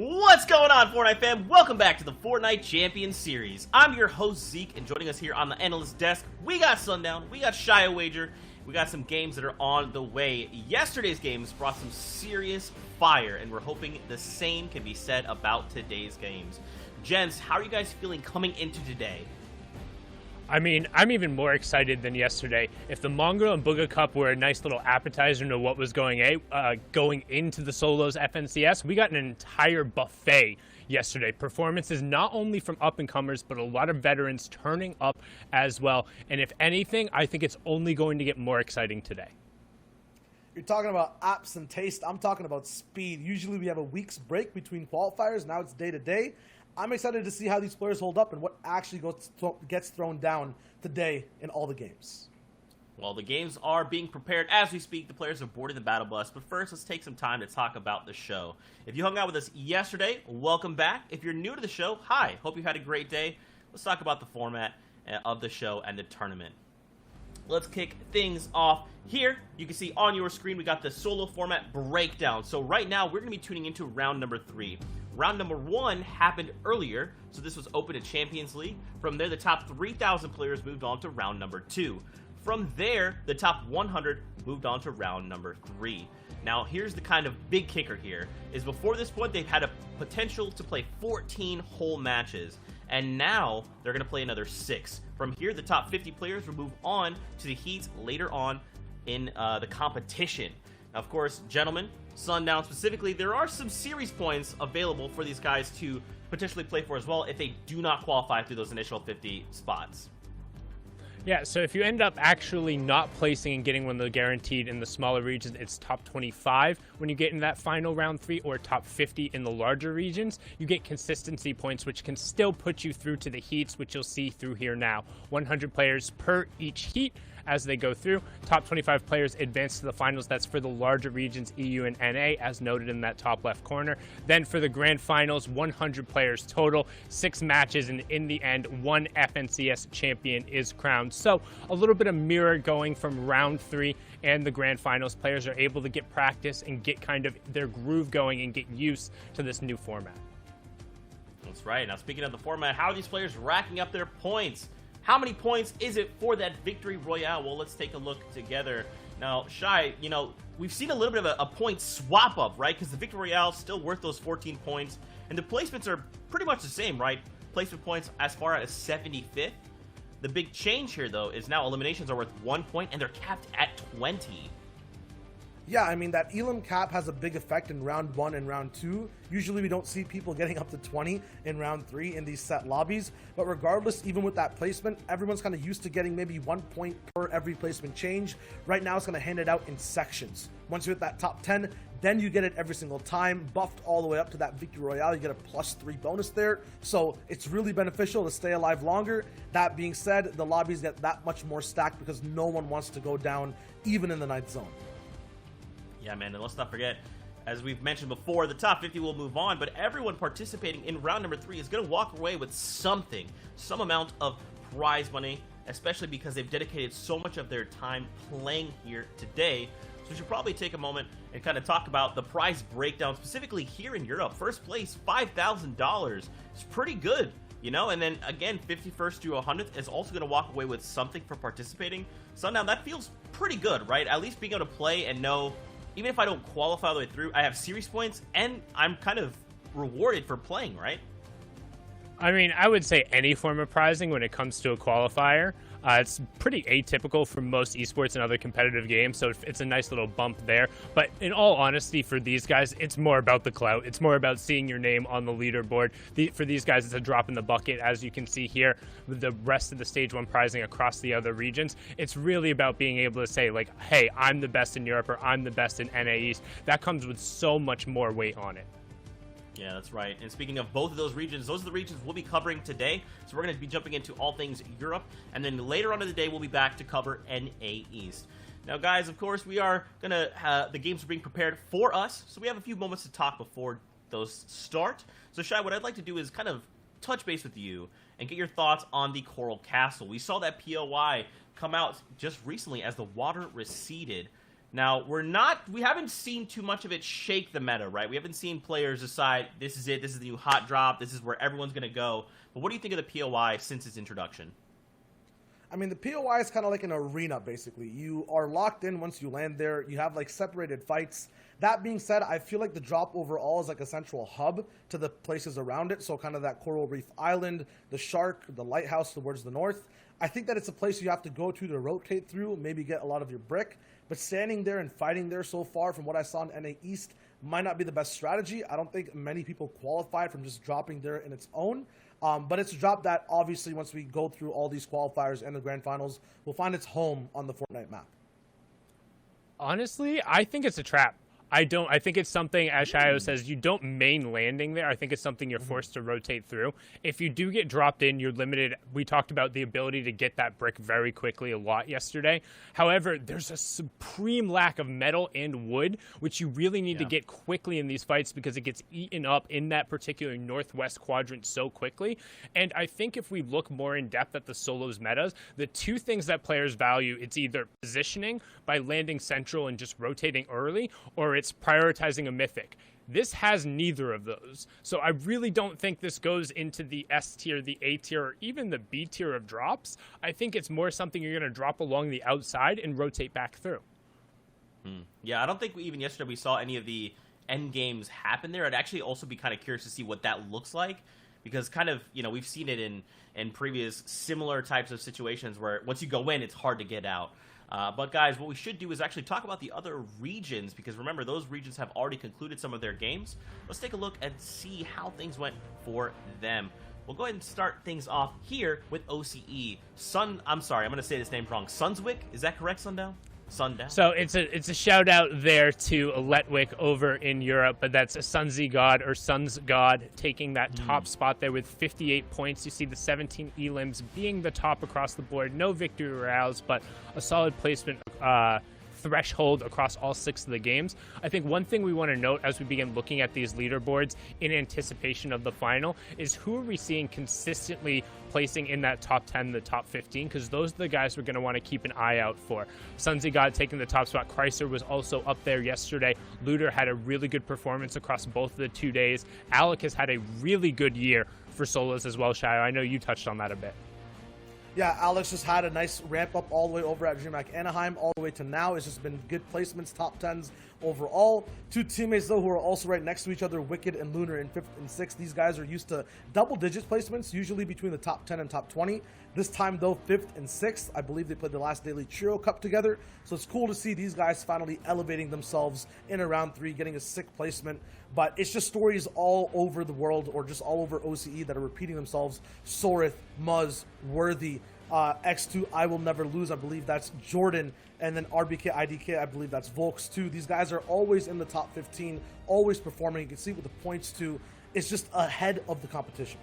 What's going on, Fortnite fam? Welcome back to the Fortnite Champions Series. I'm your host, Zeke, and joining us here on the analyst desk, we got Sundown, we got Shia Wager, we got some games that are on the way. Yesterday's games brought some serious fire, and we're hoping the same can be said about today's games. Gents, how are you guys feeling coming into today? I mean, I'm even more excited than yesterday. If the Mongraal and Bugha Cup were a nice little appetizer to what was going into the solos FNCS, we got an entire buffet yesterday. Performances not only from up-and-comers, but a lot of veterans turning up as well. And if anything, I think it's only going to get more exciting today. You're talking about apps and taste. I'm talking about speed. Usually we have a week's break between qualifiers. Now it's day-to-day. I'm excited to see how these players hold up and what actually gets thrown down today in all the games. Well, the games are being prepared as we speak. The players are boarding the battle bus. But first, let's take some time to talk about the show. If you hung out with us yesterday, welcome back. If you're new to the show, hi. Hope you had a great day. Let's talk about the format of the show and the tournament. Let's kick things off here. You can see on your screen we got the solo format breakdown. So right now, we're going to be tuning into round number 3. Round number 1 happened earlier, so this was open to Champions League. From there, the top 3,000 players moved on to round number 2. From there, the top 100 moved on to round number 3. Now, here's the kind of big kicker here, is before this point, they've had a potential to play 14 whole matches, and now they're going to play another 6. From here, the top 50 players will move on to the heats later on in the competition. Now, of course, gentlemen, Sundown specifically, there are some series points available for these guys to potentially play for as well if they do not qualify through those initial 50 spots. Yeah, so if you end up actually not placing and getting one of the guaranteed in the smaller regions, it's top 25 when you get in that final round 3, or top 50 in the larger regions. You get consistency points, which can still put you through to the heats, which you'll see through here now. 100 players per each heat as they go through. Top 25 players advance to the finals. That's for the larger regions, EU and NA, as noted in that top left corner. Then for the grand finals, 100 players total, 6 matches, and in the end, 1 FNCS champion is crowned. So a little bit of mirror going from round 3 and the grand finals. Players are able to get practice and get kind of their groove going and get used to this new format. That's right. Now, speaking of the format, how are these players racking up their points? How many points is it for that Victory Royale? Well, let's take a look together. Now, Shai, you know, we've seen a little bit of a point swap up, right? Because the Victory Royale is still worth those 14 points. And the placements are pretty much the same, right? Placement points as far as 75th. The big change here, though, is now eliminations are worth 1 point, and they're capped at 20. Yeah, I mean, that Elam cap has a big effect in round 1 and round 2. Usually we don't see people getting up to 20 in round 3 in these set lobbies. But regardless, even with that placement, everyone's kind of used to getting maybe 1 point per every placement change. Right now, it's going to hand it out in sections. Once you hit that top 10, then you get it every single time, buffed all the way up to that Victory Royale. You get a +3 bonus there. So it's really beneficial to stay alive longer. That being said, the lobbies get that much more stacked because no one wants to go down, even in the 9th zone. Yeah, man, and let's not forget, as we've mentioned before, the top 50 will move on, but everyone participating in round number 3 is going to walk away with something, some amount of prize money, especially because they've dedicated so much of their time playing here today. So we should probably take a moment and kind of talk about the prize breakdown, specifically here in Europe. First place, $5,000. It's pretty good, you know, and then again, 51st to 100th is also going to walk away with something for participating. So now that feels pretty good, right? At least being able to play and know, even if I don't qualify all the way through, I have series points, and I'm kind of rewarded for playing, right? I mean, I would say any form of prizing when it comes to a qualifier. It's pretty atypical for most esports and other competitive games, so it's a nice little bump there. But in all honesty, for these guys, it's more about the clout. It's more about seeing your name on the leaderboard. For these guys, it's a drop in the bucket, as you can see here with the rest of the Stage 1 prizing across the other regions. It's really about being able to say, like, hey, I'm the best in Europe, or I'm the best in NA East. That comes with so much more weight on it. Yeah, that's right. And speaking of both of those regions, those are the regions we'll be covering today. So we're going to be jumping into all things Europe. And then later on in the day, we'll be back to cover NA East. Now, guys, of course, we are going to the games are being prepared for us. So we have a few moments to talk before those start. So, Shai, what I'd like to do is kind of touch base with you and get your thoughts on the Coral Castle. We saw that POI come out just recently as the water receded. Now, we haven't seen too much of it shake the meta, right? We haven't seen players decide, this is it, this is the new hot drop, this is where everyone's going to go. But what do you think of the POI since its introduction? I mean, the POI is kind of like an arena, basically. You are locked in once you land there. You have, like, separated fights. That being said, I feel like the drop overall is like a central hub to the places around it. So kind of that Coral Reef Island, the Shark, the Lighthouse towards the north. I think that it's a place you have to go to rotate through, maybe get a lot of your brick. But standing there and fighting there so far, from what I saw in NA East, might not be the best strategy. I don't think many people qualified from just dropping there in its own. But it's a drop that, obviously, once we go through all these qualifiers and the grand finals, will find its home on the Fortnite map. Honestly, I think it's a trap. I think it's something, as Shayo says, you don't main landing there. I think it's something you're forced to rotate through. If you do get dropped in, you're limited. We talked about the ability to get that brick very quickly a lot yesterday. However, there's a supreme lack of metal and wood, which you really need to get quickly in these fights because it gets eaten up in that particular northwest quadrant so quickly. And I think if we look more in depth at the solos metas, the two things that players value, it's either positioning by landing central and just rotating early, or it's prioritizing a mythic. This has neither of those. So I really don't think this goes into the S tier, the A tier, or even the B tier of drops. I think it's more something you're going to drop along the outside and rotate back through. Yeah, I don't think even yesterday we saw any of the end games happen there. I'd actually also be kind of curious to see what that looks like, because kind of, we've seen it in previous similar types of situations where once you go in, it's hard to get out. But guys, what we should do is actually talk about the other regions, because remember, those regions have already concluded some of their games. Let's take a look and see how things went for them. We'll go ahead and start things off here with OCE. I'm sorry, I'm going to say this name wrong. Sunswick, is that correct, Sundown? Sundown. So it's a shout out there to Letwick over in Europe, but that's a Sunzy God or Suns God taking that top spot there with 58 points. You see the 17 elims being the top across the board. No victory royales, but a solid placement threshold across all 6 of the games. I think one thing we want to note as we begin looking at these leaderboards in anticipation of the final is who are we seeing consistently placing in that top 10, the top 15, because those are the guys we're going to want to keep an eye out for. Sunzy God taking the top spot. Chrysler was also up there yesterday. Looter had a really good performance across both of the 2 days. Alec has had a really good year for solos as well, Shayo. I know you touched on that a bit. Yeah, Alex just had a nice ramp up all the way over at DreamHack Anaheim, all the way to now. It's just been good placements, top 10s overall. 2 teammates, though, who are also right next to each other, Wicked and Lunar in 5th and 6th. These guys are used to double-digit placements, usually between the top 10 and top 20. This time, though, 5th and 6th. I believe they played the last Daily Churro Cup together. So it's cool to see these guys finally elevating themselves in a round 3, getting a sick placement. But it's just stories all over the world, or just all over OCE, that are repeating themselves. Sorith, Muzz, Worthy, X2, I Will Never Lose, I believe that's Jordan, and then RBK, IDK, I believe that's Volks too. These guys are always in the top 15, always performing. You can see with the points too, it's just ahead of the competition.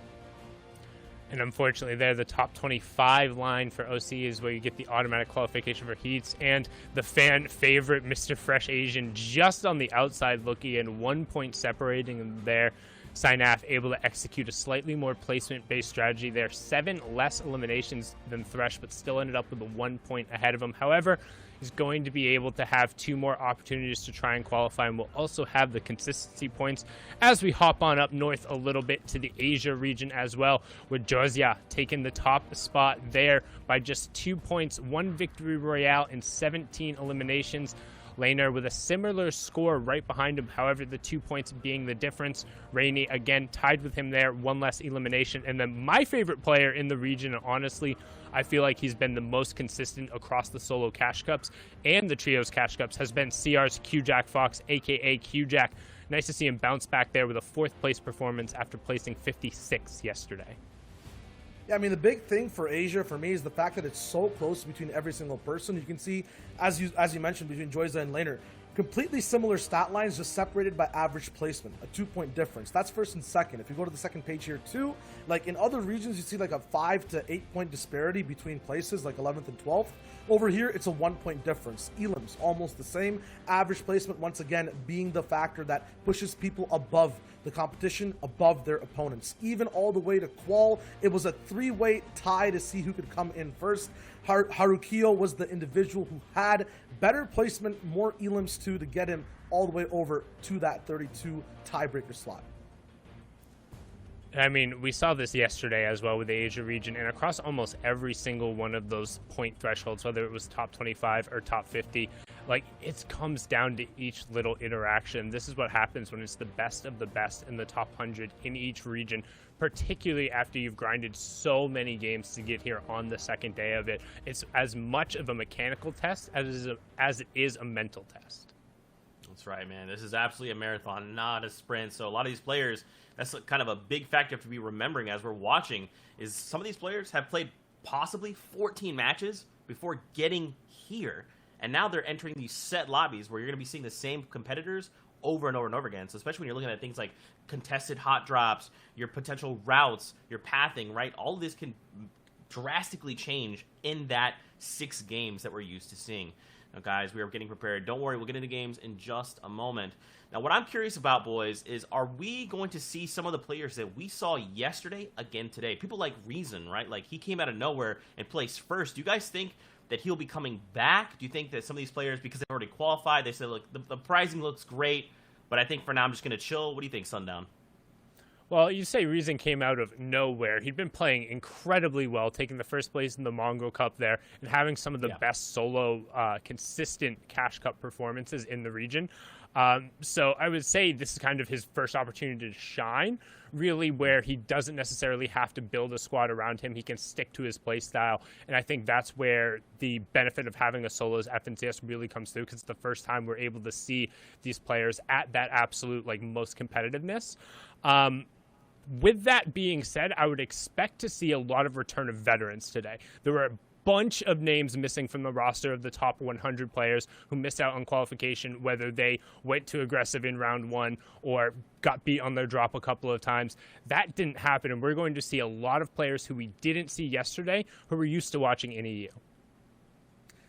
And unfortunately, there, the top 25 line for OC is where you get the automatic qualification for heats, and the fan favorite Mr. Fresh Asian just on the outside looking in, 1 point separating them there. Synaph able to execute a slightly more placement-based strategy there. 7 less eliminations than Thresh, but still ended up with a 1 point ahead of him. However, he's going to be able to have 2 more opportunities to try and qualify, and will also have the consistency points as we hop on up north a little bit to the Asia region as well, with Jozia taking the top spot there by just 2 points, 1 victory royale and 17 eliminations. Laner with a similar score right behind him, however, the 2 points being the difference. Rainy, again, tied with him there, 1 less elimination. And then my favorite player in the region, and honestly, I feel like he's been the most consistent across the solo Cash Cups and the Trios Cash Cups, has been CR's Q-Jack Fox, a.k.a. Q-Jack. Nice to see him bounce back there with a 4th place performance after placing 56 yesterday. Yeah, I mean, the big thing for Asia for me is the fact that it's so close between every single person. You can see, as you mentioned, between Joyza and Laner, completely similar stat lines, just separated by average placement, a 2 point difference. That's first and second. If you go to the second page here too, like in other regions, you see like a 5 to 8 point disparity between places, like 11th and 12th. Over here, it's a 1-point difference. Elam's almost the same. Average placement, once again, being the factor that pushes people above the competition, above their opponents. Even all the way to qual, it was a 3-way tie to see who could come in first. Harukiyo was the individual who had better placement, more Elams too, to get him all the way over to that 32 tiebreaker slot. I mean, we saw this yesterday as well with the Asia region, and across almost every single one of those point thresholds, whether it was top 25 or top 50, like, it comes down to each little interaction. This is what happens when it's the best of the best in the top 100 in each region, particularly after you've grinded so many games to get here on the second day of it. It's as much of a mechanical test as it is a mental test. That's right, man. This is absolutely a marathon, not a sprint. So a lot of these players, that's kind of a big factor to be remembering as we're watching, is some of these players have played possibly 14 matches before getting here. And now they're entering these set lobbies where you're going to be seeing the same competitors over and over and over again. So especially when you're looking at things like contested hot drops, your potential routes, your pathing, right? All of this can drastically change in that 6 games that we're used to seeing. Now, guys, we are getting prepared. Don't worry, we'll get into games in just a moment. Now, what I'm curious about, boys, is are we going to see some of the players that we saw yesterday again today? People like Reason, right? Like, he came out of nowhere and placed first. Do you guys think that he'll be coming back? Do you think that some of these players, because they've already qualified, they say, look, the prizing looks great, but I think for now I'm just going to chill? What do you think, Sundown? Well, you say Reason came out of nowhere. He'd been playing incredibly well, taking the first place in the Mongol Cup there and having some of the best solo consistent Cash Cup performances in the region. So I would say this is kind of his first opportunity to shine, really, where he doesn't necessarily have to build a squad around him. He can stick to his play style. And I think that's where the benefit of having a solos FNCS really comes through, because it's the first time we're able to see these players at that absolute, like, most competitiveness. With that being said, I would expect to see a lot of return of veterans today. There were a bunch of names missing from the roster of the top 100 players who missed out on qualification, whether they went too aggressive in round 1 or got beat on their drop a couple of times. That didn't happen, and we're going to see a lot of players who we didn't see yesterday who were used to watching in EU.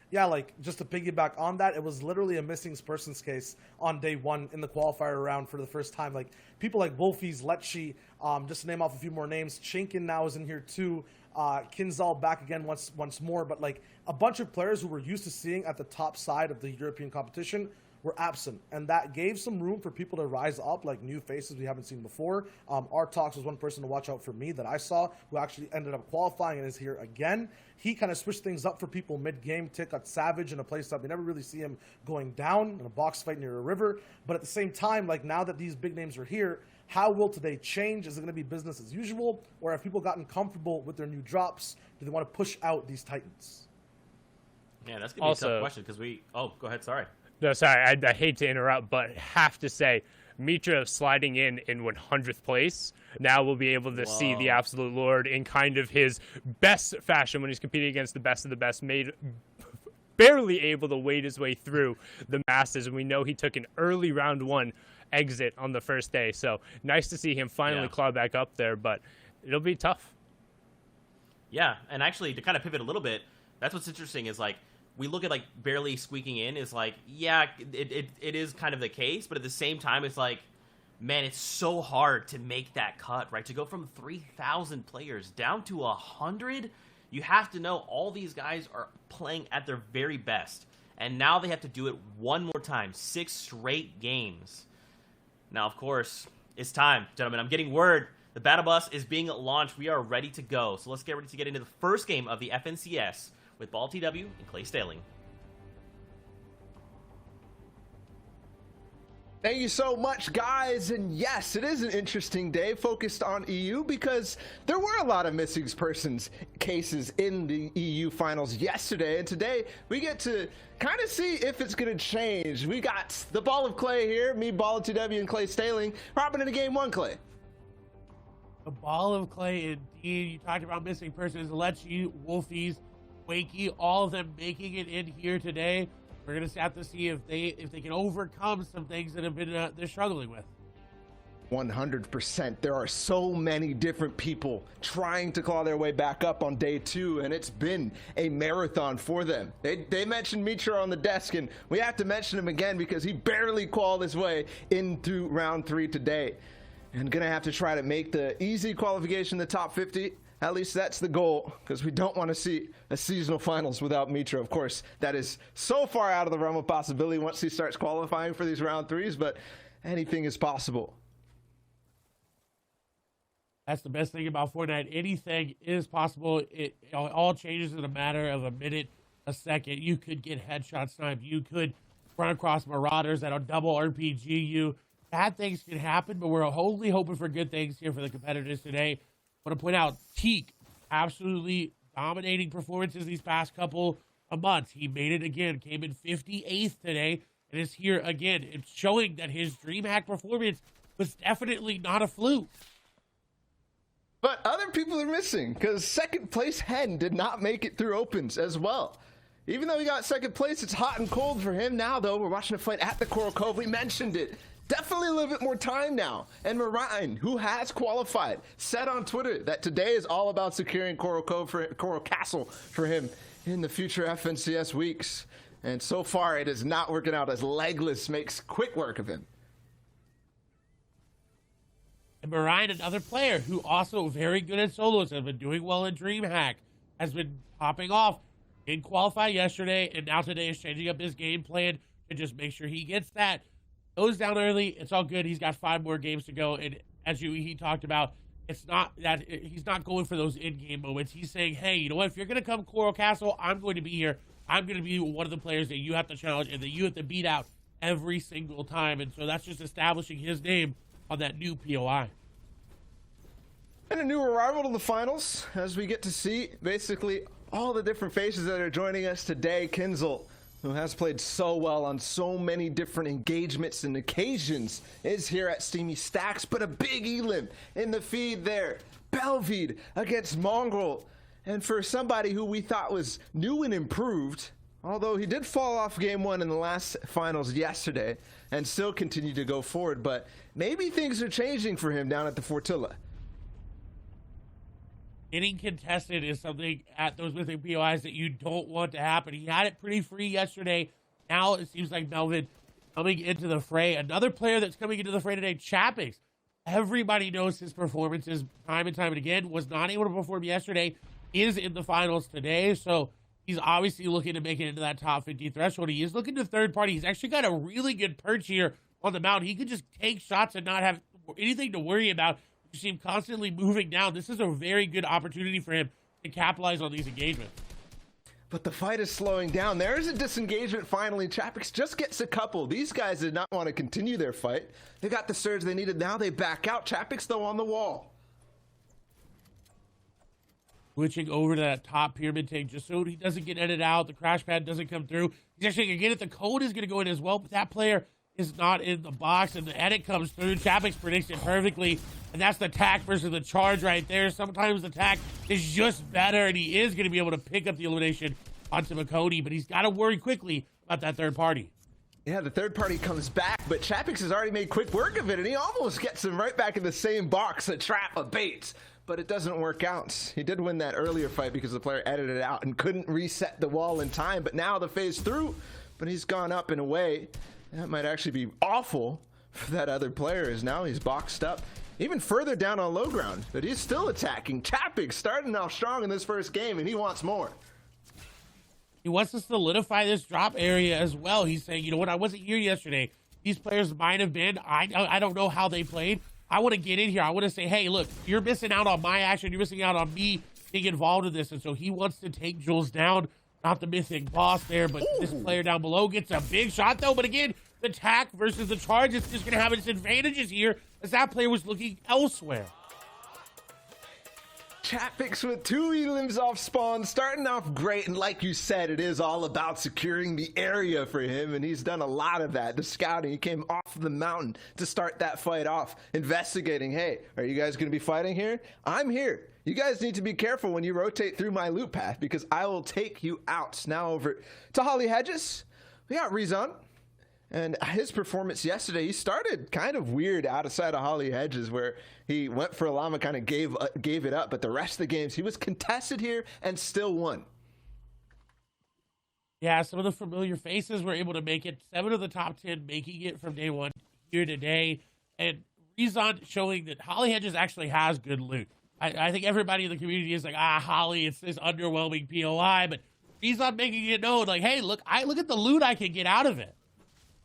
Yeah, like, just to piggyback on that, it was literally a missing persons case on day 1 in the qualifier round for the first time. Like, people like Wolfies, Lecce, just to name off a few more names. Chinkin now is in here too. Kinzal back again once more. But, like, a bunch of players who we're used to seeing at the top side of the European competition were absent, and that gave some room for people to rise up, like new faces we haven't seen before. Artox was one person to watch out for me that I saw, who actually ended up qualifying and is here again. He kind of switched things up for people mid-game. Tick got Savage in a place that we never really see him going down in a box fight near a river. But at the same time, like, now that these big names are here, how will today change? Is it going to be business as usual, or have people gotten comfortable with their new drops? Do they want to push out these Titans? Yeah, that's going to be a tough question because we... Oh, go ahead, sorry. No, sorry, I hate to interrupt, but have to say, Mitra sliding in 100th place, now we'll be able to see the Absolute Lord in kind of his best fashion when he's competing against the best of the best, barely able to wade his way through the masses, and we know he took an early round 1 exit on the first day, so nice to see him finally claw back up there, but it'll be tough. Yeah, and actually, to kind of pivot a little bit, that's what's interesting is, like, we look at, like, barely squeaking in is like, yeah, it is kind of the case, but at the same time, it's like, man, it's so hard to make that cut, right? To go from 3,000 players down to 100, you have to know all these guys are playing at their very best. And now they have to do it one more time, 6 straight games. Now, of course, it's time, gentlemen. I'm getting word. The Battle Bus is being launched. We are ready to go. So let's get ready to get into the first game of the FNCS with BallTW and Clay Staling. Thank you so much, guys. And yes, it is an interesting day focused on EU because there were a lot of missing persons cases in the EU finals yesterday. And today we get to kind of see if it's going to change. We got the Ball of Clay here, me, BallTW, and Clay Staling. Hopping into game 1, Clay. The Ball of Clay, indeed. You talked about missing persons. Lecce, Wolfies, Wakey, all of them making it in here today. We're going to have to see if they can overcome some things that have been they're struggling with. 100%. There are so many different people trying to claw their way back up on day 2, and it's been a marathon for them. They mentioned Mitra on the desk, and we have to mention him again because he barely clawed his way into round 3 today. And gonna have to try to make the easy qualification in the top 50. At least that's the goal, because we don't want to see a seasonal finals without Mitra. Of course, that is so far out of the realm of possibility once he starts qualifying for these round 3s, but anything is possible. That's the best thing about Fortnite. Anything is possible. It all changes in a matter of a minute, a second. You could get headshot sniped. You could run across marauders that'll double RPG you. Bad things can happen, but we're only hoping for good things here for the competitors today. I want to point out Teak, absolutely dominating performances these past couple of months. He made it again, came in 58th today, and is here again. It's showing that his DreamHack performance was definitely not a fluke. But other people are missing, because second place Hen did not make it through opens as well. Even though he got second place, it's hot and cold for him now, though. We're watching a fight at the Coral Cove. We mentioned it. Definitely a little bit more time now. And Marine, who has qualified, said on Twitter that today is all about securing Coral Cove for Coral Castle for him in the future FNCS weeks. And so far, it is not working out as Legless makes quick work of him. And Marine, another player who also very good at solos, has been doing well in DreamHack, has been popping off. Didn't qualify yesterday, and now today is changing up his game plan to just make sure he gets that. Goes down early, it's all good. He's got 5 more games to go, and as he talked about, it's not that he's not going for those in-game moments. He's saying, hey, you know what? If you're going to come Coral Castle, I'm going to be here. I'm going to be one of the players that you have to challenge and that you have to beat out every single time. And so that's just establishing his name on that new POI. And a new arrival to the finals, as we get to see basically all the different faces that are joining us today. Kinzel, who has played so well on so many different engagements and occasions, is here at Steamy Stacks, but a big Elim in the feed there. Belvede against Mongrel. And for somebody who we thought was new and improved, although he did fall off game 1 in the last finals yesterday and still continue to go forward, but maybe things are changing for him down at the Fortilla. Getting contested is something at those missing POIs that you don't want to happen. He had it pretty free yesterday. Now it seems like Melvin coming into the fray. Another player that's coming into the fray today, Chapix. Everybody knows his performances time and time and again. Was not able to perform yesterday. Is in the finals today. So he's obviously looking to make it into that top 50 threshold. He is looking to third party. He's actually got a really good perch here on the mountain. He could just take shots and not have anything to worry about. You see him constantly moving down. This is a very good opportunity for him to capitalize on these engagements. But the fight is slowing down. There is a disengagement finally. Chapix just gets a couple. These guys did not want to continue their fight. They got the surge they needed. Now they back out. Chapix, though, on the wall. Switching over to that top pyramid tank just so he doesn't get edited out. The crash pad doesn't come through. He's actually going to get it. The code is going to go in as well, but that player is not in the box, and the edit comes through. Chapix predicts it perfectly, and that's the tack versus the charge right there. Sometimes the tack is just better, and he is going to be able to pick up the elimination onto McCody, but he's got to worry quickly about that third party. Yeah, the third party comes back, but Chapix has already made quick work of it, and he almost gets him right back in the same box, a trap, a bait, but it doesn't work out. He did win that earlier fight because the player edited it out and couldn't reset the wall in time, but now the phase through, but he's gone up and away. That might actually be awful for that other player, as now he's boxed up even further down on low ground, but he's still attacking. Chapix starting off strong in this first game, and he wants more. He wants to solidify this drop area as well. He's saying, you know what, I wasn't here yesterday. These players might have been. I don't know how they played. I want to get in here. I want to say, hey, look, you're missing out on my action. You're missing out on me being involved in this. And so he wants to take Jules down. Not the missing boss there, but this player down below gets a big shot, though. But again, the tack versus the charge is just going to have its advantages here, as that player was looking elsewhere. Chapix with 2 elims off spawn, starting off great, and like you said, it is all about securing the area for him, and he's done a lot of that. The scouting, he came off the mountain to start that fight off, investigating, hey, are you guys going to be fighting here? I'm here. You guys need to be careful when you rotate through my loop path, because I will take you out. Now over to Holly Hedges. We got Rezon. And his performance yesterday, he started kind of weird outside of Holly Hedges, where he went for a llama, kind of gave it up. But the rest of the games, he was contested here and still won. Yeah, some of the familiar faces were able to make it. 7 of the top 10 making it from day one here today. And Rezon showing that Holly Hedges actually has good loot. I think everybody in the community is like, Holly, it's this underwhelming POI. But Rezon making it known, like, hey, look at the loot I can get out of it.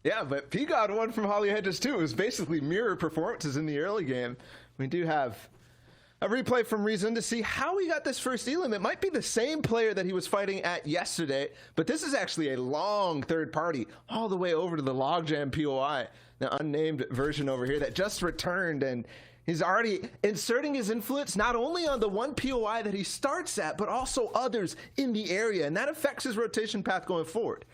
Yeah, but P got one from Holly Hedges too. It was basically mirror performances in the early game. We do have a replay from Rezon to see how he got this first elim. It might be the same player that he was fighting at yesterday, but this is actually a long third party all the way over to the Logjam POI, the unnamed version over here that just returned, and he's already inserting his influence not only on the one POI that he starts at, but also others in the area, and that affects his rotation path going forward.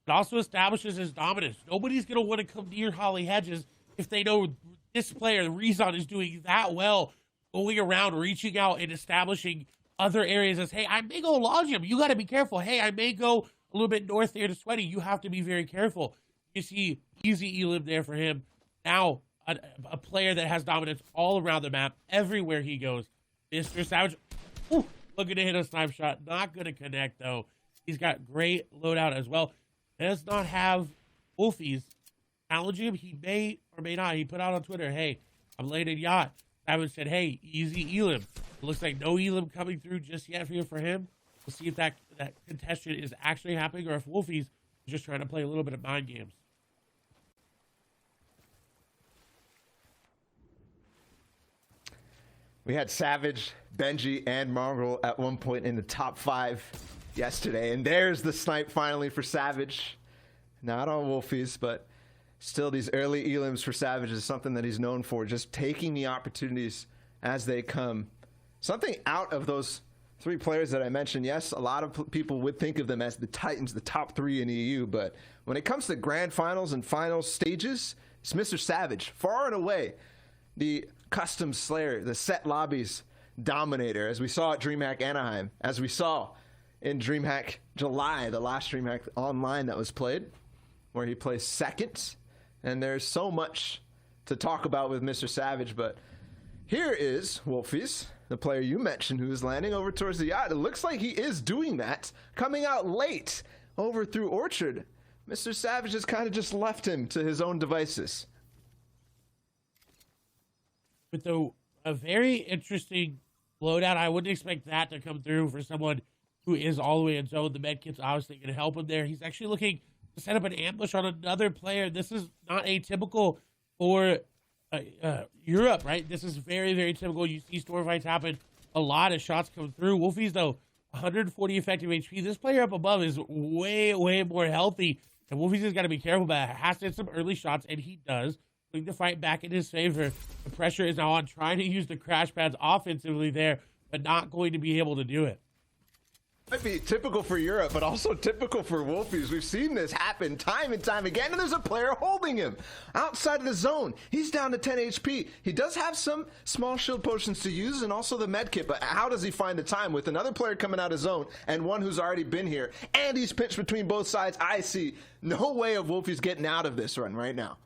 It also establishes his dominance. Nobody's going to want to come near Holly Hedges if they know this player, Rezon, is doing that well, going around, reaching out, and establishing other areas as, hey, I may go Logjam. You got to be careful. Hey, I may go a little bit north there to Sweaty. You have to be very careful. You see easy elim there for him. Now, a player that has dominance all around the map, everywhere he goes. Mr. Savage, looking to hit a snipe shot. Not going to connect, though. He's got great loadout as well. Does not have Wolfies challenge him. He may or may not. He put out on Twitter, hey, I'm late in yacht. Savage said, hey, easy elim. It looks like no elim coming through just yet for him. We'll see if that contestation is actually happening or if Wolfies is just trying to play a little bit of mind games. We had Savage, Benji, and Mongrel at one point in the top 5 yesterday, and there's the snipe finally for Savage. Not on Wolfies, but still these early elims for Savage is something that he's known for, just taking the opportunities as they come. Something out of those 3 players that I mentioned, yes, a lot of people would think of them as the Titans, the top 3 in EU, but when it comes to grand finals and final stages, it's Mr. Savage, far and away the custom slayer, the set lobbies dominator, as we saw at DreamHack Anaheim, as we saw in DreamHack July, the last DreamHack online that was played, where he placed second. And there's so much to talk about with Mr. Savage, but here is Wolfies, the player you mentioned, who is landing over towards the yacht. It looks like he is doing that, coming out late over through Orchard. Mr. Savage has kind of just left him to his own devices. With a very interesting loadout, I wouldn't expect that to come through for someone who is all the way in zone. The medkit's obviously going to help him there. He's actually looking to set up an ambush on another player. This is not atypical for Europe, right? This is very, very typical. You see storm fights happen a lot as shots come through. Wolfies, though, 140 effective HP. This player up above is way, way more healthy. And Wolfies has got to be careful, but has to hit some early shots, and he does. Putting the fight back in his favor. The pressure is now on trying to use the crash pads offensively there, but not going to be able to do it. Might be typical for Europe, but also typical for Wolfies. We've seen this happen time and time again, and there's a player holding him outside of the zone. He's down to 10 HP. He does have some small shield potions to use and also the med kit, but how does he find the time with another player coming out of zone and one who's already been here, and he's pinched between both sides? I see no way of Wolfies getting out of this run right now.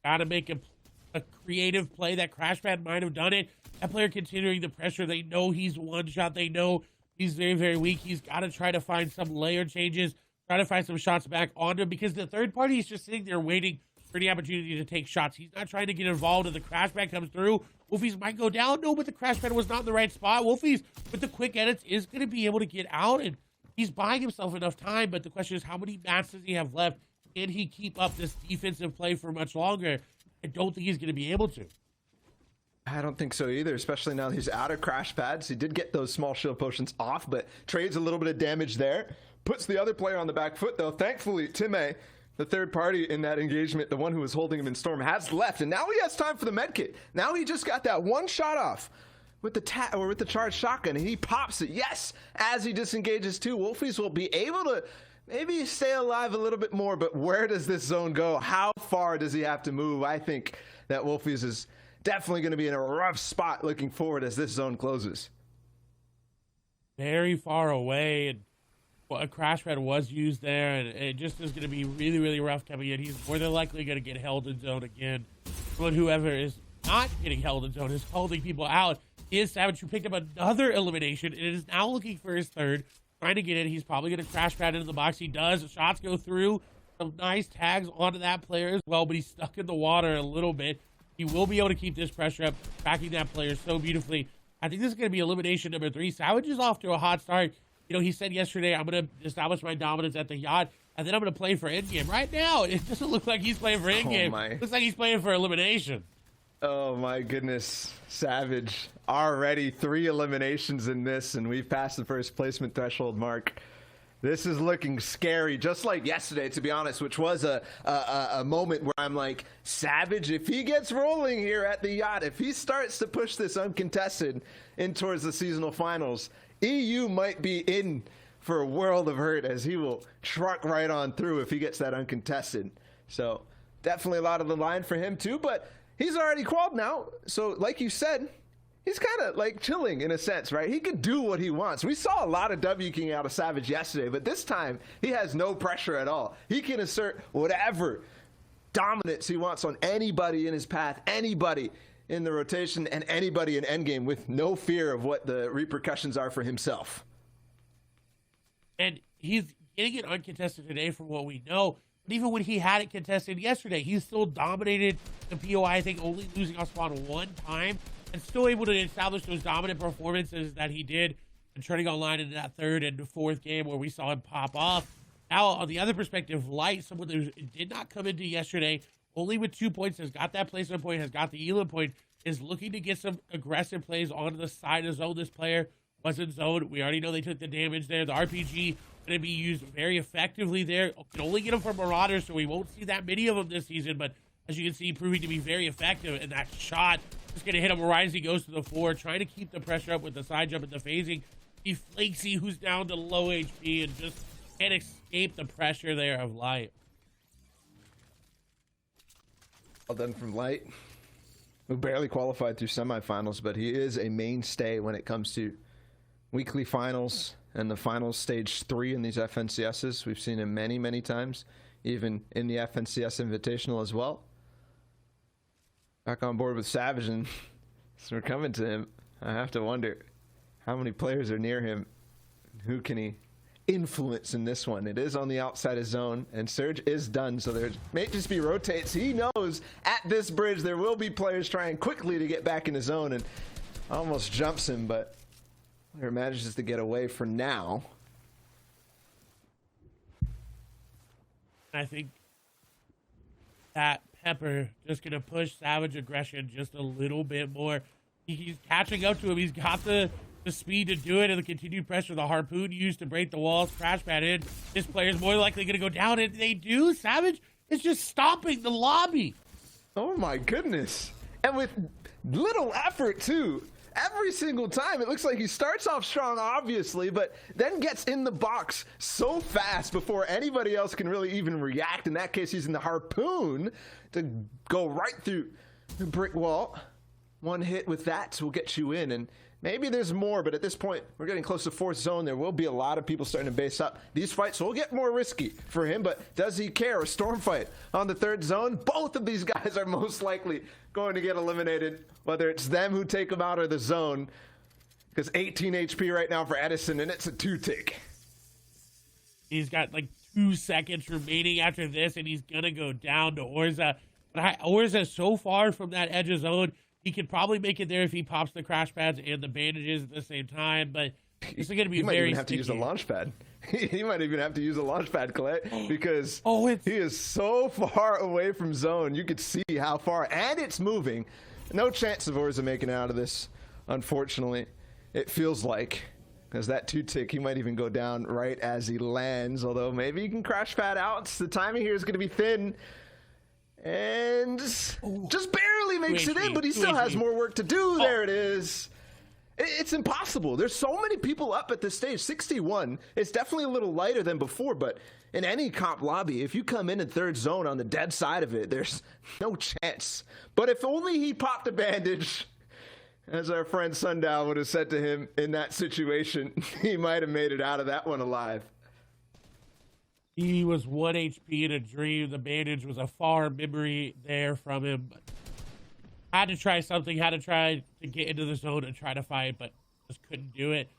Gotta make a creative play. That crash pad might have done it. That player continuing the pressure. They know he's one shot. They know he's very, very weak. He's got to try to find some layer changes, try to find some shots back onto him, because the third party is just sitting there waiting for the opportunity to take shots. He's not trying to get involved if the crash pad comes through. Wolfies might go down. No, but the crash pad was not in the right spot. Wolfies, with the quick edits, is going to be able to get out, and he's buying himself enough time, but the question is, how many mats does he have left? Can he keep up this defensive play for much longer? I don't think he's going to be able to. I don't think so either, especially now he's out of crash pads. He did get those small shield potions off, but trades a little bit of damage there. Puts the other player on the back foot, though. Thankfully, Time, the third party in that engagement, the one who was holding him in Storm, has left, and now he has time for the medkit. Now he just got that one shot off with the charged shotgun, and he pops it. Yes, as he disengages too, Wolfies will be able to maybe stay alive a little bit more, but where does this zone go? How far does he have to move? I think that Wolfies is definitely going to be in a rough spot looking forward as this zone closes. Very far away, and a crash pad was used there, and it just is going to be really, really rough coming in. He's more than likely going to get held in zone again. But whoever is not getting held in zone is holding people out. Is Savage, who picked up another elimination and is now looking for his third, trying to get in. He's probably going to crash pad into the box. He does. Shots go through. Some nice tags onto that player as well, but he's stuck in the water a little bit. He will be able to keep this pressure up, tracking that player so beautifully. I think this is going to be elimination number 3. Savage is off to a hot start. You know, he said yesterday, I'm going to establish my dominance at the yacht, and then I'm going to play for endgame. Right now, it doesn't look like he's playing for endgame. Looks like he's playing for elimination. Oh my goodness, Savage. Already 3 eliminations in this, and we've passed the first placement threshold mark. This is looking scary, just like yesterday, to be honest, which was a moment where I'm like, Savage, if he gets rolling here at the yacht, if he starts to push this uncontested in towards the seasonal finals, EU might be in for a world of hurt, as he will truck right on through if he gets that uncontested. So definitely a lot of the line for him too, but he's already qualified now. So like you said, he's kind of like chilling in a sense, right? He could do what he wants. We saw a lot of W King out of Savage yesterday, but this time he has no pressure at all. He can assert whatever dominance he wants on anybody in his path, anybody in the rotation, and anybody in endgame with no fear of what the repercussions are for himself. And he's getting it uncontested today from what we know. But even when he had it contested yesterday, he still dominated the POI, I think only losing off spawn 1 time, and still able to establish those dominant performances that he did and turning online in that 3rd and 4th game where we saw him pop off. Now, on the other perspective, Light, someone who did not come into yesterday, only with 2 points, has got that placement point, has got the Elam point, is looking to get some aggressive plays onto the side of zone. This player was in zone. We already know they took the damage there. The RPG going to be used very effectively there. Can only get them from Marauders, so we won't see that many of them this season, but as you can see, proving to be very effective. And that shot is going to hit him right as he goes to the floor, trying to keep the pressure up with the side jump and the phasing. He Flakesy, who's down to low HP and just can't escape the pressure there of Light. Well done from Light, who barely qualified through semifinals, but he is a mainstay when it comes to weekly finals and the finals stage 3 in these FNCSs. We've seen him many, many times, even in the FNCS Invitational as well. Back on board with Savage, and as we're coming to him, I have to wonder how many players are near him. Who can he influence in this one? It is on the outside of zone, and Surge is done, so there may just be rotates. He knows at this bridge there will be players trying quickly to get back in the zone, and almost jumps him, but player manages to get away for now. I think that Pepper just going to push Savage aggression just a little bit more. He's catching up to him. He's got the speed to do it, and the continued pressure, the harpoon used to break the walls, crash pad in. This player's more likely going to go down, and they do. Savage is just stomping the lobby. Oh my goodness. And with little effort too. Every single time, it looks like he starts off strong, obviously, but then gets in the box so fast before anybody else can really even react. In that case, using the harpoon to go right through the brick wall. 1 hit with that will get you in, and maybe there's more, but at this point, we're getting close to 4th zone. There will be a lot of people starting to base up. These fights will get more risky for him, but does he care? A storm fight on the 3rd zone. Both of these guys are most likely going to get eliminated, whether it's them who take them out or the zone, because 18 HP right now for Edison, and it's a 2-tick. He's got like 2 seconds remaining after this, and he's going to go down to Orza. But Orza so far from that edge of zone, he could probably make it there if he pops the crash pads and the bandages at the same time, but this is going to be very He might even have sticky. to use a launch pad. He might even have to use a launch pad, Clay, because he is so far away from zone. You could see how far, and it's moving. No chance of Orza making it out of this, unfortunately. It feels like, because that 2-tick, he might even go down right as he lands, although maybe he can crash pad out. The timing here is going to be thin. And just barely makes it in, but he still has more work to do. There it is. It's impossible. There's so many people up at this stage. 61. It's definitely a little lighter than before, but in any comp lobby, if you come in 3rd zone on the dead side of it, there's no chance. But if only he popped a bandage, as our friend Sundown would have said to him in that situation, he might have made it out of that one alive. He was 1 HP in a dream. The bandage was a far memory there from him. But had to try something, had to try to get into the zone and try to fight, but just couldn't do it.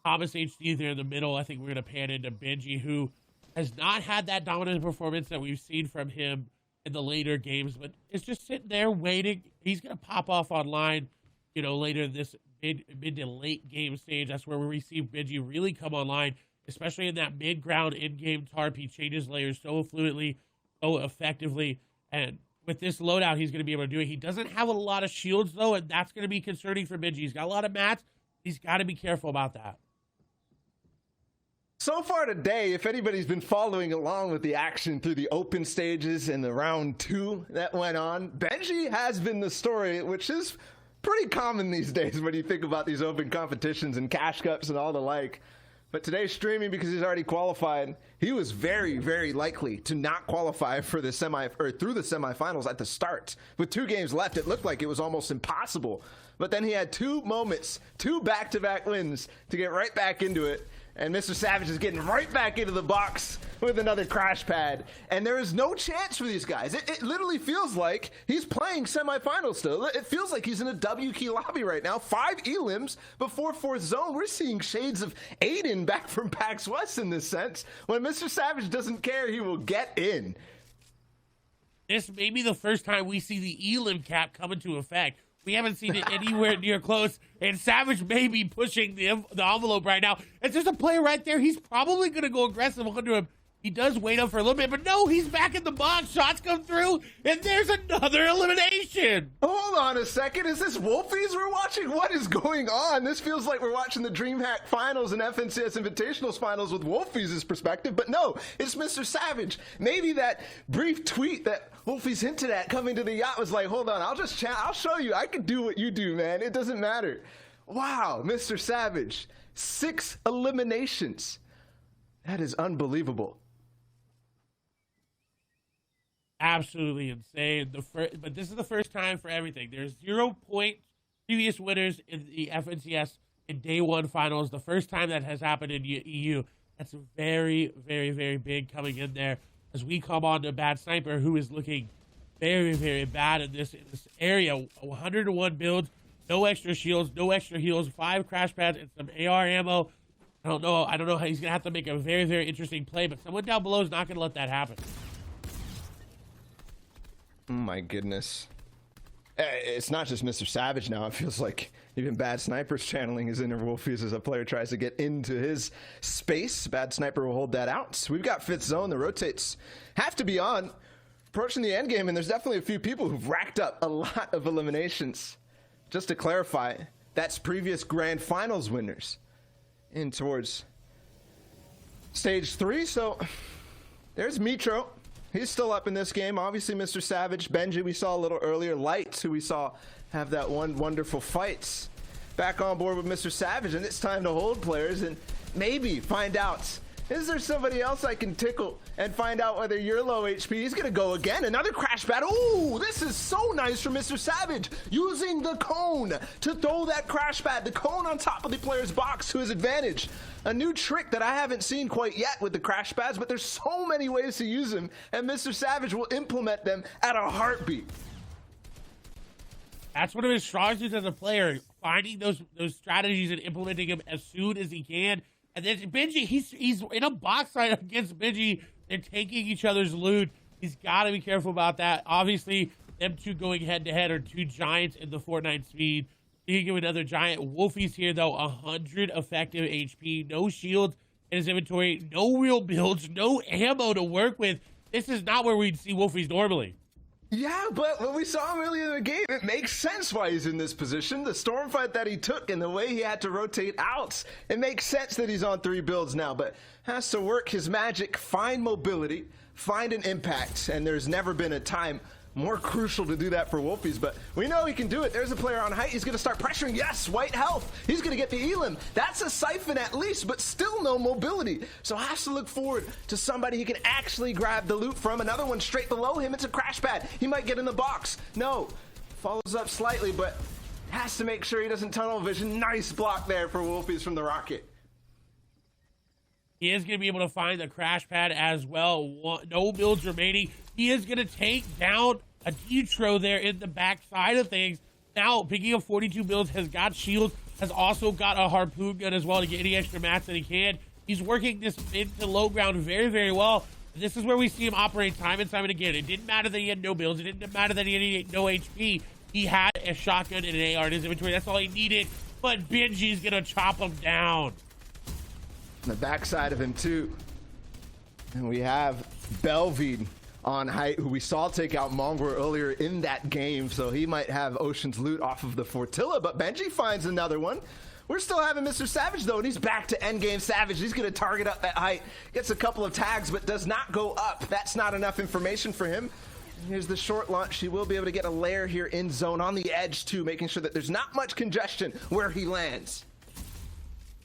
Thomas HD there in the middle. I think we're going to pan into Benji, who has not had that dominant performance that we've seen from him in the later games, but is just sitting there waiting. He's going to pop off online, later in this mid to late game stage. That's where we see Benji really come online, especially in that mid-ground in-game tarp. He changes layers so fluently, so effectively, and with this loadout, he's going to be able to do it. He doesn't have a lot of shields, though, and that's going to be concerning for Benji. He's got a lot of mats. He's got to be careful about that. So far today, if anybody's been following along with the action through the open stages and the round 2 that went on, Benji has been the story, which is pretty common these days when you think about these open competitions and cash cups and all the like. But today, streaming, because he's already qualified, he was very, very likely to not qualify for the through the semifinals at the start. With 2 games left, it looked like it was almost impossible. But then he had 2 moments, 2 back-to-back wins to get right back into it. And Mr. Savage is getting right back into the box with another crash pad. And there is no chance for these guys. It literally feels like he's playing semifinals still. It feels like he's in a W key lobby right now. 5 elims before 4th zone. We're seeing shades of Aiden back from PAX West in this sense. When Mr. Savage doesn't care, he will get in. This may be the first time we see the elim cap come into effect. We haven't seen it anywhere near close, and Savage may be pushing the envelope right now. It's just a player right there. He's probably going to go aggressive onto him. He does wait up for a little bit, but no, he's back in the box. Shots come through, and there's another elimination. Hold on a second. Is this Wolfies we're watching? What is going on? This feels like we're watching the DreamHack Finals and FNCS Invitationals Finals with Wolfies' perspective, but no, it's Mr. Savage. Maybe that brief tweet that Wolfies hinted at coming to the yacht was like, hold on, I'll show you. I can do what you do, man. It doesn't matter. Wow, Mr. Savage. 6 eliminations. That is unbelievable. Absolutely insane. But this is the first time for everything. There's 0 point previous winners in the FNCS in day 1 finals. The first time that has happened in EU. That's very, very, very big coming in there as we come on to Bad Sniper, who is looking very, very bad in this area. 101 builds, no extra shields, no extra heals, 5 crash pads, and some AR ammo. I don't know how he's gonna have to make a very, very interesting play, but someone down below is not gonna let that happen. Oh my goodness. It's not just Mr. Savage now. It feels like even Bad Sniper's channeling his inner Wolfies as a player tries to get into his space. Bad Sniper will hold that out. We've got 5th zone. The rotates have to be on. Approaching the end game, and there's definitely a few people who've racked up a lot of eliminations. Just to clarify, that's previous grand finals winners in towards stage 3. So there's Mitro. He's still up in this game. Obviously, Mr. Savage, Benji, we saw a little earlier. Light, who we saw have that one wonderful fight. Back on board with Mr. Savage, and it's time to hold players and maybe find out, is there somebody else I can tickle and find out whether you're low HP? He's going to go again. Another crash pad. Ooh, this is so nice from Mr. Savage. Using the cone to throw that crash pad. The cone on top of the player's box to his advantage. A new trick that I haven't seen quite yet with the crash pads, but there's so many ways to use them, and Mr. Savage will implement them at a heartbeat. That's one of his strong suits as a player, finding those strategies and implementing them as soon as he can. And then Benji, he's in a box fight against Benji. They're taking each other's loot. He's got to be careful about that. Obviously, them two going head-to-head are 2 giants in the Fortnite speed. You give another giant. Wolfies here, though, 100 effective HP. No shields in his inventory. No real builds. No ammo to work with. This is not where we'd see Wolfies normally. Yeah, but when we saw him earlier in the game, it makes sense why he's in this position. The storm fight that he took and the way he had to rotate out, it makes sense that he's on 3 builds now, but has to work his magic, find mobility, find an impact, and there's never been a time more crucial to do that for Wolfies, but we know he can do it. There's a player on height. He's going to start pressuring. Yes, white health. He's going to get the elim. That's a siphon at least, but still no mobility. So has to look forward to somebody he can actually grab the loot from. Another one straight below him. It's a crash pad. He might get in the box. No. Follows up slightly, but has to make sure he doesn't tunnel vision. Nice block there for Wolfies from the rocket. He is going to be able to find the crash pad as well. No builds remaining. He is going to take down a Detro there in the back side of things. Now, picking up 42 builds, has got shields, has also got a harpoon gun as well to get any extra mats that he can. He's working this mid to low ground very, very well. This is where we see him operate time and time and again. It didn't matter that he had no builds. It didn't matter that he had no HP. He had a shotgun and an AR in his inventory. That's all he needed. But Benji's going to chop him down. On the backside of him, too. And we have Belvede on height, who we saw take out Mongor earlier in that game. So he might have Ocean's loot off of the Fortilla. But Benji finds another one. We're still having Mr. Savage, though, and he's back to endgame Savage. He's going to target up that height, gets a couple of tags, but does not go up. That's not enough information for him. And here's the short launch. He will be able to get a lair here in zone on the edge, too, making sure that there's not much congestion where he lands.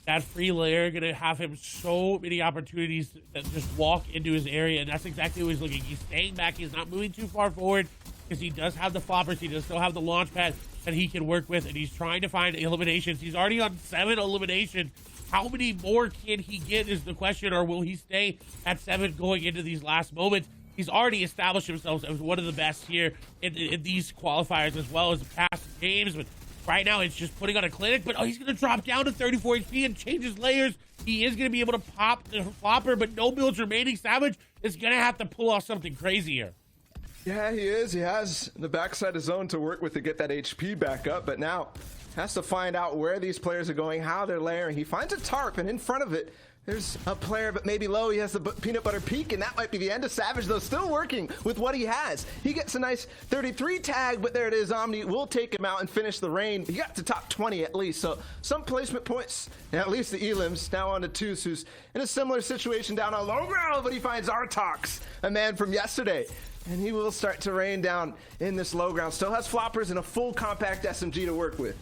That free layer going to have him so many opportunities that just walk into his area, and that's exactly what he's looking. He's staying back. He's not moving too far forward because he does have the floppers. He does still have the launch pad that he can work with, and he's trying to find eliminations. He's already on 7 eliminations. How many more can he get is the question, or will he stay at 7 going into these last moments? He's already established himself as one of the best here in these qualifiers as well as past games, but right now it's just putting on a clinic. But he's going to drop down to 34 HP and change his layers. He is going to be able to pop the flopper, but no builds remaining. Savage is going to have to pull off something crazy here. Yeah, he is. He has the backside of zone to work with to get that HP back up, but now has to find out where these players are going, how they're layering. He finds a tarp, and in front of it, there's a player, but maybe low. He has the peanut butter peak, and that might be the end of Savage, though, still working with what he has. He gets a nice 33 tag, but there it is. Omni will take him out and finish the rain. He got to top 20 at least, so some placement points, and at least the Elims. Now on to Toos, who's in a similar situation down on low ground, but he finds Artox, a man from yesterday. And he will start to rain down in this low ground. Still has floppers and a full compact SMG to work with.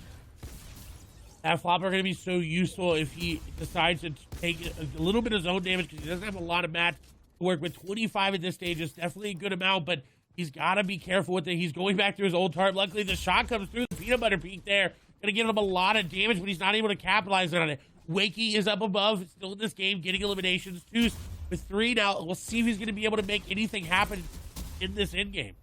That flopper going to be so useful if he decides to take a little bit of zone damage because he doesn't have a lot of mats to work with. 25 at this stage is definitely a good amount, but he's got to be careful with it. He's going back to his old tarp. Luckily, the shot comes through the peanut butter peak there. Going to give him a lot of damage, but he's not able to capitalize on it. Wakey is up above, still in this game, getting eliminations. Toos with 3 now. We'll see if he's going to be able to make anything happen in this end game.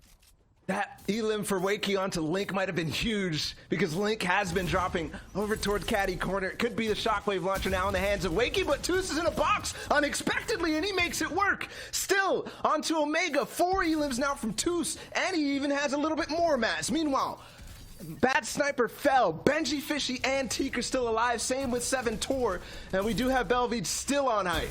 That elim for Wakey onto Link might have been huge because Link has been dropping over toward Caddy corner. It could be the shockwave launcher now in the hands of Wakey, but Toos is in a box unexpectedly and he makes it work. Still onto Omega. 4 elims now from Toos, and he even has a little bit more mats. Meanwhile, Bad Sniper fell. Benji, Fishy, and Teak are still alive. Same with 7 Tor, and we do have Belvede still on height.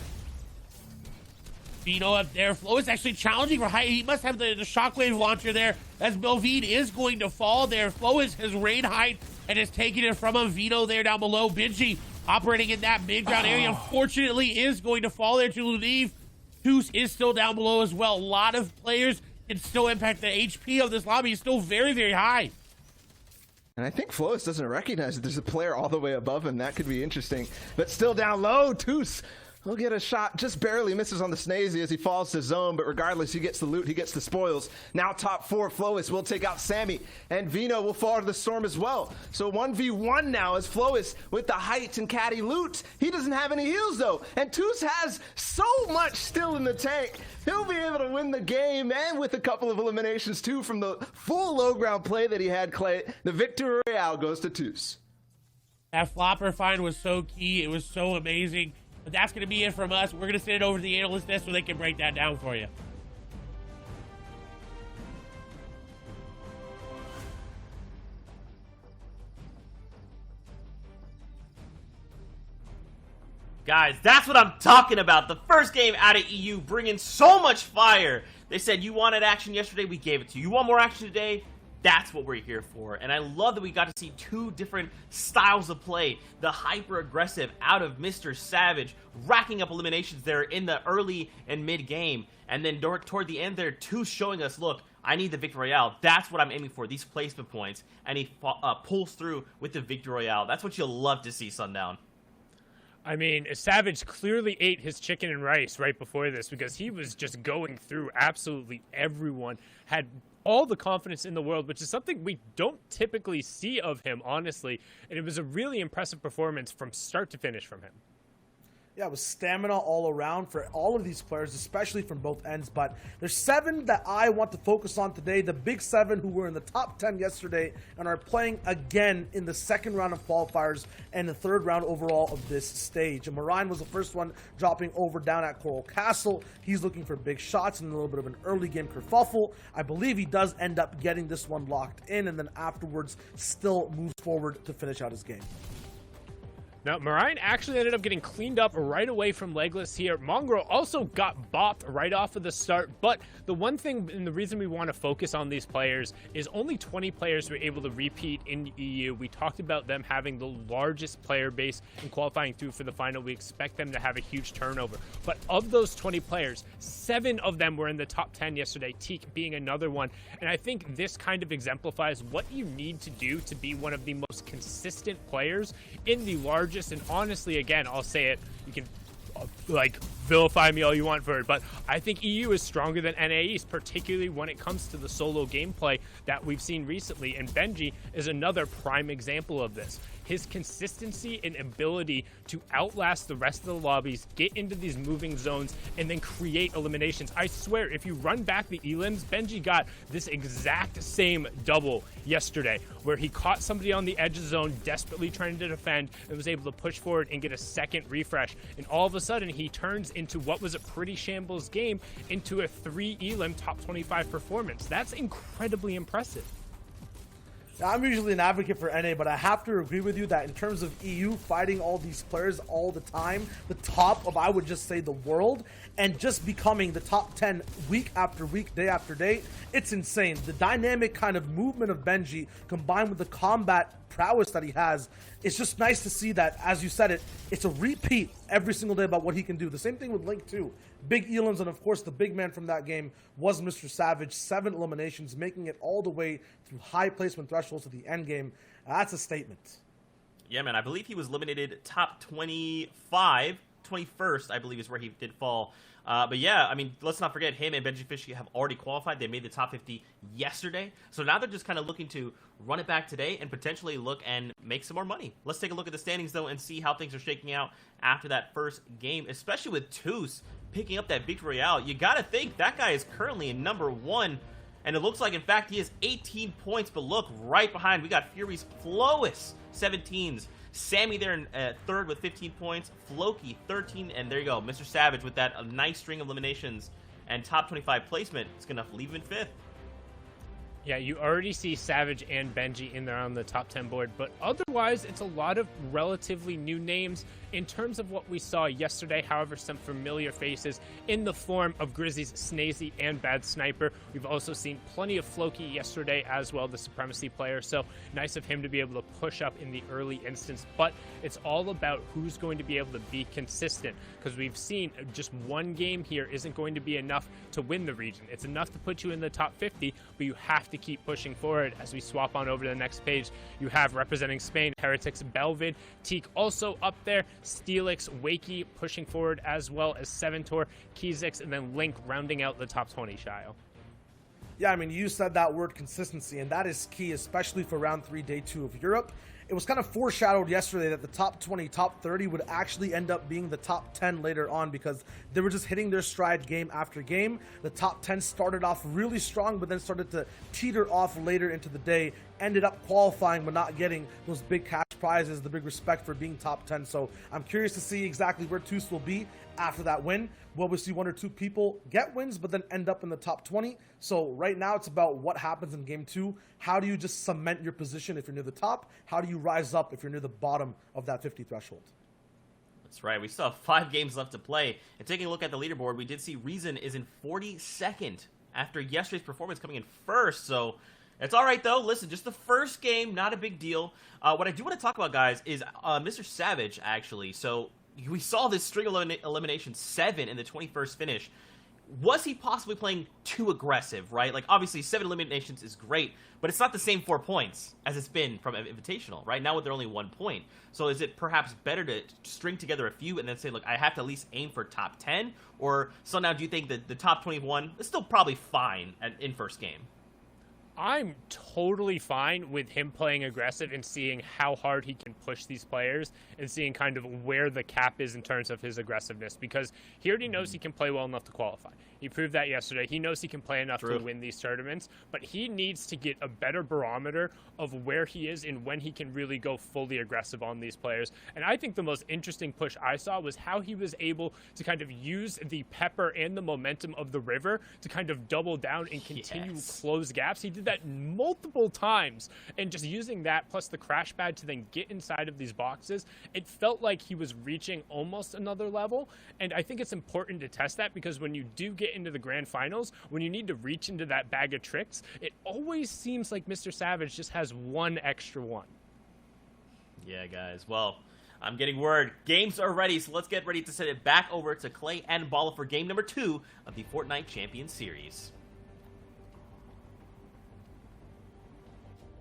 Vino up there. Flo is actually challenging for height. He must have the shockwave launcher there as Belvede is going to fall there. Flo is his raid height and is taking it from him. Vino there down below. Benji operating in that mid-ground area. Unfortunately is going to fall there to leave. Toos is still down below as well. A lot of players can still impact the HP of this lobby. Is still very, very high. And I think Flois doesn't recognize that there's a player all the way above him. That could be interesting. But still down low, Toos he'll get a shot, just barely misses on the Snazy as he falls to zone, but regardless, he gets the loot, he gets the spoils. Now top 4, Flois will take out Sammy, and Vino will fall to the storm as well. So 1v1 now as Flois with the height and caddy loot. He doesn't have any heals though, and Toos has so much still in the tank. He'll be able to win the game, and with a couple of eliminations too from the full low ground play that he had, Clay, the Victory Royale goes to Toos. That flopper find was so key. It was so amazing. But that's going to be it from us. We're going to send it over to the analyst desk so they can break that down for you. Guys, that's what I'm talking about. The first game out of EU bringing so much fire. They said you wanted action yesterday, we gave it to you. You want more action today? That's what we're here for. And I love that we got to see 2 different styles of play. The hyper-aggressive out of Mr. Savage, racking up eliminations there in the early and mid-game. And then toward the end there, Toos showing us, look, I need the Victory Royale. That's what I'm aiming for, these placement points. And he pulls through with the Victory Royale. That's what you'll love to see, Sundown. I mean, Savage clearly ate his chicken and rice right before this because he was just going through absolutely everyone, had all the confidence in the world, which is something we don't typically see of him, honestly. And it was a really impressive performance from start to finish from him. Yeah, with stamina all around for all of these players, especially from both ends. But there's 7 that I want to focus on today. The big 7 who were in the top 10 yesterday and are playing again in the second round of qualifiers and the third round overall of this stage. And Marine was the first one dropping over down at Coral Castle. He's looking for big shots and a little bit of an early game kerfuffle. I believe he does end up getting this one locked in, and then afterwards still moves forward to finish out his game. Now, Marine actually ended up getting cleaned up right away from Legless here. Mongrel also got bopped right off of the start, but the one thing and the reason we want to focus on these players is only 20 players were able to repeat in EU. We talked about them having the largest player base and qualifying through for the final. We expect them to have a huge turnover. But of those 20 players, 7 of them were in the top 10 yesterday, Teak being another one. And I think this kind of exemplifies what you need to do to be one of the most consistent players in the largest. And honestly, again, I'll say it, you can like vilify me all you want for it, but I think EU is stronger than NA East, particularly when it comes to the solo gameplay that we've seen recently, and Benji is another prime example of this. His consistency and ability to outlast the rest of the lobbies, get into these moving zones, and then create eliminations. I swear, if you run back the elims, Benji got this exact same double yesterday, where he caught somebody on the edge of the zone, desperately trying to defend, and was able to push forward and get a second refresh. And all of a sudden, he turns into what was a pretty shambles game into a 3 elim top 25 performance. That's incredibly impressive. Now, I'm usually an advocate for NA, but I have to agree with you that in terms of EU fighting all these players all the time, the top of, I would just say, the world, and just becoming the top 10 week after week, day after day, it's insane. The dynamic kind of movement of Benji combined with the combat prowess that he has, it's just nice to see that, as you said it, it's a repeat every single day about what he can do. The same thing with Link too. Big elims, and of course the big man from that game was Mr. Savage. 7 eliminations, making it all the way through high placement thresholds to the end game. That's a statement. Yeah, man, I believe he was eliminated top 25, 21st, I believe is where he did fall. But yeah, I mean, let's not forget him and Benji Fish have already qualified. They made the top 50 yesterday. So now they're just kind of looking to run it back today and potentially look and make some more money. Let's take a look at the standings, though, and see how things are shaking out after that first game, especially with Toos picking up that Victory Royale. You got to think that guy is currently in number 1. And it looks like, in fact, he has 18 points. But look, right behind, we got Fury's Flois, 17s. Sammy there in third with 15 points. Floki, 13. And there you go, Mr. Savage with that nice string of eliminations and top 25 placement. It's going to leave him in 5th. Yeah, you already see Savage and Benji in there on the top 10 board, but otherwise, it's a lot of relatively new names in terms of what we saw yesterday. However, some familiar faces in the form of Grizzy's Snazy and Bad Sniper. We've also seen plenty of Floki yesterday as well, the Supremacy player, so nice of him to be able to push up in the early instance, but it's all about who's going to be able to be consistent, because we've seen just one game here isn't going to be enough to win the region. It's enough to put you in the top 50, but you have to keep pushing forward. As we swap on over to the next page, you have representing Spain, Heretics, Belvid, Teak also up there, Steelix, Wakey pushing forward, as well as Seventor, Keezix, and then Link rounding out the top 20, Shio. Yeah, I mean, you said that word consistency, and that is key, especially for round 3, day 2 of Europe. It was kind of foreshadowed yesterday that the top 20, top 30 would actually end up being the top 10 later on, because they were just hitting their stride game after game. The top 10 started off really strong, but then started to teeter off later into the day, ended up qualifying but not getting those big cash prizes, the big respect for being top 10. So I'm curious to see exactly where Toos will be after that win. Will we see 1 or 2 people get wins but then end up in the top 20? So right now it's about what happens in game 2. How do you just cement your position if you're near the top? How do you rise up if you're near the bottom of that 50 threshold? That's right. We still have 5 games left to play. And taking a look at the leaderboard, we did see Reason is in 42nd after yesterday's performance coming in 1st. So it's all right, though. Listen, just the first game, not a big deal. What I do want to talk about, guys, is Mr. Savage, actually. So we saw this string of elimination 7 in the 21st finish. Was he possibly playing too aggressive, right? Like, obviously, 7 eliminations is great, but it's not the same 4 points as it's been from Invitational, right? Now they're only 1 point. So is it perhaps better to string together a few and then say, look, I have to at least aim for top 10? Or so now do you think that the top 21 is still probably fine in first game? I'm totally fine with him playing aggressive and seeing how hard he can push these players and seeing kind of where the cap is in terms of his aggressiveness, because he already knows he can play well enough to qualify. He proved that yesterday. He knows he can play enough to win these tournaments, but he needs to get a better barometer of where he is and when he can really go fully aggressive on these players. And I think the most interesting push I saw was how he was able to kind of use the pepper and the momentum of the river to kind of double down and continue close gaps. He did that multiple times, and just using that plus the crash pad to then get inside of these boxes, it felt like he was reaching almost another level. And I think it's important to test that, because when you do get into the grand finals, when you need to reach into that bag of tricks, it always seems like Mr. Savage just has one extra one. Yeah, guys. Well, I'm getting word. Games are ready, so let's get ready to send it back over to Clay and Bala for game number 2 of the Fortnite Champions Series.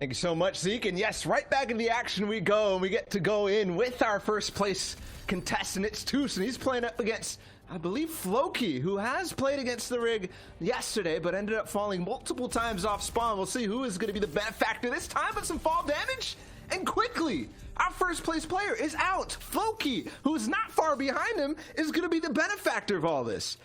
Thank you so much, Zeke. And yes, right back in the action we go, and we get to go in with our first place contestant. It's Toos, and he's playing up against, I believe, Floki, who has played against the rig yesterday, but ended up falling multiple times off spawn. We'll see who is going to be the benefactor this time with some fall damage. And quickly, our first place player is out. Floki, who is not far behind him, is going to be the benefactor of all this.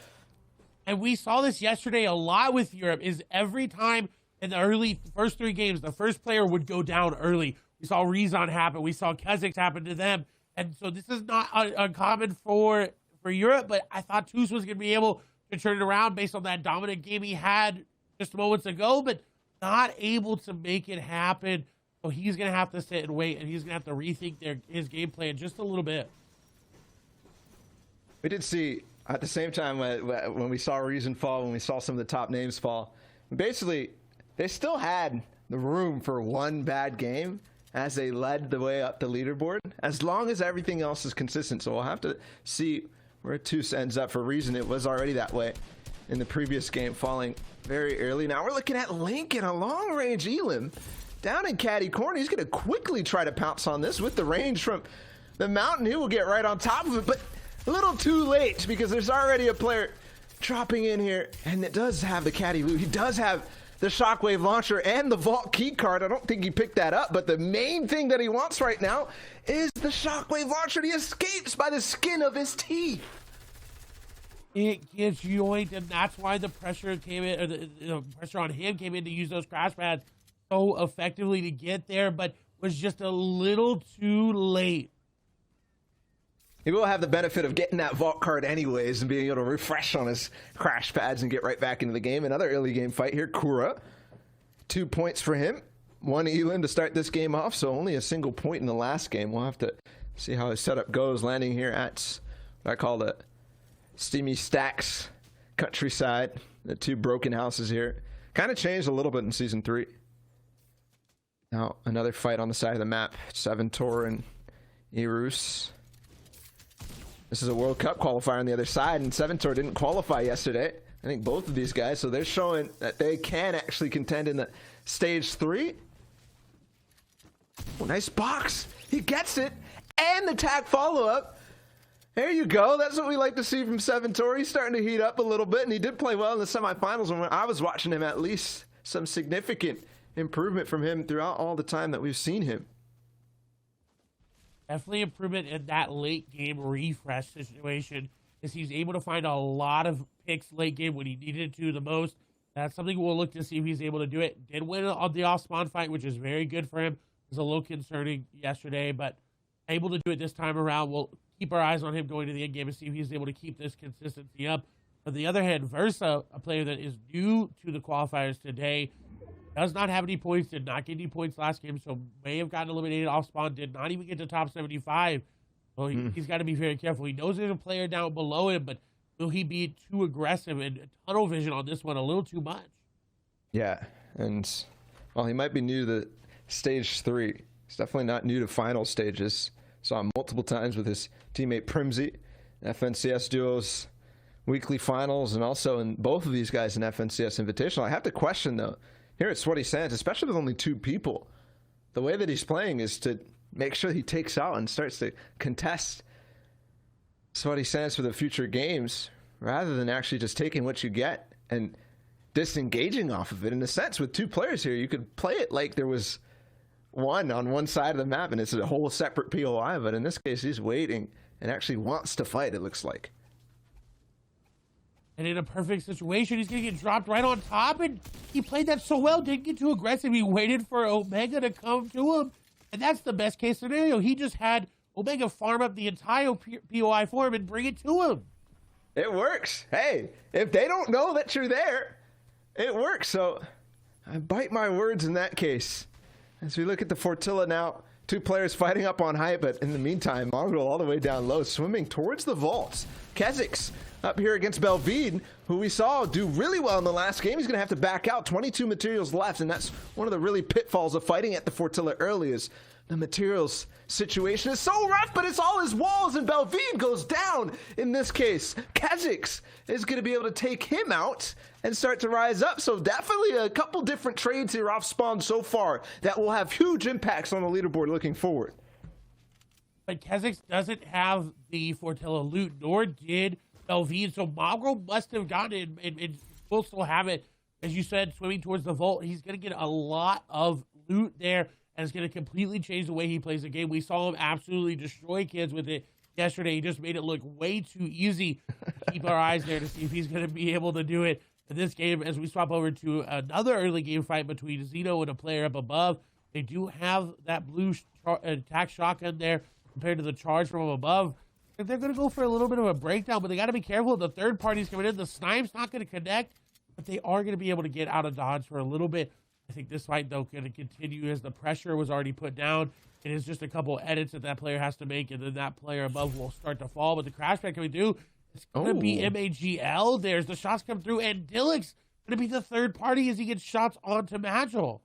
And we saw this yesterday a lot with Europe, is every time in the first 3 games, the first player would go down early. We saw Rezon happen. We saw Kha'Zix happen to them. And so this is not uncommon for Europe, but I thought Toos was going to be able to turn it around based on that dominant game he had just moments ago, but not able to make it happen. So he's going to have to sit and wait, and he's going to have to rethink his game plan just a little bit. We did see, at the same time, when we saw Reason fall, when we saw some of the top names fall, basically, they still had the room for one bad game as they led the way up the leaderboard, as long as everything else is consistent. So we'll have to see where Toos ends up. For Reason, it was already that way in the previous game, falling very early. Now we're looking at Lincoln, a long-range Elim, down in Caddy Corner. He's going to quickly try to pounce on this with the range from the mountain. He will get right on top of it, but a little too late, because there's already a player dropping in here, and it does have the Caddy loot. He does have the Shockwave launcher and the Vault key card. I don't think he picked that up, but the main thing that he wants right now is the Shockwave launcher. He escapes by the skin of his teeth. It gets yoinked, and that's why the pressure came in, or the pressure on him came in to use those crash pads so effectively to get there, but was just a little too late. He will have the benefit of getting that Vault card anyways and being able to refresh on his crash pads and get right back into the game. Another early game fight here. Kura, 2 points for him. 1 Elim to start this game off, so only a single point in the last game. We'll have to see how his setup goes, landing here at what I call the Steamy Stacks countryside. The 2 broken houses here. Kind of changed a little bit in Season 3. Now, another fight on the side of the map. Seventor and Irus. This is a World Cup qualifier on the other side, and Seventor didn't qualify yesterday. I think both of these guys, so they're showing that they can actually contend in the Stage 3. Oh, nice box. He gets it, and the tag follow-up. There you go. That's what we like to see from Seventor. He's starting to heat up a little bit, and he did play well in the semifinals. And when I was watching him, at least some significant improvement from him throughout all the time that we've seen him. Definitely improvement in that late game refresh situation, as he's able to find a lot of picks late game when he needed to the most. That's something we'll look to see if he's able to do it. Did win on the off spawn fight, which is very good for him. It was a little concerning yesterday, but able to do it this time around. We'll keep our eyes on him going to the end game and see if he's able to keep this consistency up. On the other hand, Versa, a player that is new to the qualifiers today, does not have any points, did not get any points last game, so may have gotten eliminated off spawn, did not even get to top 75. So he's got to be very careful. He knows there's a player down below him, but will he be too aggressive and tunnel vision on this one a little too much? Yeah, and while he might be new to Stage 3, he's definitely not new to final stages. Saw him multiple times with his teammate Primzy, FNCS Duos weekly finals, and also in both of these guys in FNCS Invitational. I have to question, though, here at Sweaty Sands, especially with only 2 people, the way that he's playing is to make sure he takes out and starts to contest Sweaty Sands for the future games, rather than actually just taking what you get and disengaging off of it. In a sense, with two players here, you could play it like there was one on one side of the map and it's a whole separate POI, but in this case, he's waiting and actually wants to fight, it looks like. And in a perfect situation, he's going to get dropped right on top, and he played that so well, didn't get too aggressive. He waited for Omega to come to him, and that's the best case scenario. He just had Omega farm up the entire POI for him and bring it to him. It works. Hey, if they don't know that you're there, it works. So I bite my words in that case. As we look at the Fortilla now, two players fighting up on height, but in the meantime, Mongraal all the way down low, swimming towards the vaults. Kezix up here against Belvede, who we saw do really well in the last game. He's going to have to back out. 22 materials left, and that's one of the really pitfalls of fighting at the Fortilla early is the materials situation is so rough, but it's all his walls, and Belvede goes down in this case. Kezix is going to be able to take him out and start to rise up. So definitely a couple different trades here off spawn so far that will have huge impacts on the leaderboard looking forward. But Kezix doesn't have the Fortilla loot, nor did Belvede, so Mongraal must have gotten it, and will still have it. As you said, swimming towards the vault, he's going to get a lot of loot there, and it's going to completely change the way he plays the game. We saw him absolutely destroy kids with it yesterday. He just made it look way too easy. Keep our eyes there to see if he's going to be able to do it in this game. As we swap over to another early game fight between Zeno and a player up above, they do have that blue attack shotgun there compared to the charge from above. They're going to go for a little bit of a breakdown, but they got to be careful. The third party's coming in. The snipe's not going to connect, but they are going to be able to get out of dodge for a little bit. I think this fight, though, going to continue as the pressure was already put down. It is just a couple edits that player has to make, and then that player above will start to fall. But the crash pad coming through, it's going to be MAGL. There's the shots come through, and Dillick's going to be the third party as he gets shots onto Magil.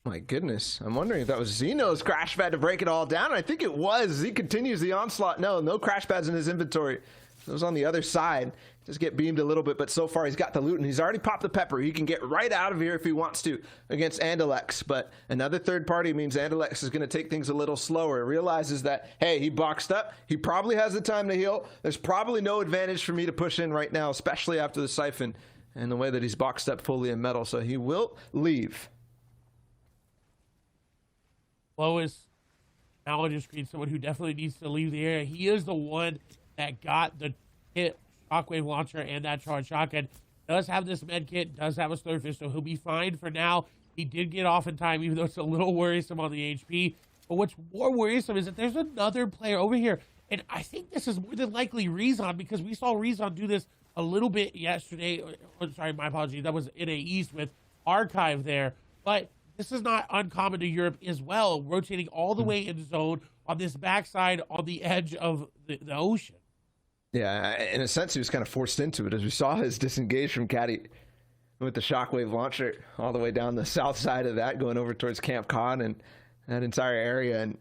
My goodness. I'm wondering if that was Zeno's crash pad to break it all down. I think it was. He continues the onslaught. No crash pads in his inventory. Those on the other side just get beamed a little bit, but so far he's got the loot and he's already popped the pepper. He can get right out of here if he wants to against Andalex, but another third party means Andalex is going to take things a little slower. Realizes that, hey, he boxed up. He probably has the time to heal. There's probably no advantage for me to push in right now, especially after the siphon and the way that he's boxed up fully in metal, so he will leave. Lois, now on your screen, someone who definitely needs to leave the area. He is the one that got the hit shockwave launcher and that charge shotgun. Does have this med kit, does have a Slurfish, so he'll be fine for now. He did get off in time, even though it's a little worrisome on the HP. But what's more worrisome is that there's another player over here. And I think this is more than likely Rezon, because we saw Rezon do this a little bit yesterday. Sorry, my apologies. That was NA East with Archive there. But this is not uncommon to Europe as well, rotating all the way in zone on this backside on the edge of the ocean. Yeah, in a sense, he was kind of forced into it, as we saw his disengage from Caddy with the shockwave launcher all the way down the south side of that, going over towards Camp Cod and that entire area. And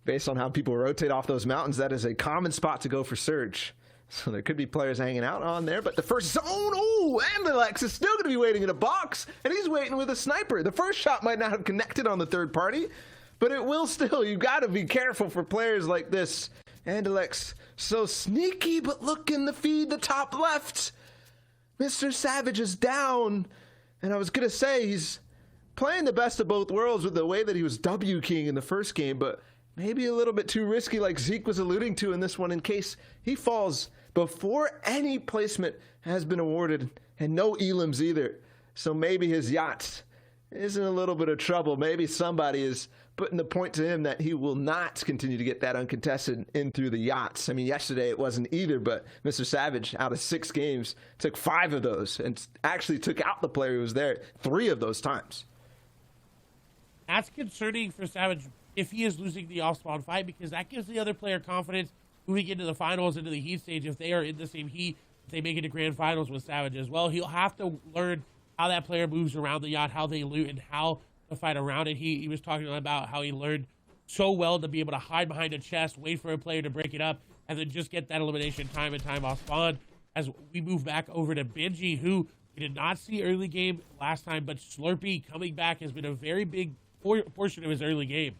based on how people rotate off those mountains, that is a common spot to go for Surge. So there could be players hanging out on there, but the first zone, and Alex is still going to be waiting in a box, and he's waiting with a sniper. The first shot might not have connected on the third party, but it will still. You got to be careful for players like this. And Alex, so sneaky, but look in the feed, the top left. Mr. Savage is down, and I was going to say he's playing the best of both worlds with the way that he was W-keying in the first game, but maybe a little bit too risky, like Zeke was alluding to in this one, in case he falls before any placement has been awarded, and no elims either. So maybe his yacht is in a little bit of trouble. Maybe somebody is putting the point to him that he will not continue to get that uncontested in through the yachts. I mean, yesterday it wasn't either, but Mr. Savage, out of 6 games, took 5 of those and actually took out the player who was there 3 of those times. That's concerning for Savage if he is losing the off-spawn fight, because that gives the other player confidence moving into the finals, into the heat stage. If they are in the same heat, if they make it to grand finals with Savage as well, he'll have to learn how that player moves around the yacht, how they loot, and how to fight around it. He was talking about how he learned so well to be able to hide behind a chest, wait for a player to break it up, and then just get that elimination time and time off spawn. As we move back over to Benji, who we did not see early game last time, but Slurpee coming back has been a very big portion of his early game.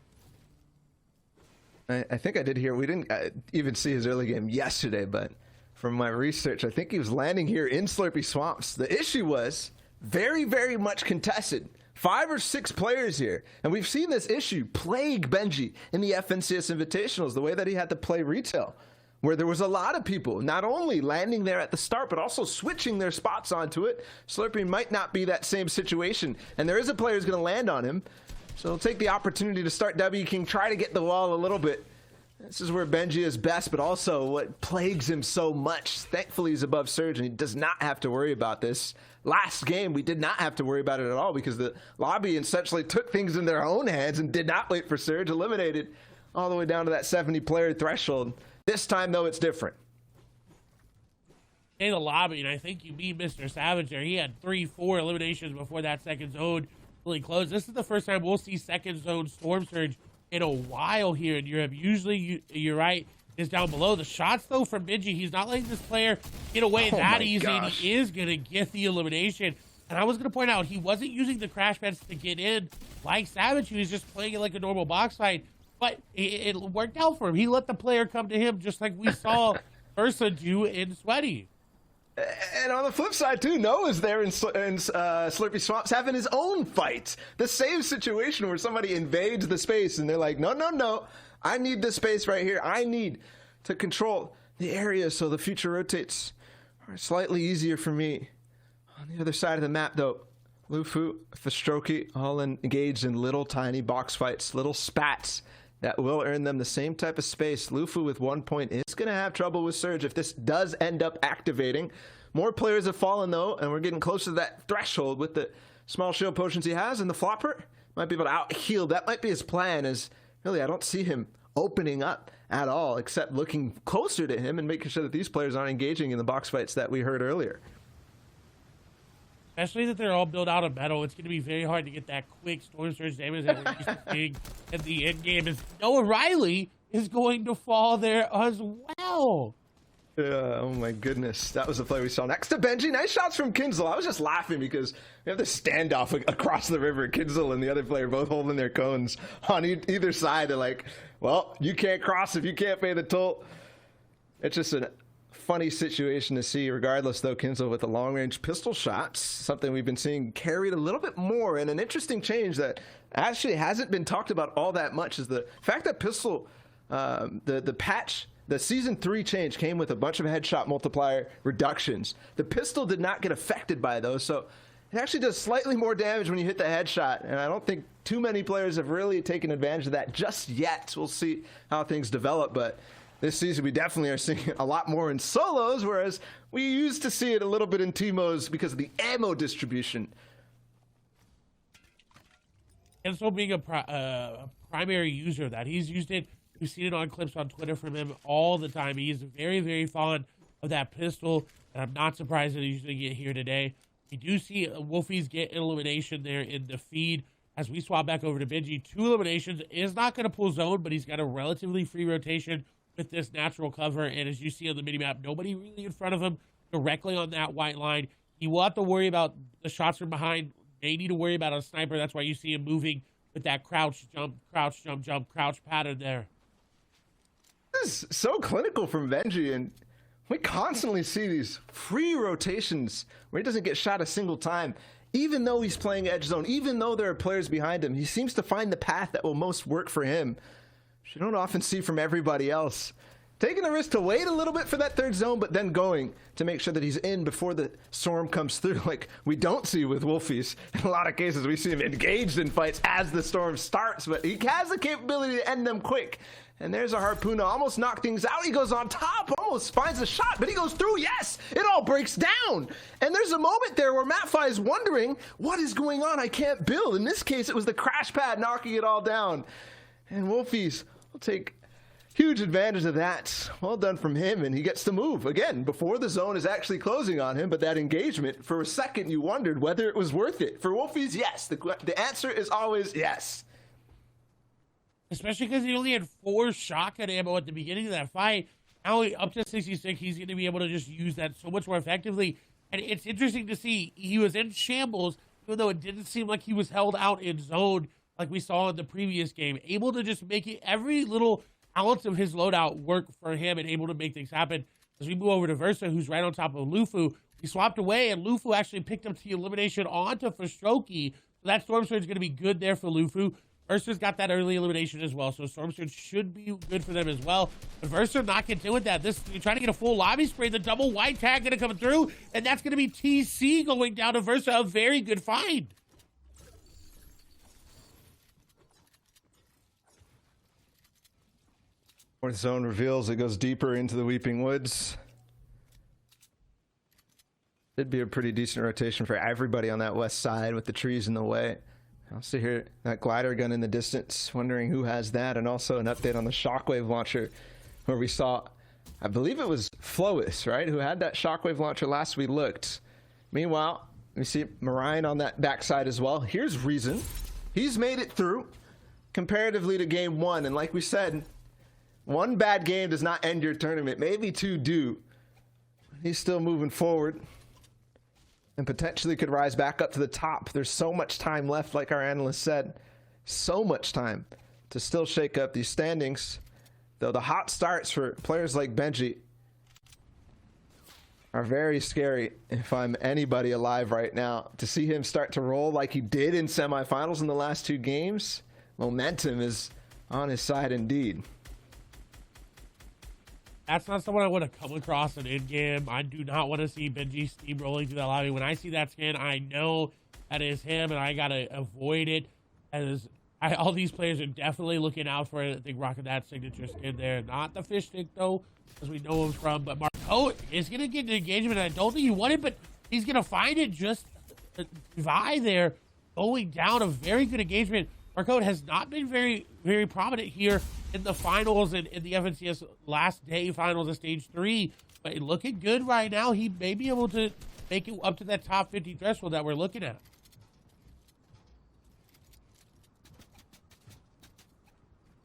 I think I did hear, we didn't even see his early game yesterday, but from my research, I think he was landing here in Slurpy Swamps. The issue was very, very much contested. 5 or 6 players here. And we've seen this issue plague Benji in the FNCS Invitationals, the way that he had to play retail, where there was a lot of people not only landing there at the start, but also switching their spots onto it. Slurpy might not be that same situation, and there is a player who's going to land on him. So he'll take the opportunity to start W King, try to get the wall a little bit. This is where Benji is best, but also what plagues him so much. Thankfully, he's above Surge, and he does not have to worry about this. Last game, we did not have to worry about it at all because the lobby essentially took things in their own hands and did not wait for Surge, eliminated all the way down to that 70-player threshold. This time, though, it's different. In the lobby, and I think you beat Mr. Savage there. He had 3-4 eliminations before that second zone really closed. This is the first time we'll see second zone Storm Surge in a while here in Europe. Usually, you're right, is down below. The shots, though, from Benji, he's not letting this player get away that easy, and he is going to get the elimination. And I was going to point out, he wasn't using the crash pads to get in like Savage. He was just playing it like a normal box fight, but it worked out for him. He let the player come to him just like we saw Ursa do in Sweaty. And on the flip side, too, Noah's there in Slurpy Swamps having his own fight. The same situation where somebody invades the space and they're like, no, no, no, I need this space right here. I need to control the area so the future rotates are slightly easier for me. On the other side of the map, though, Lufu, Fastroki, all engaged in little tiny box fights, little spats that will earn them the same type of space. Lufu with 1 point is going to have trouble with Surge if this does end up activating. More players have fallen, though, and we're getting close to that threshold with the small shield potions he has, and the Flopper might be able to out-heal. That might be his plan, as really I don't see him opening up at all, except looking closer to him and making sure that these players aren't engaging in the box fights that we heard earlier. Especially that they're all built out of metal, it's going to be very hard to get that quick Storm Surge damage that we're used to seeing at the end game. Is Noah Riley is going to fall there as well. Oh my goodness, that was the play we saw. Next to Benji, nice shots from Kinzel. I was just laughing because we have this standoff across the river. Kinzel and the other player both holding their cones on either side. They're like, well, you can't cross if you can't pay the toll. It's just a funny situation to see. Regardless, though, Kinzel with the long-range pistol shots, something we've been seeing carried a little bit more, and an interesting change that actually hasn't been talked about all that much is the fact that pistol, the patch, the Season 3 change came with a bunch of headshot multiplier reductions. The pistol did not get affected by those, so it actually does slightly more damage when you hit the headshot, and I don't think too many players have really taken advantage of that just yet. We'll see how things develop, but this season we definitely are seeing it a lot more in solos, whereas we used to see it a little bit in Teemos because of the ammo distribution. And so being a primary user of that, he's used it. We've seen it on clips on Twitter from him all the time. He's very, very fond of that pistol, and I'm not surprised that he's going to get here today. We do see Wolfies get an elimination there in the feed as we swap back over to Benji. 2 eliminations. Is not going to pull zone, but he's got a relatively free rotation with this natural cover, and as you see on the minimap, nobody really in front of him directly on that white line. He will have to worry about the shots from behind. They need to worry about a sniper. That's why you see him moving with that crouch, jump, crouch, jump, jump, crouch pattern there. This is so clinical from Benji, and we constantly see these free rotations where he doesn't get shot a single time. Even though he's playing edge zone, even though there are players behind him, he seems to find the path that will most work for him, which you don't often see from everybody else. Taking the risk to wait a little bit for that third zone, but then going to make sure that he's in before the storm comes through, like we don't see with Wolfies. In a lot of cases, we see him engaged in fights as the storm starts, but he has the capability to end them quick. And there's a Harpoon to almost knock things out. He goes on top, almost finds a shot, but he goes through. Yes, it all breaks down. And there's a moment there where Mattfi is wondering, what is going on? I can't build. In this case, it was the crash pad knocking it all down. And Wolfies will take huge advantage of that. Well done from him, and he gets to move again before the zone is actually closing on him. But that engagement, for a second, you wondered whether it was worth it. For Wolfies, yes. The answer is always yes. Especially because he only had 4 shotgun ammo at the beginning of that fight. Now up to 66, he's going to be able to just use that so much more effectively. And it's interesting to see he was in shambles, even though it didn't seem like he was held out in zone like we saw in the previous game. Able to just make it every little ounce of his loadout work for him and able to make things happen. As we move over to Versa, who's right on top of Lufu, he swapped away, and Lufu actually picked up the elimination onto Fastroki. So that Storm Surge is going to be good there for Lufu. Versa's got that early elimination as well, so Storm Surge should be good for them as well. But Versa not content with that. You're trying to get a full lobby spray. The double white tag going to come through, and that's going to be TC going down to Versa. A very good find. Fourth zone reveals it goes deeper into the Weeping Woods. It'd be a pretty decent rotation for everybody on that west side with the trees in the way. I'll see here that glider gun in the distance, wondering who has that, and also an update on the shockwave launcher, where we saw, I believe it was Flois, right, who had that shockwave launcher last we looked. Meanwhile, we see Marine on that backside as well. Here's Reason. He's made it through comparatively to game one, and like we said, one bad game does not end your tournament. Maybe two do. He's still moving forward and potentially could rise back up to the top. There's so much time left, like our analyst said. So much time to still shake up these standings. Though the hot starts for players like Benji are very scary if I'm anybody alive right now. To see him start to roll like he did in semifinals in the last two games, momentum is on his side indeed. That's not someone I want to come across in in-game. I do not want to see Benji steamrolling through that lobby. When I see that skin, I know that is him, and I got to avoid it. All these players are definitely looking out for it. I think rocking that signature skin there. Not the fish stick, though, as we know him from. But Marco is going to get an engagement. I don't think he won it, but he's going to find it just Vi there going down. A very good engagement. Marco has not been very, very prominent here in the finals and in the FNCS last day finals of stage 3, but looking good right now. He may be able to make it up to that top 50 threshold that we're looking at.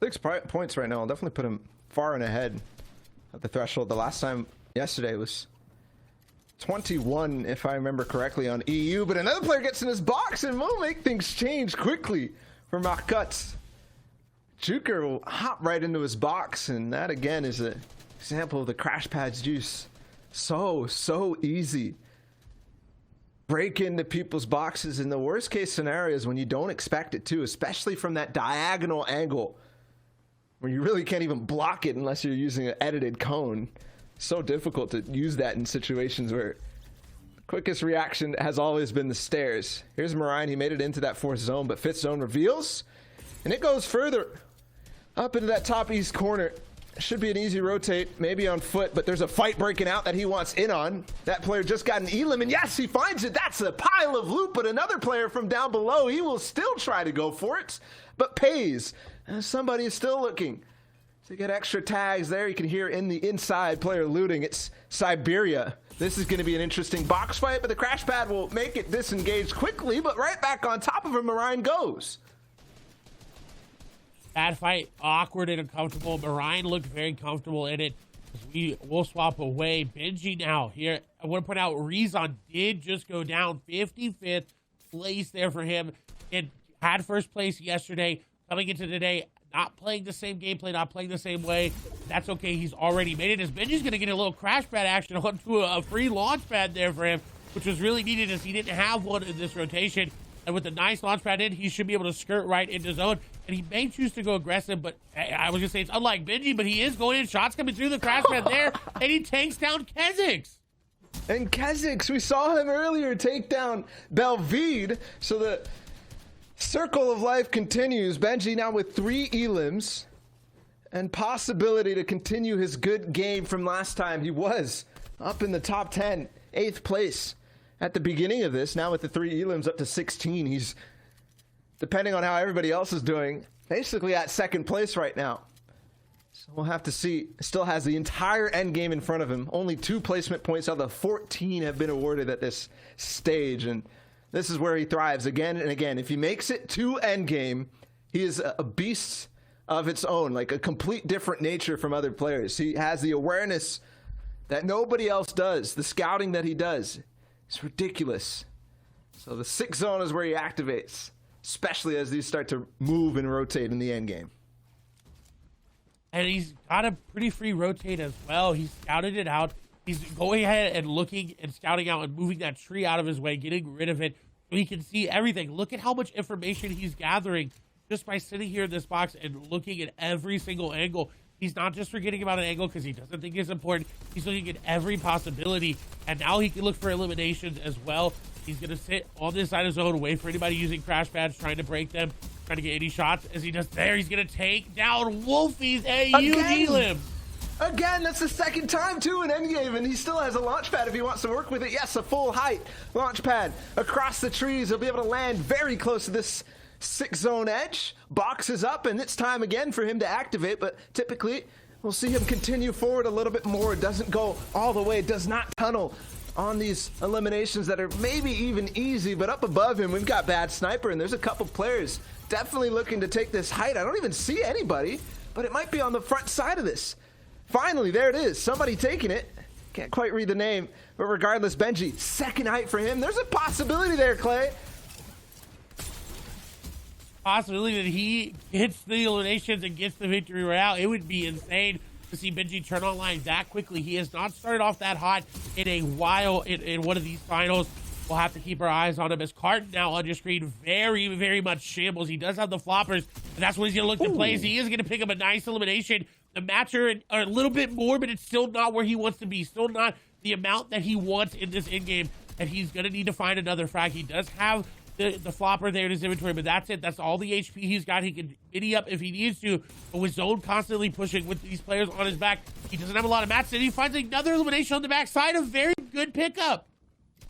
6 points right now. I'll definitely put him far and ahead of the threshold. The last time yesterday was 21, if I remember correctly, on EU, but another player gets in his box and will make things change quickly for Marcotte. Juker will hop right into his box, and that again is an example of the Crash Pads juice. So easy. Break into people's boxes in the worst case scenarios when you don't expect it to, especially from that diagonal angle where you really can't even block it unless you're using an edited cone. So difficult to use that in situations where the quickest reaction has always been the stairs. Here's Marine. He made it into that 4th zone, but 5th zone reveals, and it goes further up into that top east corner. Should be an easy rotate, maybe on foot, but there's a fight breaking out that he wants in on. That player just got an elim, and yes, he finds it. That's a pile of loot, but another player from down below, he will still try to go for it, but pays. Somebody is still looking to get extra tags there. You can hear in the inside player looting. It's Siberia. This is going to be an interesting box fight, but the Crash Pad will make it disengage quickly, but right back on top of him, Marine goes. Bad fight, awkward and uncomfortable. Marine looked very comfortable in it. We will swap away. Benji now here. I want to point out Rezon did just go down 55th place there for him. It had first place yesterday. Coming into today, not playing the same gameplay, not playing the same way. That's okay. He's already made it. As Benji's going to get a little Crash Pad action onto a free launch pad there for him, which was really needed as he didn't have one in this rotation. And with the nice launch pad in, he should be able to skirt right into zone. And he may choose to go aggressive, but I was going to say it's unlike Benji, but he is going in. Shots coming through the Crash Pad there, and he takes down Kezix. And Kezix, we saw him earlier take down Belvede. So the circle of life continues. Benji now with 3 elims and possibility to continue his good game from last time. He was up in the top 10, 8th place at the beginning of this. Now with the 3 elims up to 16, he's, depending on how everybody else is doing, basically at 2nd place right now. So we'll have to see. Still has the entire end game in front of him. Only 2 placement points out of the 14 have been awarded at this stage, and this is where he thrives again and again. If he makes it to end game, he is a beast of its own, like a complete different nature from other players. He has the awareness that nobody else does. The scouting that he does, it's ridiculous. So the 6th zone is where he activates, especially as these start to move and rotate in the end game. and he's got a pretty free rotate as well. He's scouted it out. He's going ahead and looking and scouting out and moving that tree out of his way, getting rid of it so he can see everything. Look at how much information he's gathering just by sitting here in this box and looking at every single angle. He's not just forgetting about an angle because he doesn't think it's important. He's looking at every possibility, and now he can look for eliminations as well. He's going to sit on this side of zone, wait for anybody using crash pads, trying to break them, trying to get any shots. As he does there, he's going to take down Wolfie's AUG limb. Again, that's the second time, too, in endgame, and he still has a launch pad if he wants to work with it. Yes, a full height launch pad across the trees. He'll be able to land very close to this 6-zone edge. Boxes up, and it's time again for him to activate, but typically we'll see him continue forward a little bit more. It doesn't go all the way. It does not tunnel on these eliminations that are maybe even easy, but up above him, we've got Bad Sniper, and there's a couple players definitely looking to take this height. I don't even see anybody, but it might be on the front side of this. Finally, there it is. Somebody taking it. Can't quite read the name, but regardless, Benji, second height for him. There's a possibility there, Clay. Possibility that he hits the eliminations and gets the victory royale. It would be insane to see Benji turn online that quickly. He has not started off that hot in a while in one of these finals. We'll have to keep our eyes on him as Carton now on your screen very, very much shambles. He does have the floppers, and that's what he's going to look to play. So he is going to pick up a nice elimination. The matcher are a little bit more, but it's still not where he wants to be. Still not the amount that he wants in this in-game, and he's going to need to find another frag. He does have the flopper there in his inventory, but that's it. That's all the HP he's got. He can giddy up if he needs to, but with Zone constantly pushing with these players on his back, he doesn't have a lot of mats, and he finds another elimination on the backside. A very good pickup.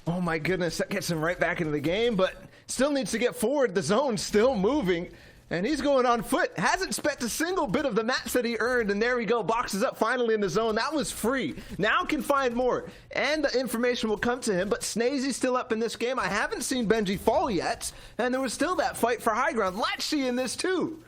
Oh my goodness, that gets him right back into the game, but still needs to get forward. The zone's still moving, and he's going on foot. Hasn't spent a single bit of the mats that he earned, and there we go. Boxes up finally in the zone. That was free. Now can find more, and the information will come to him, but Snazy's still up in this game. I haven't seen Benji fall yet, and there was still that fight for high ground. Lecce in this too.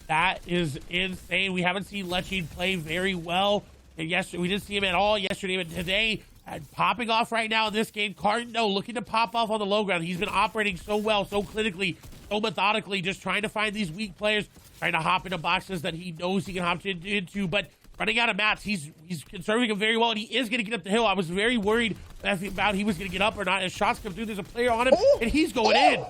That is insane. We haven't seen Lecce play very well. And yesterday, we didn't see him at all yesterday, but today, popping off right now in this game. Carton, no, looking to pop off on the low ground. He's been operating so well, so clinically, so methodically, just trying to find these weak players, trying to hop into boxes that he knows he can hop into, but running out of mats, he's conserving them very well, and he is going to get up the hill. I was very worried about he was going to get up or not. As shots come through, there's a player on him, and he's going in.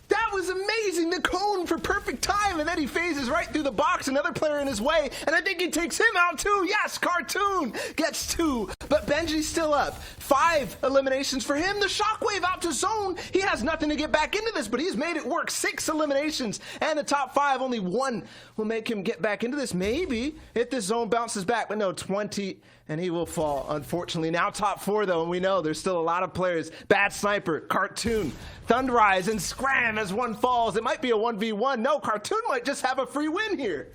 That was amazing. The cone for perfect time, and then he phases right through the box. Another player in his way, and I think he takes him out too. Yes, Cartoon gets 2, but Benji's still up. 5 eliminations for him. The shockwave out to zone. He has nothing to get back into this, but he's made it work. 6 eliminations, and the top 5, only 1 will make him get back into this. Maybe if this zone bounces back, but no, 20, and he will fall, unfortunately. Now top 4, though, and we know there's still a lot of players. Bad Sniper, Cartoon, Thundrise, and Scram as one falls. It might be a 1v1. No, Cartoon might just have a free win here.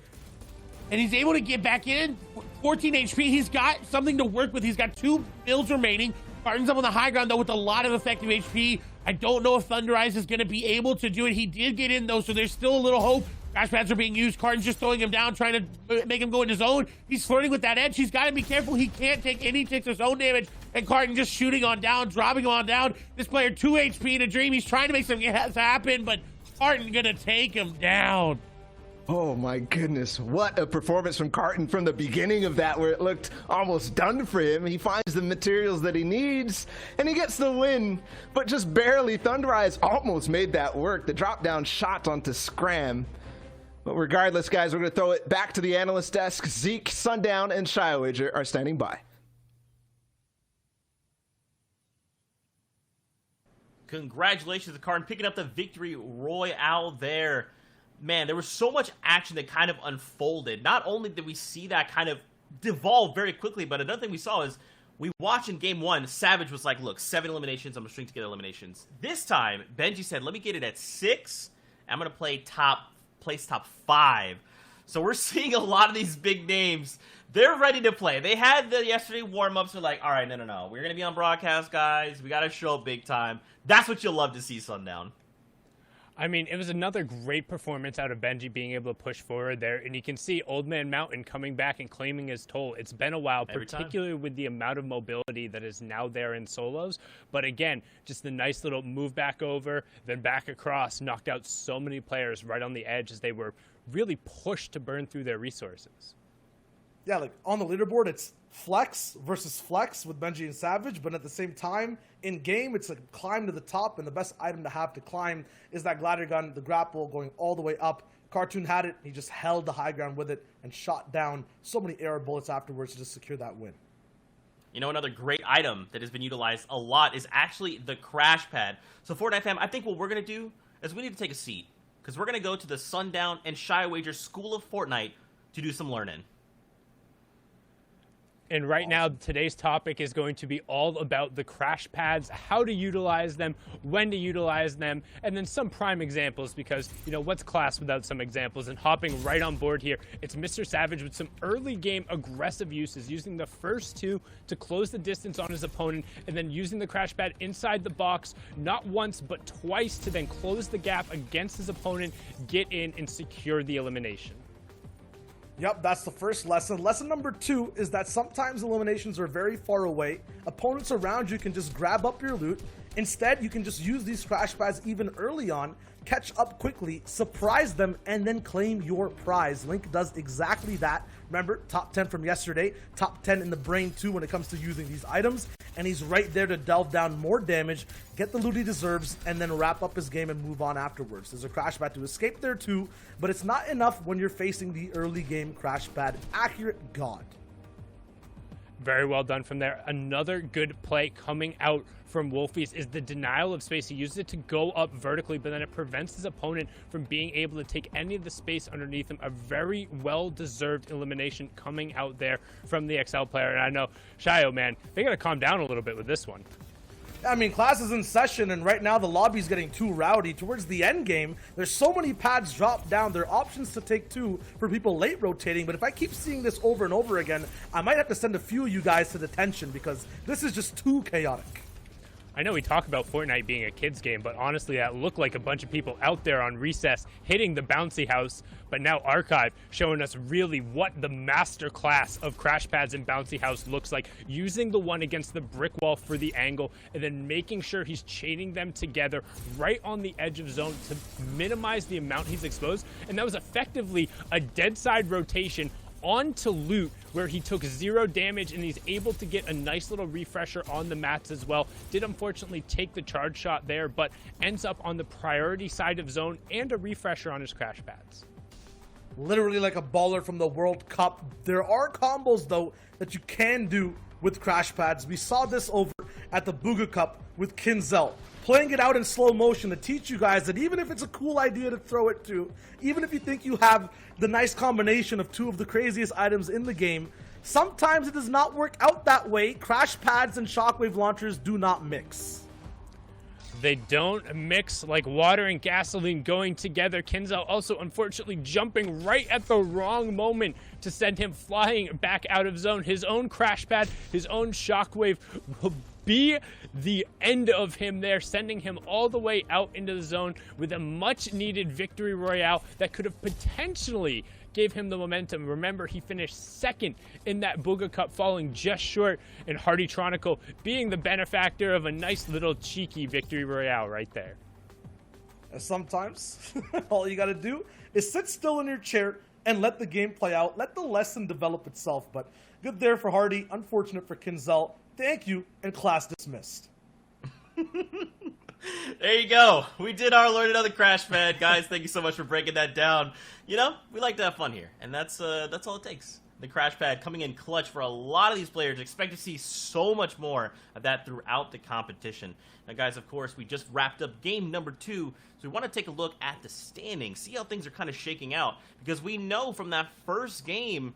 And he's able to get back in. 14 HP. He's got something to work with. He's got 2 builds remaining. Carton's up on the high ground, though, with a lot of effective HP. I don't know if Thundrise is going to be able to do it. He did get in, though, so there's still a little hope. Crash pads are being used. Carton's just throwing him down, trying to make him go into zone. He's flirting with that edge. He's got to be careful. He can't take any ticks of zone damage. And Carton just shooting on down, dropping on down. This player 2 HP in a dream. He's trying to make something happen, but Carton going to take him down. Oh my goodness, what a performance from Carton from the beginning of that, where it looked almost done for him. He finds the materials that he needs, and he gets the win, but just barely. Thundrise almost made that work. The drop down shot onto Scram. But regardless, guys, we're going to throw it back to the analyst desk. Zeke, Sundown, and ShyOager are standing by. Congratulations to Carton picking up the victory royale there. Man, there was so much action that kind of unfolded. Not only did we see that kind of devolve very quickly, but another thing we saw is we watched in game 1, Savage was like, look, 7 eliminations, I'm going to string together eliminations. This time, Benji said, let me get it at 6. I'm going to place top 5. So we're seeing a lot of these big names. They're ready to play. They had the yesterday warm-ups. They're like, all right, no. We're going to be on broadcast, guys. We got to show up big time. That's what you'll love to see, Sundown. I mean, it was another great performance out of Benji being able to push forward there. And you can see Old Man Mountain coming back and claiming his toll. It's been a while, particularly with the amount of mobility that is now there in solos. But again, just the nice little move back over, then back across, knocked out so many players right on the edge as they were really pushed to burn through their resources. Yeah, like on the leaderboard, it's flex versus flex with Benji and Savage, but at the same time, in game, it's a climb to the top, and the best item to have to climb is that glider gun, the grapple going all the way up. Cartoon had it, he just held the high ground with it and shot down so many arrow bullets afterwards to just secure that win. You know, another great item that has been utilized a lot is actually the crash pad. So Fortnite fam, I think what we're going to do is we need to take a seat, because we're going to go to the Sundown and Shy Wager School of Fortnite to do some learning. And right now, today's topic is going to be all about the crash pads, how to utilize them, when to utilize them, and then some prime examples because, you know, what's class without some examples? And hopping right on board here, it's Mr. Savage with some early game aggressive uses, using the first two to close the distance on his opponent, and then using the crash pad inside the box, not once, but twice to then close the gap against his opponent, get in, and secure the elimination. Yep, that's the first lesson. Lesson number 2 is that sometimes eliminations are very far away. Opponents around you can just grab up your loot. Instead, you can just use these crash pads even early on, catch up quickly, surprise them, and then claim your prize. Link does exactly that. Remember, top 10 from yesterday, top 10 in the brain too when it comes to using these items. And he's right there to delve down more damage, get the loot he deserves, and then wrap up his game and move on afterwards. There's a crash pad to escape there too, but it's not enough when you're facing the early game crash pad. Accurate God. Very well done from there. Another good play coming out from Wolfies is the denial of space. He uses it to go up vertically, but then it prevents his opponent from being able to take any of the space underneath him. A very well-deserved elimination coming out there from the XL player. And I know, Shio, man, they got to calm down a little bit with this one. I mean, class is in session, and right now the lobby's getting too rowdy. Towards the end game, there's so many pads dropped down. There are options to take two for people late rotating, but if I keep seeing this over and over again, I might have to send a few of you guys to detention because this is just too chaotic. I know we talk about Fortnite being a kid's game, but honestly, that looked like a bunch of people out there on recess hitting the bouncy house, but now Archive showing us really what the master class of crash pads and bouncy house looks like, using the one against the brick wall for the angle, and then making sure he's chaining them together right on the edge of zone to minimize the amount he's exposed. And that was effectively a dead side rotation onto loot where he took 0 damage, and he's able to get a nice little refresher on the mats as well. Did unfortunately take the charge shot there, but ends up on the priority side of zone and a refresher on his crash pads. Literally like a baller from the World Cup. There are combos though that you can do with crash pads. We saw this over at the Booga Cup with Kinzel, playing it out in slow motion to teach you guys that even if it's a cool idea to throw it to, even if you think you have the nice combination of two of the craziest items in the game, sometimes it does not work out that way. Crash pads and shockwave launchers do not mix. They don't mix like water and gasoline going together. Kinzel also unfortunately jumping right at the wrong moment to send him flying back out of zone. His own crash pad, his own shockwave will be the end of him there, sending him all the way out into the zone with a much needed victory royale that could have potentially gave him the momentum. Remember, he finished second in that Booga Cup, falling just short, and Hardy Tronicle being the benefactor of a nice little cheeky victory royale right there. Sometimes all you gotta do is sit still in your chair and let the game play out, let the lesson develop itself. But good there for Hardy, unfortunate for Kinzel. Thank you, and class dismissed. There you go. We did our learn another crash pad, guys. Thank you so much for breaking that down. You know, we like to have fun here, and that's all it takes. The crash pad coming in clutch for a lot of these players. Expect to see so much more of that throughout the competition. Now, guys, of course, we just wrapped up game number 2, so we want to take a look at the standings, see how things are kind of shaking out, because we know from that first game,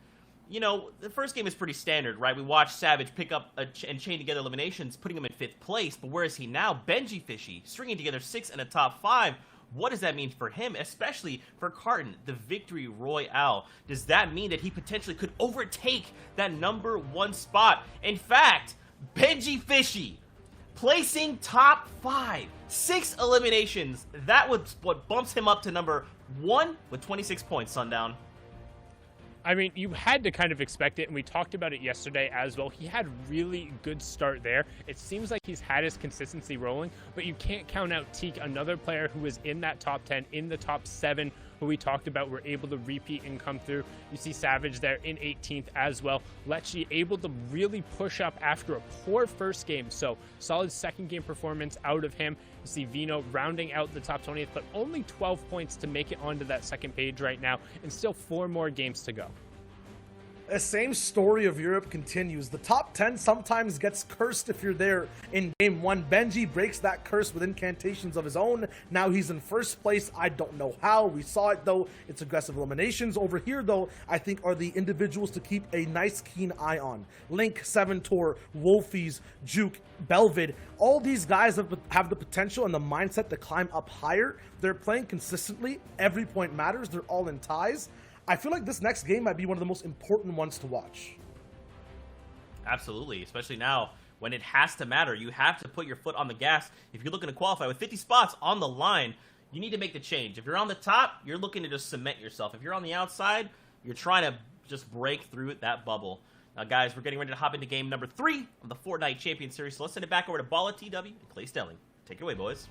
you know, the first game is pretty standard, right? We watched Savage pick up and chain together eliminations, putting him in 5th place. But where is he now? Benji Fishy, stringing together 6 in a top 5. What does that mean for him, especially for Carton, the victory royale? Does that mean that he potentially could overtake that #1 spot? In fact, Benji Fishy placing top 5. 6 eliminations. That was what bumps him up to number 1 with 26 points, Sundown. I mean, you had to kind of expect it, and we talked about it yesterday as well. He had really good start there. It seems like he's had his consistency rolling, but you can't count out Teak, another player who was in that top 10, in the top 7, who we talked about were able to repeat and come through. You see Savage there in 18th as well. Lecce able to really push up after a poor first game, so solid second game performance out of him. You see Vino rounding out the top 20th, but only 12 points to make it onto that second page right now, and still 4 more games to go. The same story of Europe continues. The top 10 sometimes gets cursed if you're there in game 1. Benji breaks that curse with incantations of his own. Now he's in first place. I don't know how. We saw it though. It's aggressive eliminations. Over here though, I think are the individuals to keep a nice keen eye on. Link, Seventor, Wolfies, Juke, Belvid. All these guys have the potential and the mindset to climb up higher. They're playing consistently. Every point matters. They're all in ties. I feel like this next game might be one of the most important ones to watch. Absolutely, especially now when it has to matter. You have to put your foot on the gas. If you're looking to qualify with 50 spots on the line, you need to make the change. If you're on the top, you're looking to just cement yourself. If you're on the outside, you're trying to just break through that bubble. Now, guys, we're getting ready to hop into game number 3 of the Fortnite Champion Series. So let's send it back over to Balla TW and Clay Stelling. Take it away, boys.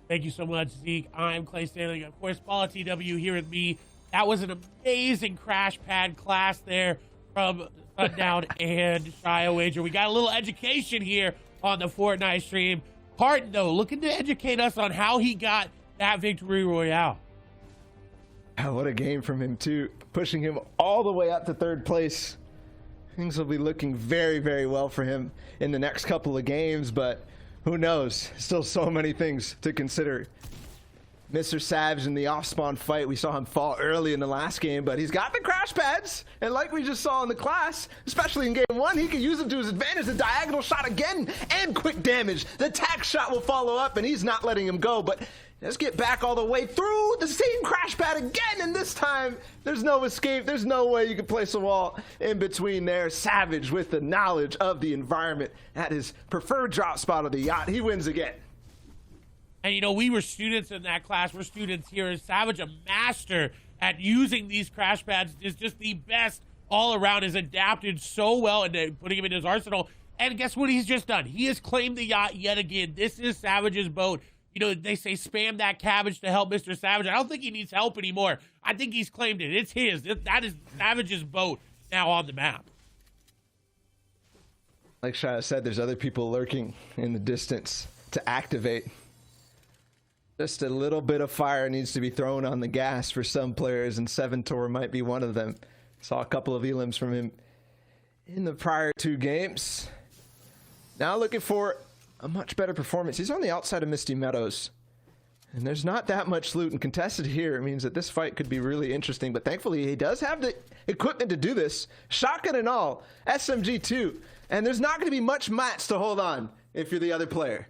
Thank you so much, Zeke. I'm Clay Stanley. Of course, Balla TW here with me. That was an amazing crash pad class there from Sundown and Shia Wager. We got a little education here on the Fortnite stream. Hart, though, looking to educate us on how he got that victory royale. What a game from him, too. Pushing him all the way up to 3rd place. Things will be looking very, very well for him in the next couple of games, but who knows? Still so many things to consider. Mr. Savage in the off-spawn fight, we saw him fall early in the last game, but he's got the crash pads. And like we just saw in the class, especially in game 1, he can use them to his advantage. The diagonal shot again and quick damage. The tack shot will follow up, and he's not letting him go. But let's get back all the way through the same crash pad again. And this time, there's no escape. There's no way you can place a wall in between there. Savage with the knowledge of the environment at his preferred drop spot of the yacht. He wins again. And, you know, we were students in that class. We're students here. Savage, a master at using these crash pads, is just the best all around, has adapted so well into putting him in his arsenal. And guess what he's just done? He has claimed the yacht yet again. This is Savage's boat. You know, they say spam that cabbage to help Mr. Savage. I don't think he needs help anymore. I think he's claimed it. It's his. That is Savage's boat now on the map. Like Shia said, there's other people lurking in the distance to activate. Just a little bit of fire needs to be thrown on the gas for some players, and Seventor might be one of them. Saw a couple of elims from him in the prior 2 games. Now looking for a much better performance. He's on the outside of Misty Meadows, and there's not that much loot and contested here. It means that this fight could be really interesting, but thankfully he does have the equipment to do this. Shotgun and all, SMG too, and there's not going to be much mats to hold on if you're the other player.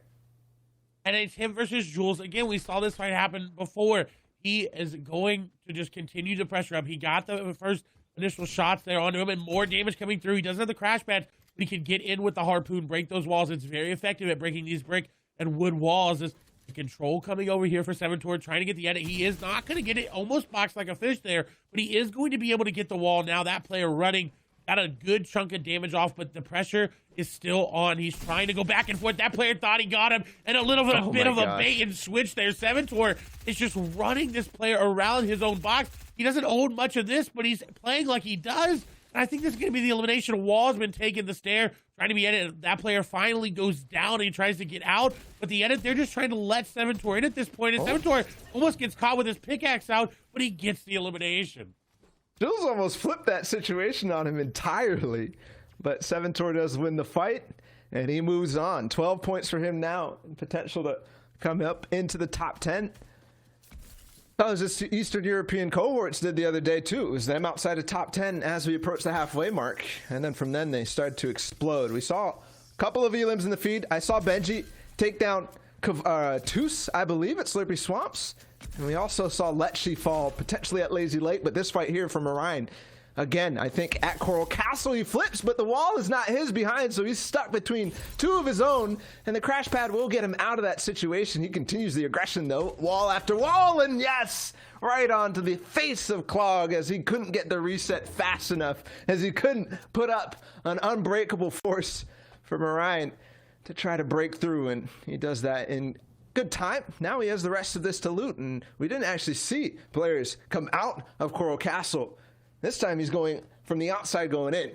And it's him versus Jules. Again, we saw this fight happen before. He is going to just continue to pressure up. He got the first initial shots there onto him, and more damage coming through. He doesn't have the crash pad, but he can get in with the harpoon, break those walls. It's very effective at breaking these brick and wood walls. There's the control coming over here for Seventor, trying to get the edit. He is not going to get it almost boxed like a fish there, but he is going to be able to get the wall now. That player running got a good chunk of damage off, but the pressure is still on. He's trying to go back and forth. That player thought he got him, and a little bit of a bait and switch there. Seventor is just running this player around his own box. He doesn't own much of this, but he's playing like he does. And I think this is going to be the elimination. Wall's been taking the stair, trying to be edited. That player finally goes down and he tries to get out. But the edit, they're just trying to let Seventor in at this point. And Seventor almost gets caught with his pickaxe out, but he gets the elimination. Jules almost flipped that situation on him entirely, but Seventor does win the fight, and he moves on. 12 points for him now, and potential to come up into the top 10. That was this Eastern European cohorts did the other day, too. It was them outside of top 10 as we approach the halfway mark, and then from then they started to explode. We saw a couple of elims in the feed. I saw Benji take down Toos, I believe, at Slurpy Swamps. And we also saw Lecce fall potentially at Lazy Lake, but this fight here from Orion again, I think at Coral Castle he flips, but the wall is not his behind, so he's stuck between two of his own, and the crash pad will get him out of that situation. He continues the aggression though, wall after wall, and yes, right onto the face of Clog, as he couldn't get the reset fast enough, as he couldn't put up an unbreakable force for Marion to try to break through, and he does that in good time. Now he has the rest of this to loot, and we didn't actually see players come out of Coral Castle. This time he's going from the outside going in.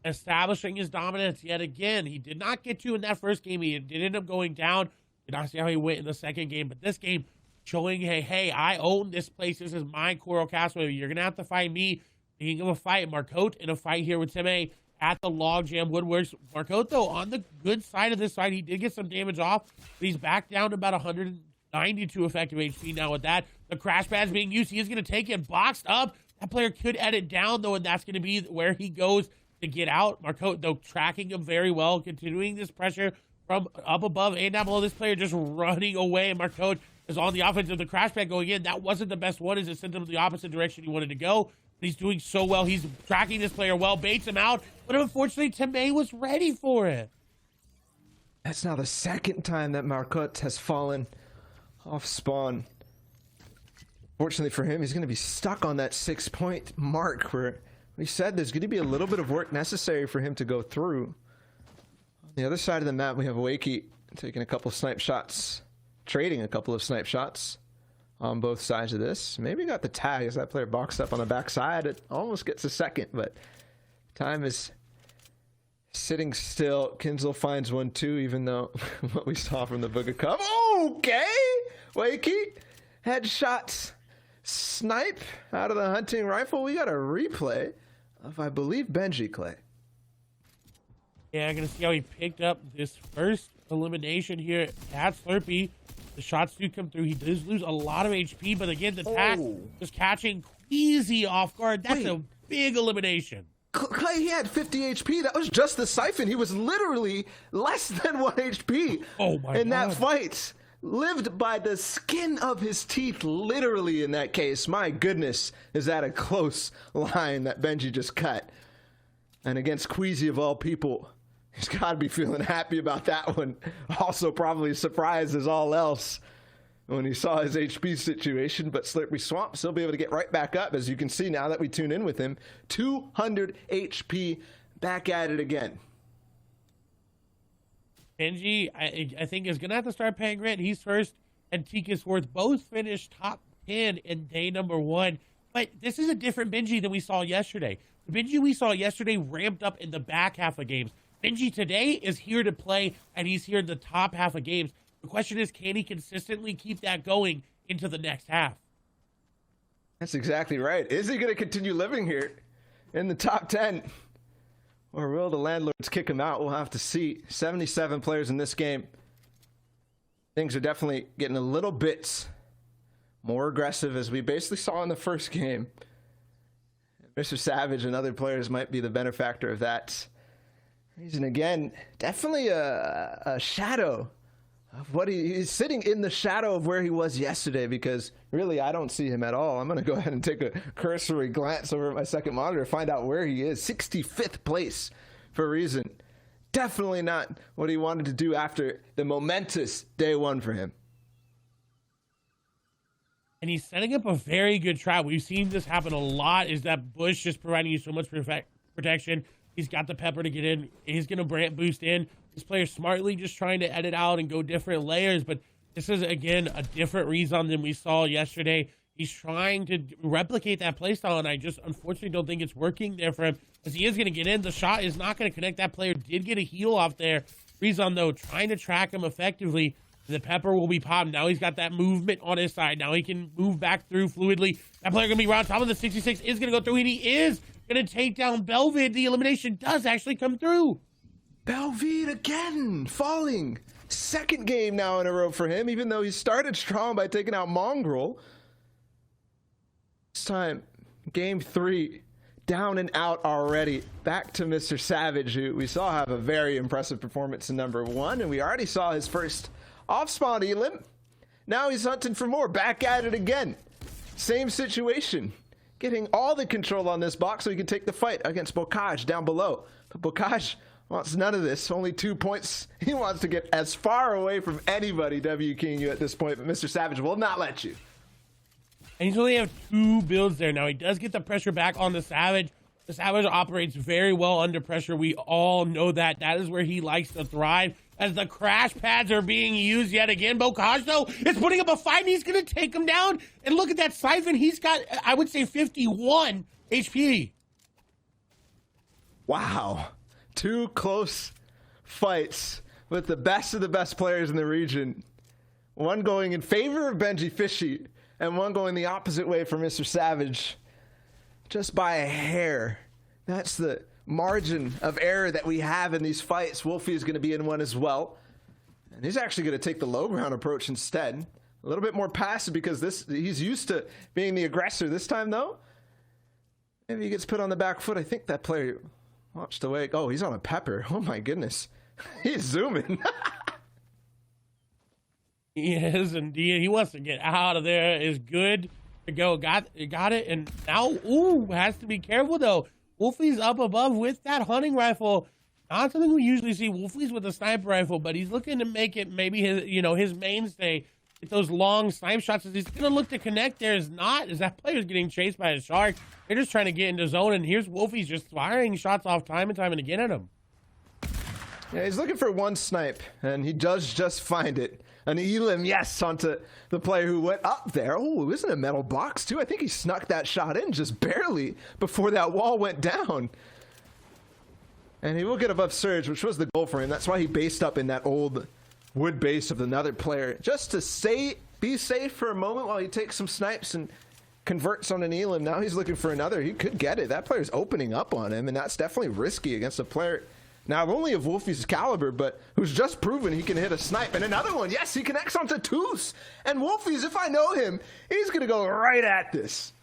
Establishing his dominance yet again. He did not get you in that first game. He did end up going down. Did not see how he went in the second game, but this game showing, hey, I own this place. This is my Coral Castle. You're going to have to fight me. Being of a fight, Marcotte in a fight here with Time at the Logjam Woodworks. Marcotte, though, on the good side of this fight, he did get some damage off, but he's back down to about 192 effective HP now with that. The crash pad's being used. He is going to take it boxed up. That player could edit down, though, and that's going to be where he goes to get out. Marcotte, though, tracking him very well, continuing this pressure from up above and down below. This player just running away, and Marcotte is on the offense of the crash pad going in. That wasn't the best one as it sent him the opposite direction he wanted to go. But he's doing so well. He's tracking this player well, baits him out, but unfortunately, Time was ready for it. That's now the second time that Marcotte has fallen off spawn. Fortunately for him, he's going to be stuck on that 6-point mark where we said there's going to be a little bit of work necessary for him to go through. On the other side of the map, we have Wakey taking a couple snipe shots, trading a couple of snipe shots on both sides of this. Maybe got the tag as that player boxed up on the backside. It almost gets a second, but time is sitting still. Kinzel finds one too, even though what we saw from the Book of Cup. Okay, Wakey, headshots, snipe out of the hunting rifle. We got a replay of, I believe, Benji Clay. Yeah, I'm going to see how he picked up this first elimination here at Slurpee. The shots do come through. He does lose a lot of HP, but again, the tag was catching Queasy off guard. That's a big elimination. Clay, he had 50 HP. That was just the Siphon. He was literally less than 1 HP in that fight. Lived by the skin of his teeth, literally, in that case. My goodness, is that a close line that Benji just cut. And against Queasy of all people, he's got to be feeling happy about that one. Also probably surprised as all else when he saw his HP situation, but Slurpee Swamp still be able to get right back up, as you can see now that we tune in with him. 200 HP, back at it again. Benji, I think, is going to have to start paying rent. He's first, and Tikus Worth both finished top 10 in day number 1. But this is a different Benji than we saw yesterday. The Benji we saw yesterday ramped up in the back half of games. Benji today is here to play, and he's here in the top half of games. The question is, can he consistently keep that going into the next half? That's exactly right. Is he going to continue living here in the top 10? Or will the landlords kick him out? We'll have to see. 77 players in this game. Things are definitely getting a little bit more aggressive, as we basically saw in the first game. Mr. Savage and other players might be the benefactor of that. Reason again, definitely a shadow of what he's sitting in the shadow of where he was yesterday, because really I don't see him at all. I'm going to go ahead and take a cursory glance over at my second monitor to find out where he is. 65th place for Reason. Definitely not what he wanted to do after the momentous day 1 for him. And he's setting up a very good trap. We've seen this happen a lot, is that Bush just providing you so much protection. He's got the pepper to get in. He's going to brand boost in. This player smartly just trying to edit out and go different layers. But this is, again, a different Rezon than we saw yesterday. He's trying to replicate that playstyle, and I just unfortunately don't think it's working there for him. As he is going to get in, the shot is not going to connect. That player did get a heal off there. Rezon, though, trying to track him effectively. The pepper will be popped. Now he's got that movement on his side. Now he can move back through fluidly. That player going to be right on top of the 66. Is going to go through, and he is going to take down Belvid. The elimination does actually come through. Belvid again falling. Second game now in a row for him, even though he started strong by taking out Mongrel. This time, game 3, down and out already. Back to Mr. Savage, who we saw have a very impressive performance in number 1, and we already saw his first off-spawn elim. Now he's hunting for more. Back at it again. Same situation. getting all the control on this box so he can take the fight against Bocage down below. But Bocage wants none of this. Only 2 points. He wants to get as far away from anybody WKing you at this point, but Mr. Savage will not let you. And he's only have 2 builds there. Now, he does get the pressure back on the Savage. The Savage operates very well under pressure. We all know that. That is where he likes to thrive. As the crash pads are being used yet again, Bocage, though, is putting up a fight, and he's going to take him down. And look at that Siphon. He's got, I would say, 51 HP. Wow. 2 close fights with the best of the best players in the region. One going in favor of Benji Fishy, and one going the opposite way for Mr. Savage. Just by a hair. That's the margin of error that we have in these fights. Wolfie is going to be in one as well. And he's actually going to take the low ground approach instead. A little bit more passive because he's used to being the aggressor this time, though. Maybe he gets put on the back foot. I think that player watched away. Oh, he's on a pepper. Oh, my goodness. He's zooming. He is indeed. He wants to get out of there. Is good to go. Got it. And now, has to be careful, though. Wolfie's up above with that hunting rifle. Not something we usually see. Wolfie's with a sniper rifle, but he's looking to make it maybe his mainstay. Get those long snipe shots. As he's going to look to connect, there is not. As that player's getting chased by a shark. They're just trying to get into zone, and here's Wolfie's just firing shots off time and again at him. Yeah, he's looking for one snipe, and he does just find it. An Elim, yes, onto the player who went up there. Oh, it was in a metal box, too. I think he snuck that shot in just barely before that wall went down. And he will get above Surge, which was the goal for him. That's why he based up in that old wood base of another player. Just to be safe for a moment while he takes some snipes and converts on an Elim. Now he's looking for another. He could get it. That player's opening up on him, and that's definitely risky against a player not only of Wolfie's caliber, but who's just proven he can hit a snipe. And another one, yes, he connects onto Toos. And Wolfie's, if I know him, he's going to go right at this.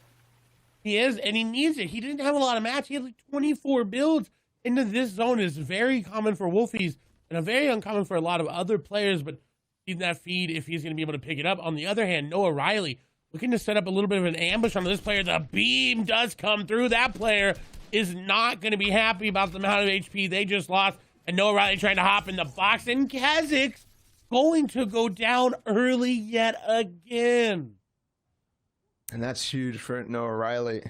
He is, and he needs it. He didn't have a lot of match. He had like 24 builds into this zone. Is very common for Wolfie's and a very uncommon for a lot of other players, but in that feed, if he's going to be able to pick it up. On the other hand, Noah Riley looking to set up a little bit of an ambush on this player. The beam does come through. That player is not going to be happy about the amount of HP they just lost. And Noah Riley trying to hop in the box. And Kha'Zix going to go down early yet again. And that's huge for Noah Riley.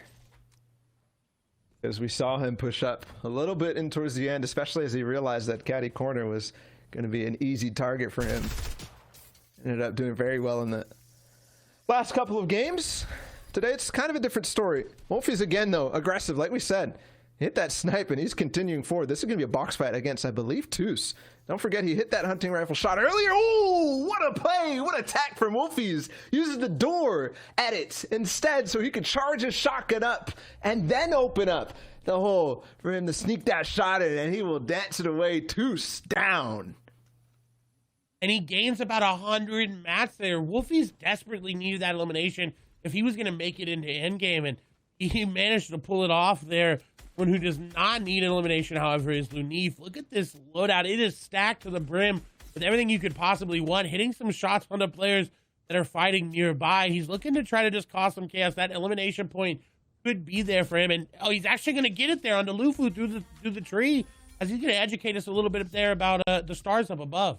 Because we saw him push up a little bit in towards the end, especially as he realized that Caddy Corner was going to be an easy target for him. Ended up doing very well in the last couple of games. Today, it's kind of a different story. Wolfie's again, though, aggressive. Like we said, hit that snipe, and he's continuing forward. This is going to be a box fight against, I believe, Toos. Don't forget, he hit that hunting rifle shot earlier. Oh, what a play. What attack from Wolfie's. Uses the door at it instead so he could charge his shotgun up and then open up the hole for him to sneak that shot in, and he will dance it away. Toos down. And he gains about 100 mats there. Wolfie's desperately needed that elimination if he was going to make it into endgame, and he managed to pull it off there. One who does not need an elimination, however, is Lunif. Look at this loadout. It is stacked to the brim with everything you could possibly want, hitting some shots on the players that are fighting nearby. He's looking to try to just cause some chaos. That elimination point could be there for him, and he's actually going to get it there onto Lufu through the tree, as he's going to educate us a little bit there about the stars up above.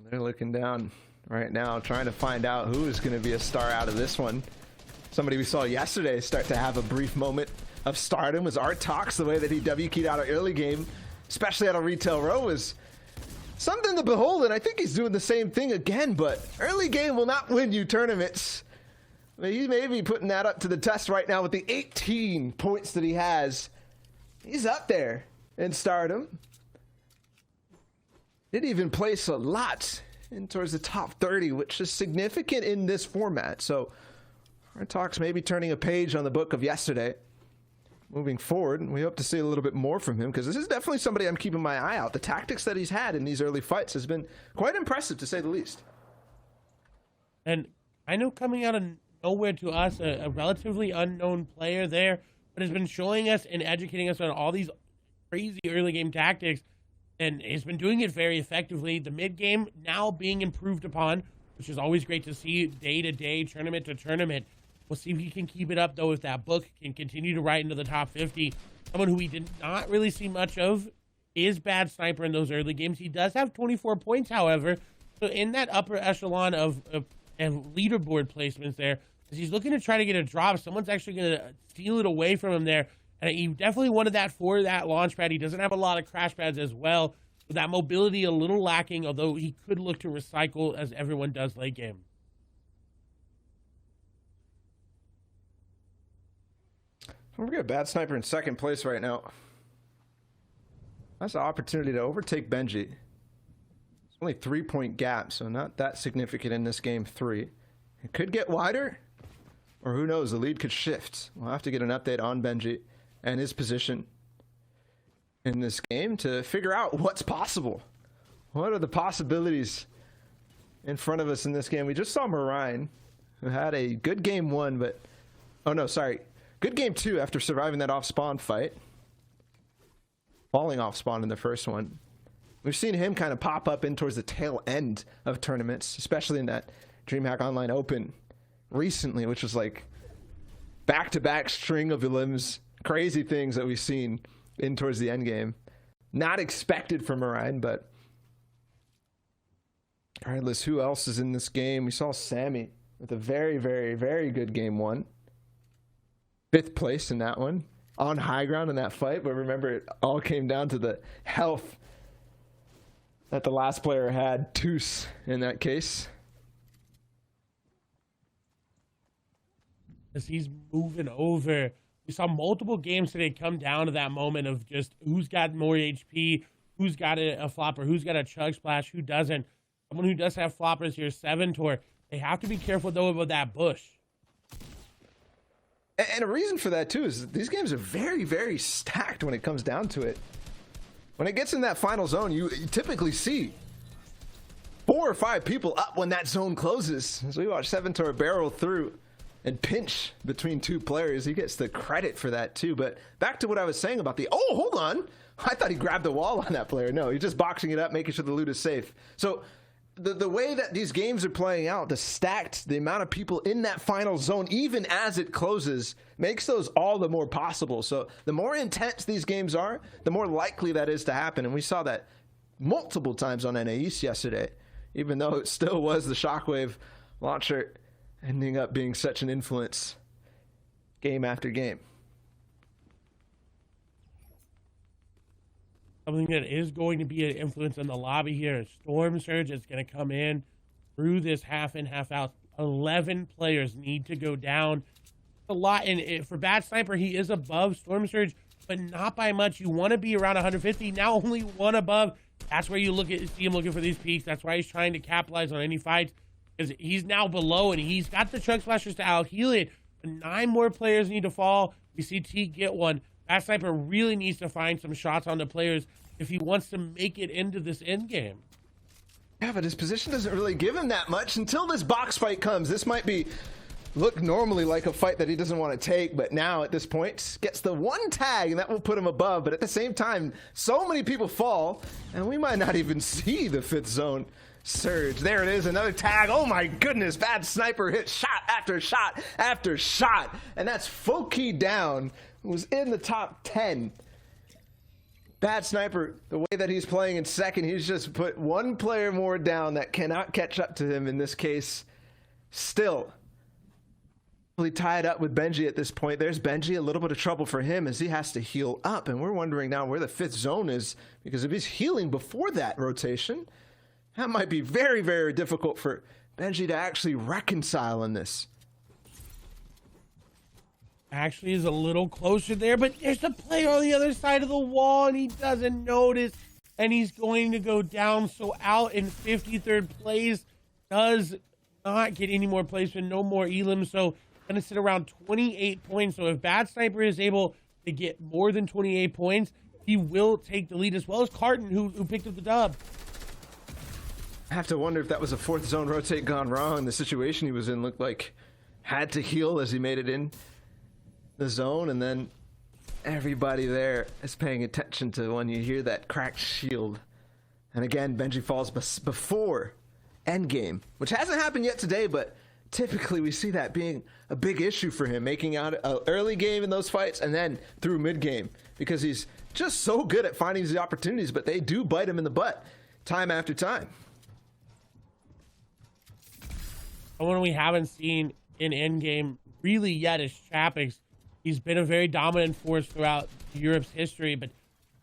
They're looking down right now, trying to find out who is going to be a star out of this one. Somebody we saw yesterday start to have a brief moment of stardom was Artox. The way that he W-keyed out an early game, especially out of Retail Row, was something to behold, and I think he's doing the same thing again, but early game will not win you tournaments. I mean, he may be putting that up to the test right now with the 18 points that he has. He's up there in stardom. Did even place a lot in towards the top 30, which is significant in this format. So Artox may be turning a page on the book of yesterday. Moving forward, we hope to see a little bit more from him, because this is definitely somebody I'm keeping my eye out. The tactics that he's had in these early fights has been quite impressive, to say the least. And I know coming out of nowhere to us, a relatively unknown player there, but has been showing us and educating us on all these crazy early game tactics, and has been doing it very effectively. The mid game now being improved upon. which is always great to see day to day, tournament to tournament. We'll see if he can keep it up, though, if that book can continue to write into the top 50. Someone who we did not really see much of is Bad Sniper in those early games. He does have 24 points, however. So in that upper echelon of leaderboard placements there, as he's looking to try to get a drop, someone's actually going to steal it away from him there. And he definitely wanted that for that launch pad. He doesn't have a lot of crash pads as well. So that mobility a little lacking, although he could look to recycle as everyone does late game. Don't forget Bad Sniper in second place right now. That's an opportunity to overtake Benji. It's only 3-point gap, so not that significant in this game 3. It could get wider, or who knows, the lead could shift. We'll have to get an update on Benji and his position in this game to figure out what's possible. What are the possibilities in front of us in this game? We just saw Marine, who had a good game 1, but... Oh, no, sorry. Good game 2 after surviving that off-spawn fight. Falling off spawn in the first one. We've seen him kind of pop up in towards the tail end of tournaments, especially in that DreamHack Online Open recently, which was like back-to-back string of elims, crazy things that we've seen in towards the end game. Not expected from Marine, but regardless, who else is in this game? We saw Sammy with a very, very, very good game 1. 5th place in that one. On high ground in that fight, but remember, it all came down to the health that the last player had, Toos, in that case. As he's moving over, we saw multiple games today come down to that moment of just who's got more HP, who's got a flopper, who's got a chug splash, who doesn't. Someone who does have floppers here, Seventor. They have to be careful, though, about that bush. And a reason for that, too, is these games are very, very stacked when it comes down to it. When it gets in that final zone, you typically see 4 or 5 people up when that zone closes. As we watch Seventor barrel through and pinch between 2 players, he gets the credit for that, too. But back to what I was saying about the... Oh, hold on! I thought he grabbed the wall on that player. No, he's just boxing it up, making sure the loot is safe. So... The way that these games are playing out, the amount of people in that final zone, even as it closes, makes those all the more possible. So the more intense these games are, the more likely that is to happen. And we saw that multiple times on NA East yesterday, even though it still was the Shockwave launcher ending up being such an influence game after game. Something that is going to be an influence in the lobby here. Storm Surge is going to come in through this half in, half out. 11 players need to go down. A lot. And for Bad Sniper, he is above Storm Surge, but not by much. You want to be around 150. Now only 1 above. That's where you see him looking for these peaks. That's why he's trying to capitalize on any fights, because he's now below, and he's got the chug splashers to out heal it. But 9 more players need to fall. We see T get one. Bad Sniper really needs to find some shots on the players if he wants to make it into this end game. Yeah, but his position doesn't really give him that much until this box fight comes. This might look normally like a fight that he doesn't want to take, but now at this point gets the 1 tag, and that will put him above. But at the same time, so many people fall, and we might not even see the 5th zone surge. There it is, another tag. Oh my goodness, Bad Sniper hit shot after shot after shot, and that's Foki down, who was in the top 10. Bad Sniper, the way that he's playing in second, he's just put 1 player more down that cannot catch up to him in this case. Still, really tied up with Benji at this point. There's Benji, a little bit of trouble for him as he has to heal up. And we're wondering now where the 5th zone is, because if he's healing before that rotation, that might be very, very difficult for Benji to actually reconcile in this. Actually is a little closer there, but there's a player on the other side of the wall, and he doesn't notice, and he's going to go down. So out in 53rd place, does not get any more placement, no more elim, so going to sit around 28 points. So if Bad Sniper is able to get more than 28 points, he will take the lead, as well as Carton, who picked up the dub. I have to wonder if that was a 4th zone rotate gone wrong. The situation he was in looked like had to heal as he made it in the zone, and then everybody there is paying attention to when you hear that cracked shield. And again, Benji falls before endgame, which hasn't happened yet today, but typically we see that being a big issue for him, making out an early game in those fights and then through mid-game, because he's just so good at finding these opportunities, but they do bite him in the butt time after time. Someone we haven't seen in endgame really yet is Chapix. He's been a very dominant force throughout Europe's history, but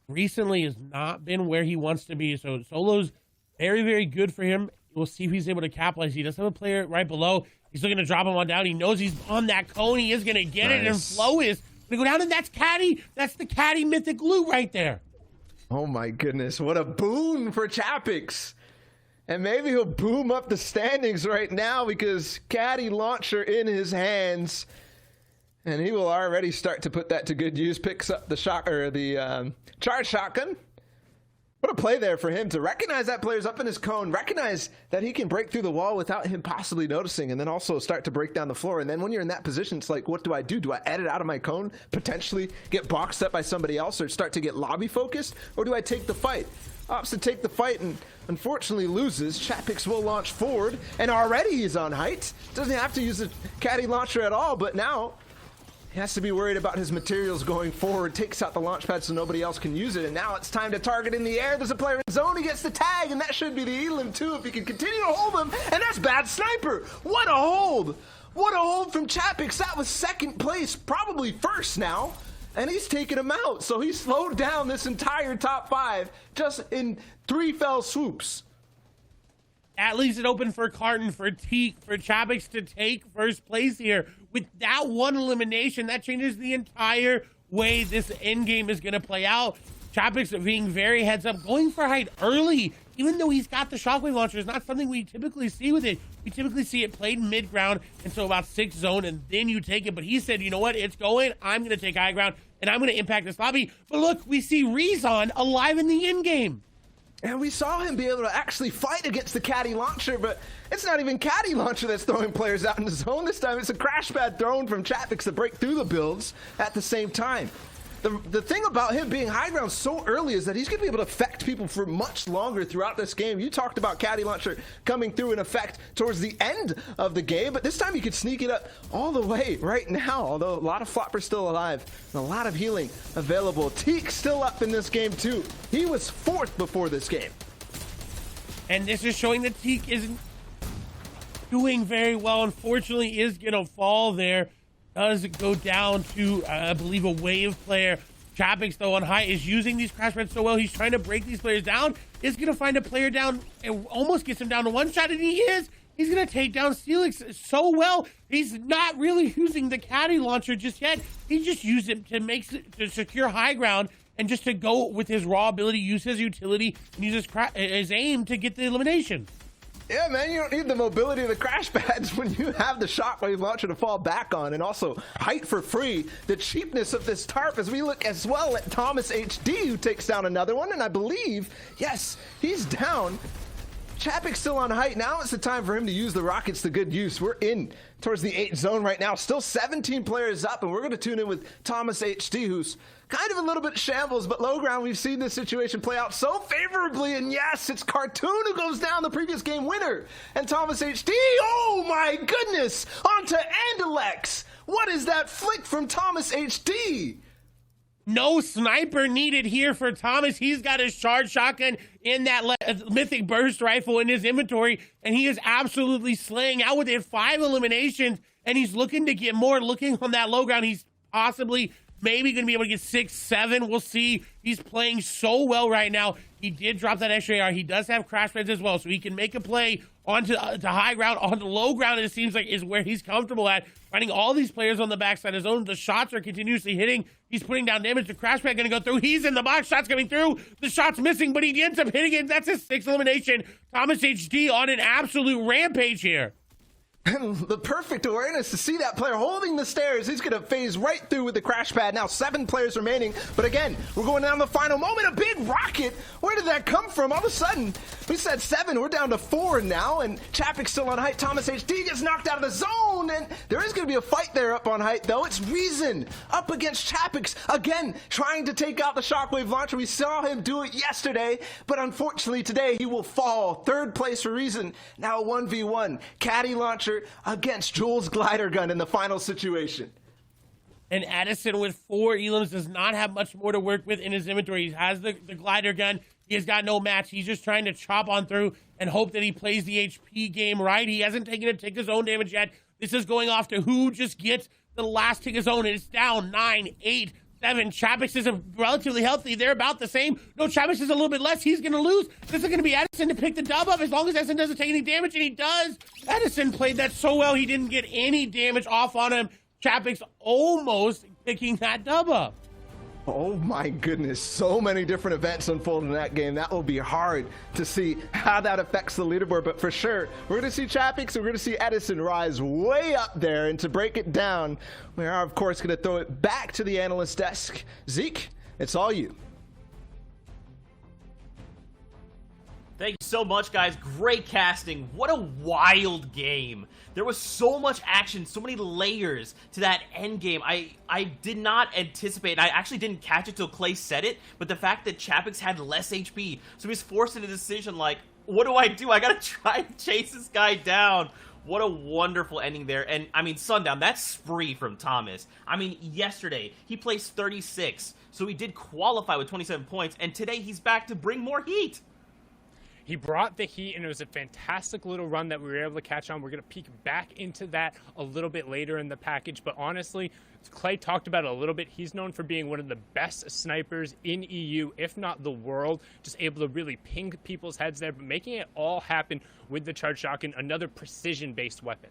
recently has not been where he wants to be. So solo's very, very good for him. We'll see if he's able to capitalize. He does have a player right below. He's looking to drop him on down. He knows he's on that cone. He is going to get it, and Flow is going to go down, and that's Caddy. That's the Caddy mythic loot right there. Oh my goodness, what a boon for Chapix. And maybe he'll boom up the standings right now because Caddy launcher in his hands. And he will already start to put that to good use. Picks up the charge shotgun. What a play there for him to recognize that player's up in his cone, recognize that he can break through the wall without him possibly noticing, and then also start to break down the floor. And then when you're in that position, it's like, what do I do? Do I edit out of my cone, potentially get boxed up by somebody else, or start to get lobby focused? Or do I take the fight? Opts to take the fight and unfortunately loses. Chapix will launch forward, and already he's on height. Doesn't have to use the Caddy launcher at all, but now he has to be worried about his materials going forward. Takes out the launch pad so nobody else can use it, and now it's time to target in the air. There's a player in zone. He gets the tag, and that should be the Elim too if he can continue to hold him, and that's bad sniper. What a hold! What a hold from Chapix. That was second place, probably first now. And he's taking him out. So he slowed down this entire top 5 just in 3 fell swoops. At least it opened for Carton, for Teak, for Chapix to take first place here. With that one elimination, that changes the entire way this endgame is going to play out. Chapix being very heads up, going for height early, even though he's got the shockwave launcher, is not something we typically see with it. We typically see it played mid-ground until about 6 zone, and then you take it. But he said, you know what, it's going. I'm going to take high ground, and I'm going to impact this lobby. But look, we see Rezon alive in the endgame. And we saw him be able to actually fight against the Caddy launcher, but it's not even Caddy launcher that's throwing players out in the zone. This time it's a crash pad thrown from Chapix to break through the builds at the same time. The thing about him being high ground so early is that he's going to be able to affect people for much longer throughout this game. You talked about Caddy launcher coming through in effect towards the end of the game, but this time you could sneak it up all the way right now, although a lot of floppers still alive and a lot of healing available. Teak still up in this game too. He was 4th before this game. And this is showing that Teak isn't doing very well. Unfortunately, is going to fall there. Does go down to, I believe, a wave player. Chapix, though, on high, is using these crash pads so well. He's trying to break these players down. Is going to find a player down and almost gets him down to one shot, and he is. He's going to take down Steelix so well. He's not really using the Caddy launcher just yet. He just used it to secure high ground and just to go with his raw ability, use his utility, and use his aim to get the elimination. Yeah, man, you don't need the mobility of the crash pads when you have the shockwave launcher to fall back on, and also height for free. The cheapness of this tarp as we look as well at Thomas HD, who takes down another one, and I believe, yes, he's down. Chapix still on height. Now it's the time for him to use the rockets to good use. We're in towards the 8 zone right now. Still 17 players up, and we're going to tune in with Thomas HD, who's kind of a little bit shambles, but low ground, we've seen this situation play out so favorably, and yes, it's Cartoon who goes down, the previous game winner, and Thomas HD, oh my goodness, onto Andalex. What is that flick from Thomas HD? No sniper needed here for Thomas. He's got his charge shotgun in that mythic burst rifle in his inventory, and he is absolutely slaying out with it. 5 eliminations, and he's looking to get more. Looking on that low ground, he's possibly maybe going to be able to get 6, 7. We'll see. He's playing so well right now. He did drop that extra AR. He does have crash pads as well, so he can make a play onto to high ground. On the low ground, it seems like is where he's comfortable at. Finding all these players on the backside of his own. The shots are continuously hitting. He's putting down damage. The crash pad going to go through. He's in the box. Shots coming through. The shot's missing, but he ends up hitting it. That's his 6th elimination. Thomas HD on an absolute rampage here. The perfect awareness to see that player holding the stairs. He's going to phase right through with the crash pad. Now 7 players remaining. But again, we're going down the final moment. A big rocket. Where did that come from? All of a sudden, we said 7. We're down to 4 now. And Chapek's still on height. Thomas HD gets knocked out of the zone. And there is going to be a fight there up on height, though. It's Reason up against Chapek's. Again, trying to take out the Shockwave launcher. We saw him do it yesterday. But unfortunately, today he will fall. 3rd place for Reason. Now a 1v1. Caddy launcher against Jules glider gun in the final situation. And Edison with 4 elims does not have much more to work with in his inventory. He has the glider gun. He has got no match. He's just trying to chop on through and hope that he plays the HP game right. He hasn't taken a tick of zone damage yet. This is going off to who just gets the last tick of zone. It's down 9, 8, 7. Chapek is relatively healthy. They're about the same. No, Chapek is a little bit less. He's going to lose. This is going to be Edison to pick the dub up as long as Edison doesn't take any damage, and he does. Edison played that so well, he didn't get any damage off on him. Chapek's almost picking that dub up. Oh my goodness, so many different events unfold in that game. That will be hard to see how that affects the leaderboard, but for sure, we're going to see Chapek, so we're going to see Edison rise way up there, and to break it down, we are, of course, going to throw it back to the analyst desk. Zeke, it's all you. Thank you so much, guys. Great casting. What a wild game. There was so much action, so many layers to that end game. I did not anticipate, I actually didn't catch it till Clay said it, but the fact that Chapek's had less HP, so he's forced into a decision like, what do? I gotta try and chase this guy down. What a wonderful ending there. And, I mean, Sundown, that's spree from Thomas. I mean, yesterday, he placed 36, so he did qualify with 27 points, and today he's back to bring more heat. He brought the heat, and it was a fantastic little run that we were able to catch on. We're going to peek back into that a little bit later in the package. But honestly, Clay talked about it a little bit. He's known for being one of the best snipers in EU, if not the world. Just able to really ping people's heads there, but making it all happen with the Charge Shotgun, another precision-based weapon.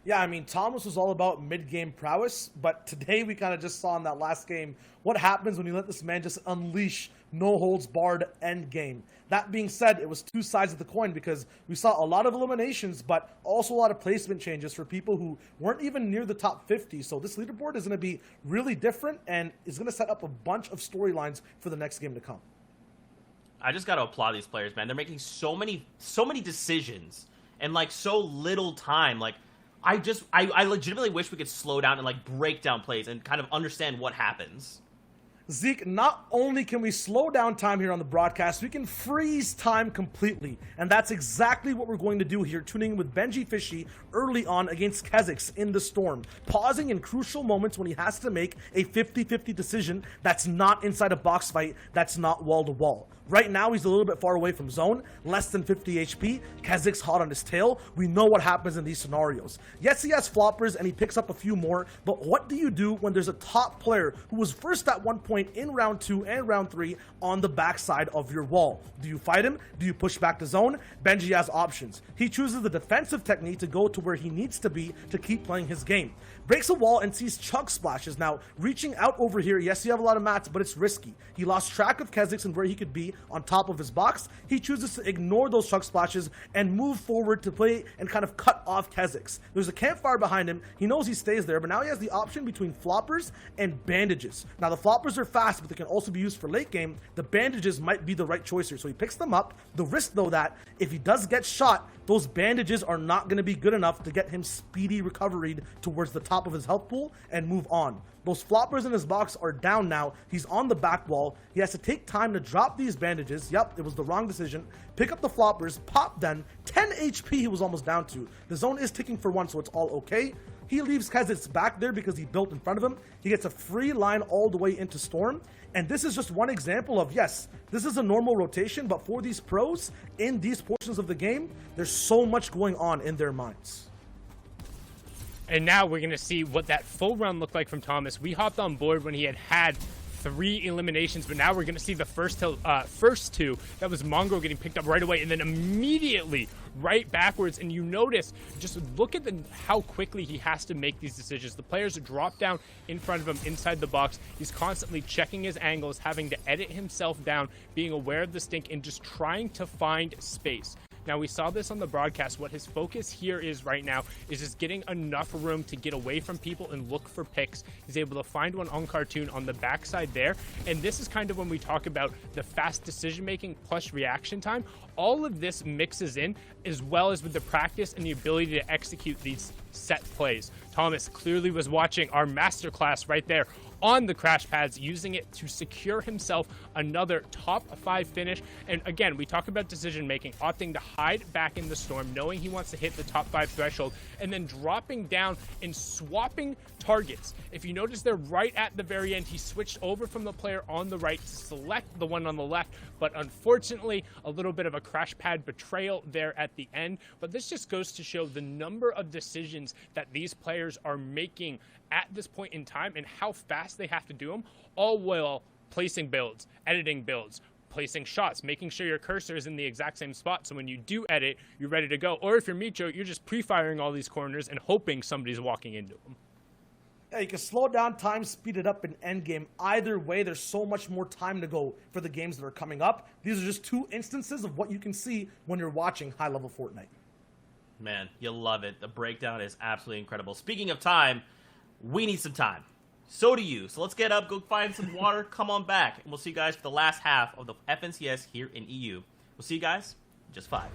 Yeah, I mean, Thomas was all about mid-game prowess, but today we kind of just saw in that last game what happens when you let this man just unleash no-holds-barred end game. That being said, it was 2 sides of the coin because we saw a lot of eliminations, but also a lot of placement changes for people who weren't even near the top 50. So this leaderboard is going to be really different and is going to set up a bunch of storylines for the next game to come. I just got to applaud these players, man. They're making so many decisions and like so little time. Like, I legitimately wish we could slow down and like break down plays and kind of understand what happens. Zeke, not only can we slow down time here on the broadcast, we can freeze time completely. And that's exactly what we're going to do here, tuning in with Benji Fishy early on against Kha'Zix in the Storm, pausing in crucial moments when he has to make a 50-50 decision that's not inside a box fight, that's not wall-to-wall. Right now, he's a little bit far away from zone, less than 50 HP. Kha'Zix hot on his tail. We know what happens in these scenarios. Yes, he has floppers and he picks up a few more, but what do you do when there's a top player who was first at one point in round 2 and round 3 on the backside of your wall? Do you fight him? Do you push back to zone? Benji has options. He chooses the defensive technique to go to where he needs to be to keep playing his game. Breaks a wall and sees chug splashes. Now, reaching out over here, yes, you have a lot of mats, but it's risky. He lost track of Kha'Zix and where he could be on top of his box. He chooses to ignore those chug splashes and move forward to play and kind of cut off Kha'Zix. There's a campfire behind him. He knows he stays there, but now he has the option between floppers and bandages. Now, the floppers are fast, but they can also be used for late game. The bandages might be the right choice here, so he picks them up. The risk, though, that if he does get shot, those bandages are not going to be good enough to get him speedy recovery towards the top of his health pool and move on. Those floppers in his box are down now. He's on the back wall. He has to take time to drop these bandages. Yep, it was the wrong decision. Pick up the floppers, pop them. 10 HP he was almost down to. The zone is ticking for 1, so it's all okay. He leaves Kha'Zix back there because he built in front of him. He gets a free line all the way into Storm. And this is just one example of, yes, this is a normal rotation, but for these pros, in these portions of the game, there's so much going on in their minds. And now we're going to see what that full run looked like from Thomas. We hopped on board when he had 3 eliminations, but now we're going to see the first 2. That was Mongo getting picked up right away and then immediately right backwards. And you notice, just look at how quickly he has to make these decisions. The players drop down in front of him inside the box. He's constantly checking his angles, having to edit himself down, being aware of the stink, and just trying to find space. Now, we saw this on the broadcast. What his focus here is right now is just getting enough room to get away from people and look for picks. He's able to find one on Cartoon on the backside there. And this is kind of when we talk about the fast decision making plus reaction time. All of this mixes in, as well as with the practice and the ability to execute these set plays. Thomas clearly was watching our masterclass right there on the crash pads, using it to secure himself another top 5 finish. And again, we talk about decision making, opting to hide back in the storm, knowing he wants to hit the top 5 threshold, and then dropping down and swapping targets. If you notice there right at the very end, he switched over from the player on the right to select the one on the left, but unfortunately a little bit of a crash pad betrayal there at the end. But this just goes to show the number of decisions that these players are making at this point in time and how fast they have to do them, all while placing builds, editing builds, placing shots, making sure your cursor is in the exact same spot so when you do edit, you're ready to go. Or if you're Micho, you're just pre-firing all these corners and hoping somebody's walking into them. Yeah, you can slow down time, speed it up in endgame. Either way, there's so much more time to go for the games that are coming up. These are just 2 instances of what you can see when you're watching high-level Fortnite. Man, you'll love it. The breakdown is absolutely incredible. Speaking of time, we need some time. So do you. So let's get up, go find some water, come on back, and we'll see you guys for the last half of the FNCS here in EU. We'll see you guys in just 5.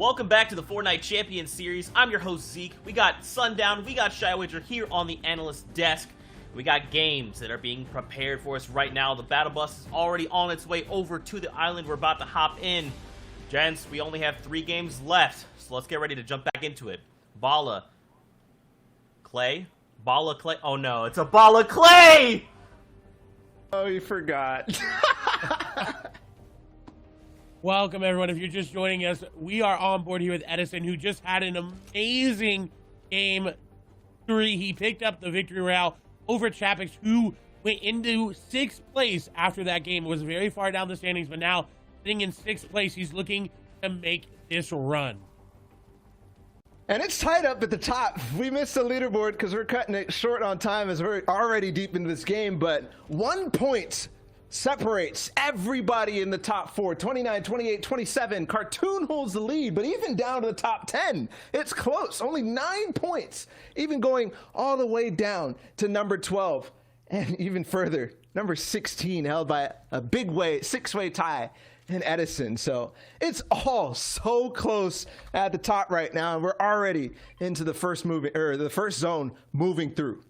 Welcome back to the Fortnite Champions Series. I'm your host, Zeke. We got Sundown, we got ShyWager here on the analyst desk. We got games that are being prepared for us right now. The battle bus is already on its way over to the island. We're about to hop in. Gents, we only have 3 games left, so let's get ready to jump back into it. Bala. Clay? Bala Clay? Oh no, it's a Bala Clay! Oh, you forgot. Welcome, everyone. If you're just joining us, we are on board here with Edison, who just had an amazing game 3. He picked up the victory royale over Chapix, who went into 6th place after that game. It was very far down the standings, but now sitting in 6th place, he's looking to make this run. And it's tied up at the top. We missed the leaderboard because we're cutting it short on time as we're already deep into this game, but 1 point separates everybody in the top 4. 29, 28, 27. Cartoon holds the lead, but even down to the top 10, it's close. Only 9 points, even going all the way down to number 12. And even further, number 16, held by a big way, 6-way tie in Edison. So it's all so close at the top right now, and we're already into the first zone moving through.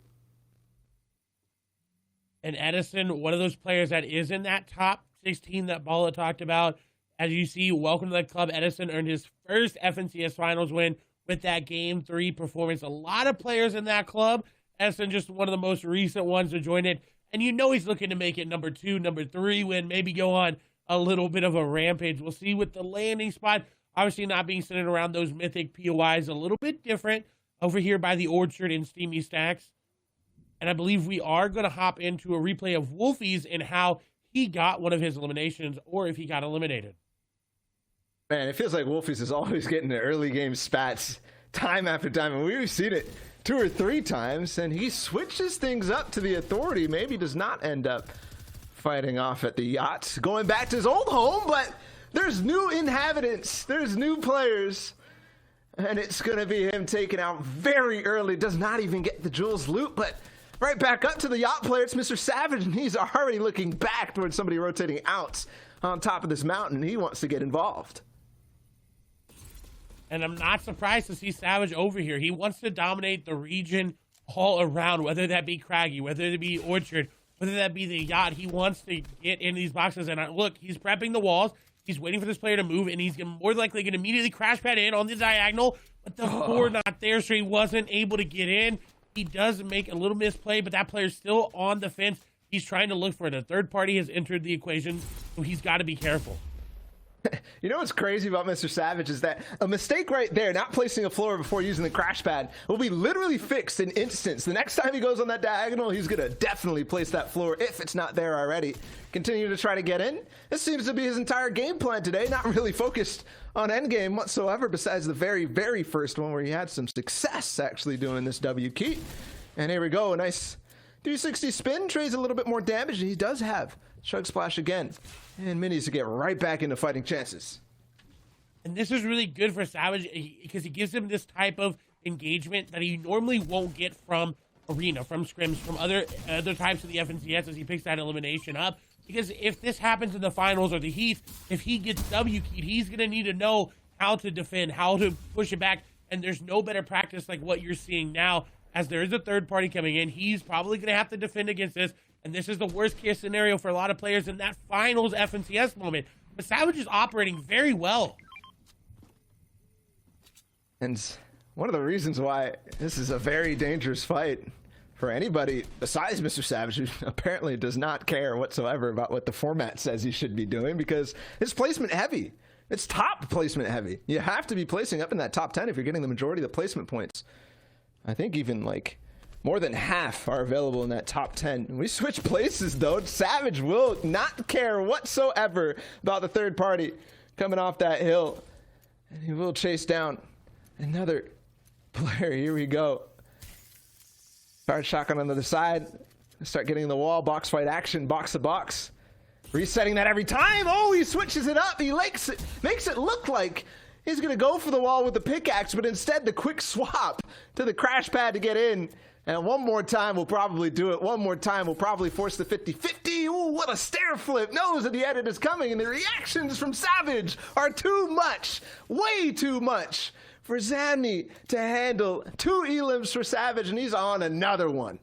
And Edison, one of those players that is in that top 16 that Bala talked about. As you see, welcome to the club. Edison earned his first FNCS Finals win with that Game 3 performance. A lot of players in that club. Edison just one of the most recent ones to join it. And you know he's looking to make it number 2, number 3 win, maybe go on a little bit of a rampage. We'll see with the landing spot. Obviously not being centered around those mythic POIs. A little bit different over here by the Orchard and Steamy Stacks. And I believe we are going to hop into a replay of Wolfie's and how he got one of his eliminations, or if he got eliminated. Man, it feels like Wolfie's is always getting the early game spats time after time. And we've seen it 2 or 3 times. And he switches things up to the Authority. Maybe does not end up fighting off at the yacht. Going back to his old home, but there's new inhabitants. There's new players. And it's going to be him taken out very early. Does not even get the Jules loot, but right back up to the yacht player. It's Mr. Savage, and he's already looking back towards somebody rotating out on top of this mountain. He wants to get involved. And I'm not surprised to see Savage over here. He wants to dominate the region all around, whether that be Craggy, whether it be Orchard, whether that be the yacht. He wants to get in these boxes. And look, he's prepping the walls. He's waiting for this player to move, and he's more likely going to immediately crash pad in on the diagonal. But the 4 not there, so he wasn't able to get in. He does make a little misplay, but that player's still on the fence. He's trying to look for it. A third party has entered the equation, so he's got to be careful. You know what's crazy about Mr. Savage is that a mistake right there, not placing a floor before using the crash pad, will be literally fixed in instance. The next time he goes on that diagonal, he's going to definitely place that floor if it's not there already. Continue to try to get in. This seems to be his entire game plan today, not really focused on endgame whatsoever, besides the very, very first one where he had some success actually doing this W key. And here we go, a nice 360 spin, trades a little bit more damage, and he does have Chug Splash again. And Minis to get right back into fighting chances. And this is really good for Savage because he gives him this type of engagement that he normally won't get from Arena, from scrims, from other types of the FNCS as he picks that elimination up. Because if this happens in the finals or the Heath, if he gets W-keyed, he's going to need to know how to defend, how to push it back. And there's no better practice like what you're seeing now. As there is a third party coming in, he's probably going to have to defend against this. And this is the worst case scenario for a lot of players in that finals FNCS moment. But Savage is operating very well. And one of the reasons why this is a very dangerous fight for anybody besides Mr. Savage, who apparently does not care whatsoever about what the format says he should be doing, because it's placement heavy. It's top placement heavy. You have to be placing up in that top 10 if you're getting the majority of the placement points. I think even like more than half are available in that top 10. When we switch places, though, Savage will not care whatsoever about the third party coming off that hill. And he will chase down another player. Here we go. Fire shotgun on the other side. Start getting the wall. Box fight action. Box to box. Resetting that every time. Oh, he switches it up. He makes it look like he's going to go for the wall with the pickaxe, but instead the quick swap to the crash pad to get in. And one more time, we'll probably do it. One more time, we'll probably force the 50-50. Ooh, what a stare flip. Knows that the edit is coming, and the reactions from Savage are too much. Way too much for Zanmi to handle. 2 elims for Savage, and he's on another one.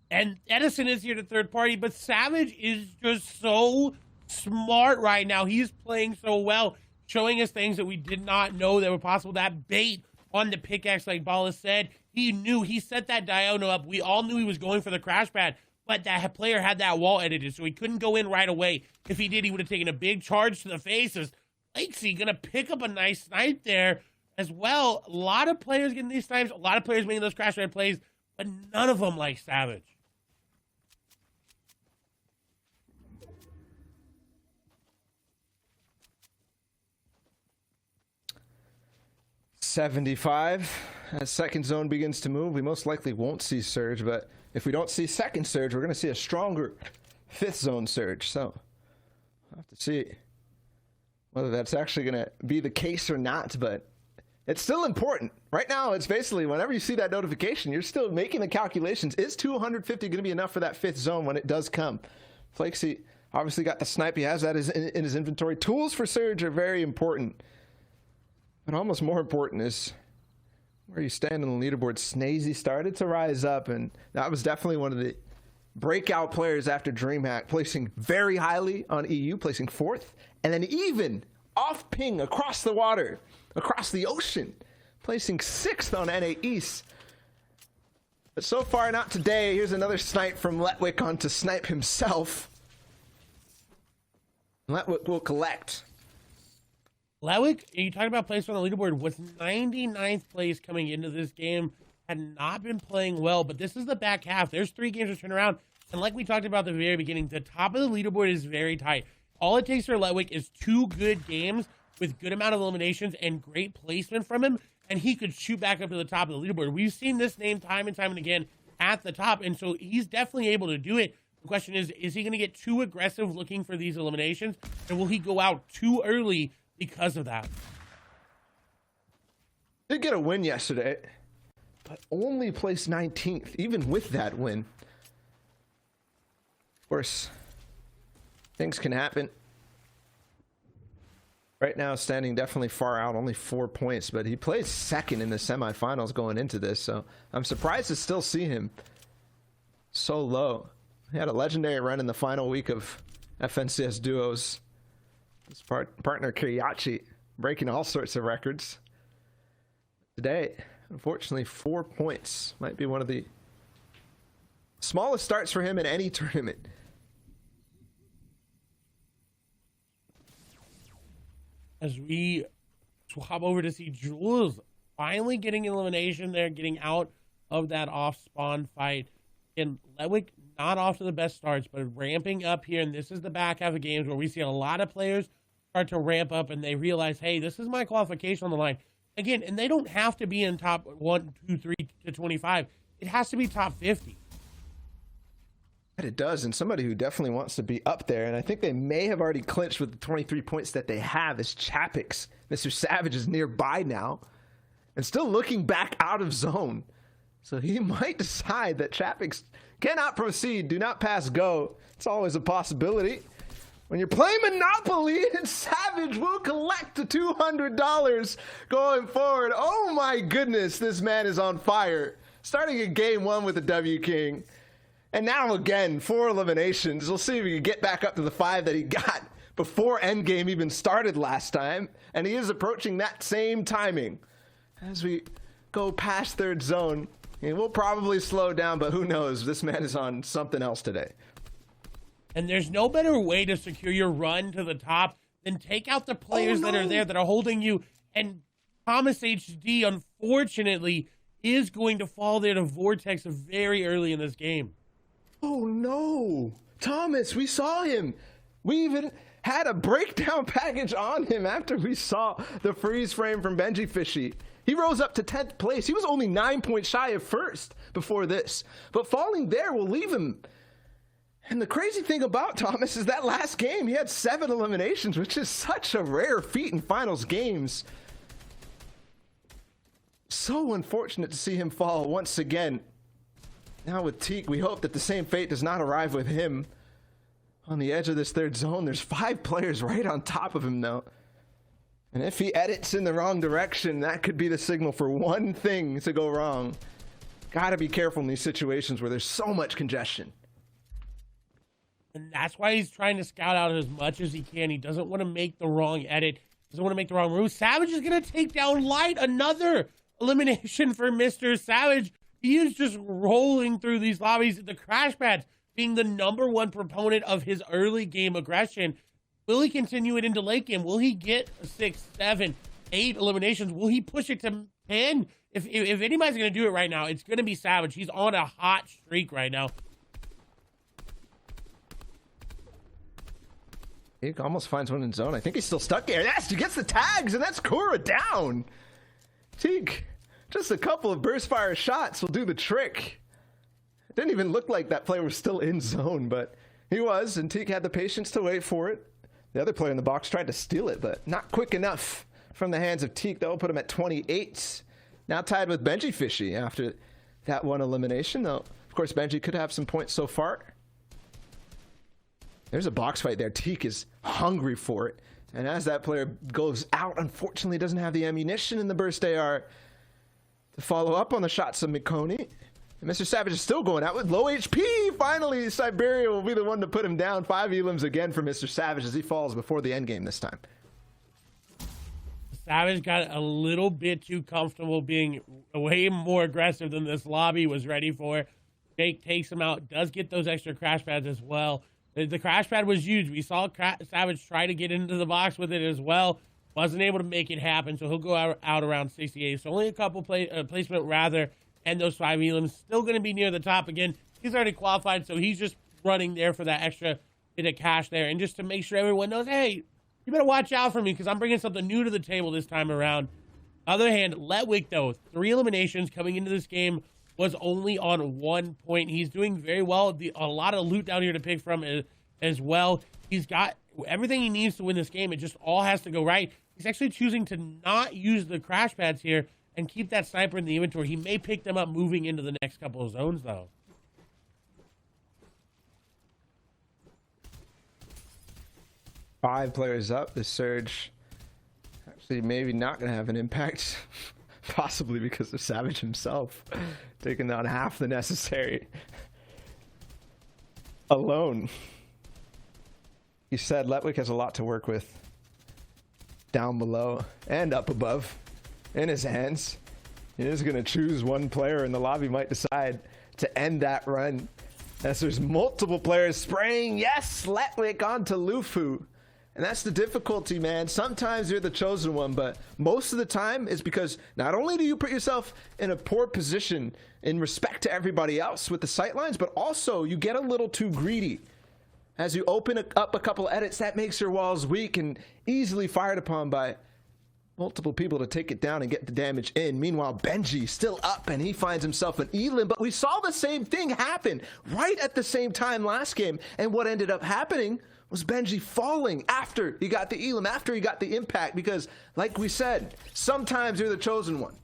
And Edison is here to third party, but Savage is just so smart right now. He's playing so well, showing us things that we did not know that were possible. That bait on the pickaxe, like Bala said, he knew. He set that diagonal up. We all knew he was going for the crash pad, but that player had that wall edited, so he couldn't go in right away. If he did, he would have taken a big charge to the faces. Lakesy gonna pick up a nice snipe there as well. A lot of players getting these snipes, a lot of players making those crash pad plays, but none of them like Savage. $75. As second zone begins to move, we most likely won't see Surge, but if we don't see second Surge, we're going to see a stronger fifth zone Surge. So we'll have to see whether that's actually going to be the case or not, but it's still important. Right now, it's basically whenever you see that notification, you're still making the calculations. Is 250 going to be enough for that fifth zone when it does come? Flakesy obviously got the snipe. He has that in his inventory. Tools for Surge are very important. But almost more important is where you stand on the leaderboard. Snazy started to rise up, and that was definitely one of the breakout players after DreamHack, placing very highly on EU, placing 4th, and then even off ping across the water, across the ocean, placing 6th on NA East. But so far, not today. Here's another snipe from Letwick onto Snipe himself. Letwick will collect. Letwick, you talk about place on the leaderboard, was 99th place coming into this game, had not been playing well, but this is the back half. There's 3 games to turn around, and like we talked about at the very beginning, the top of the leaderboard is very tight. All it takes for Letwick is 2 good games with good amount of eliminations and great placement from him, and he could shoot back up to the top of the leaderboard. We've seen this name time and time and again at the top, and so he's definitely able to do it. The question is he going to get too aggressive looking for these eliminations, and will he go out too early because of that? Did get a win yesterday, but only placed 19th, even with that win. Of course, things can happen. Right now, standing definitely far out, only 4 points, but he plays second in the semifinals going into this, so I'm surprised to still see him so low. He had a legendary run in the final week of FNCS Duos. His partner Kiriachi breaking all sorts of records. Today, unfortunately, 4 points. Might be one of the smallest starts for him in any tournament. As we swap over to see Jules finally getting elimination there, getting out of that off-spawn fight. And Letwick not off to the best starts, but ramping up here. And this is the back half of games where we see a lot of players start to ramp up and they realize, hey, this is my qualification on the line. Again, and they don't have to be in top 1, 2, 3 to 25. It has to be top 50. It does, and somebody who definitely wants to be up there, and I think they may have already clinched with the 23 points that they have, is Chapix. Mr. Savage is nearby now and still looking back out of zone. So he might decide that Chapix cannot proceed, do not pass go. It's always a possibility. When you're playing Monopoly, and Savage will collect the $200 going forward. Oh my goodness, this man is on fire. Starting in game 1 with the W King. And now again, 4 eliminations. We'll see if he can get back up to the 5 that he got before Endgame even started last time. And he is approaching that same timing. As we go past third zone, he will probably slow down, but who knows? This man is on something else today. And there's no better way to secure your run to the top than take out the players that are there that are holding you. And Thomas HD, unfortunately, is going to fall there to Vortex very early in this game. Oh no, Thomas, we saw him. We even had a breakdown package on him after we saw the freeze frame from Benji Fishy. He rose up to 10th place. He was only 9 points shy of first before this, but falling there will leave him. And the crazy thing about Thomas is that last game, he had 7 eliminations, which is such a rare feat in finals games. So unfortunate to see him fall once again. Now with Teak, we hope that the same fate does not arrive with him. On the edge of this third zone, there's 5 players right on top of him now. And if he edits in the wrong direction, that could be the signal for one thing to go wrong. Gotta be careful in these situations where there's so much congestion. And that's why he's trying to scout out as much as he can. He doesn't want to make the wrong edit. Doesn't want to make the wrong move. Savage is going to take down Light. Another elimination for Mr. Savage. He is just rolling through these lobbies. The crash pads being the #1 proponent of his early game aggression. Will he continue it into late game? Will he get 6, 7, 8 eliminations? Will he push it to 10? If anybody's going to do it right now, it's going to be Savage. He's on a hot streak right now. He almost finds one in zone. I think he's still stuck there. Yes, he gets the tags, and that's Kura down. Teak, just a couple of burst fire shots will do the trick. It didn't even look like that player was still in zone, but he was, and Teak had the patience to wait for it. The other player in the box tried to steal it, but not quick enough from the hands of Teak. That will put him at 28. Now tied with Benji Fishy after that one elimination, though. Of course, Benji could have some points so far. There's a box fight there. Teak is hungry for it. And as that player goes out, unfortunately doesn't have the ammunition in the burst AR to follow up on the shots of Mikoni. And Mr. Savage is still going out with low HP. Finally, Siberia will be the one to put him down. 5 elims again for Mr. Savage as he falls before the end game this time. Savage got a little bit too comfortable being way more aggressive than this lobby was ready for. Jake takes him out, does get those extra crash pads as well. The crash pad was huge. We saw Savage try to get into the box with it as well. Wasn't able to make it happen, so he'll go out around 68. So only a couple placement rather, and those 5 elims. Still going to be near the top again. He's already qualified, so he's just running there for that extra bit of cash there. And just to make sure everyone knows, hey, you better watch out for me because I'm bringing something new to the table this time around. Other hand, Letwick, though, 3 eliminations coming into this game, was only on 1 point. He's doing very well. A lot of loot down here to pick from as well. He's got everything he needs to win this game. It just all has to go right. He's actually choosing to not use the crash pads here and keep that sniper in the inventory. He may pick them up moving into the next couple of zones, though. Five players up. The surge actually maybe not going to have an impact. Possibly because of Savage himself taking on half the necessary alone. He said Letwick has a lot to work with down below and up above in his hands. He is going to choose one player, and the lobby might decide to end that run as there's multiple players spraying. Yes, Letwick onto Lufu. And that's the difficulty, man. Sometimes you're the chosen one, but most of the time it's because not only do you put yourself in a poor position in respect to everybody else with the sightlines, but also you get a little too greedy. As you open up a couple edits, that makes your walls weak and easily fired upon by multiple people to take it down and get the damage in. Meanwhile, Benji still up and he finds himself an elim, but we saw the same thing happen right at the same time last game. And what ended up happening was Benji falling after he got the elim, after he got the impact, because like we said, sometimes you're the chosen one.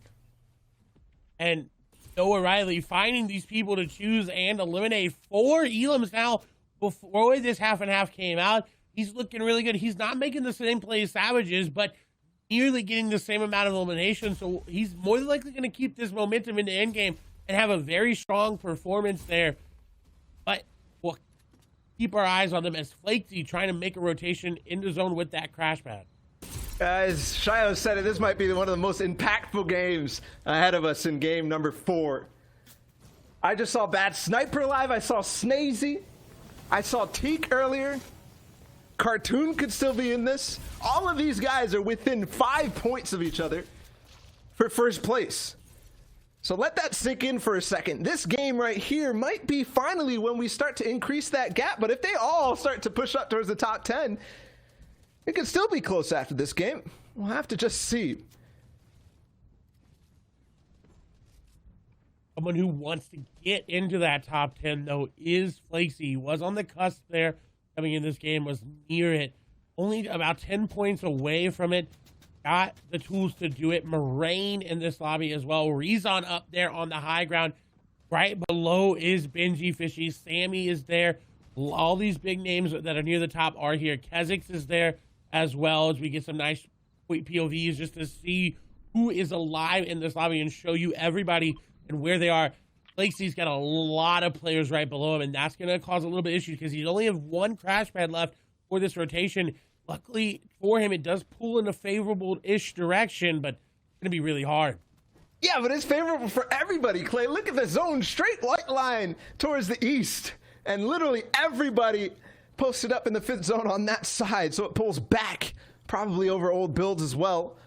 And Noah Riley finding these people to choose and eliminate 4 elims now before this half and half came out. He's looking really good. He's not making the same play as Savage is, but nearly getting the same amount of elimination. So he's more than likely going to keep this momentum in the end game and have a very strong performance there. But we'll keep our eyes on them as Flaky trying to make a rotation into zone with that crash pad. As Shio said it, this might be one of the most impactful games ahead of us in game number 4. I just saw Bad Sniper live. I saw Snazy. I saw Teak earlier. Cartoon could still be in this. All of these guys are within 5 points of each other for first place. So let that sink in for a second. This game right here might be finally when we start to increase that gap. But if they all start to push up towards the top 10, it could still be close after this game. We'll have to just see. Someone who wants to get into that top 10, though, is Flaky. He was on the cusp there coming in this game, was near it. Only about 10 points away from it. got the tools to do it. Moraine in this lobby as well. Rezon up there on the high ground. Right below is Benji Fishy. Sammy is there. All these big names that are near the top are here. Kezix is there as well, as we get some nice POVs just to see who is alive in this lobby and show you everybody and where they are. Flakesey's got a lot of players right below him, and that's going to cause a little bit of issues because he only have one crash pad left for this rotation. Luckily for him, it does pull in a favorable-ish direction, but it's going to be really hard. Yeah, but it's favorable for everybody, Clay. Look at the zone, straight white line towards the east. And literally everybody posted up in the 5th zone on that side, so it pulls back, probably over old builds as well,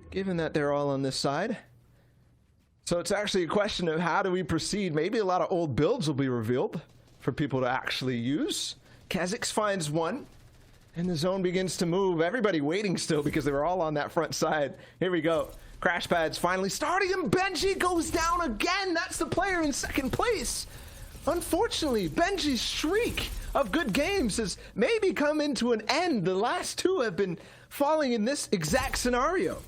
given that they're all on this side. So it's actually a question of how do we proceed. Maybe a lot of old builds will be revealed for people to actually use. Kezix finds one, and the zone begins to move. Everybody waiting still because they were all on that front side. Here we go. Crash pads finally starting, and Benji goes down again. That's the player in 2nd place. Unfortunately, Benji's streak of good games has maybe come into an end. The last 2 have been falling in this exact scenario.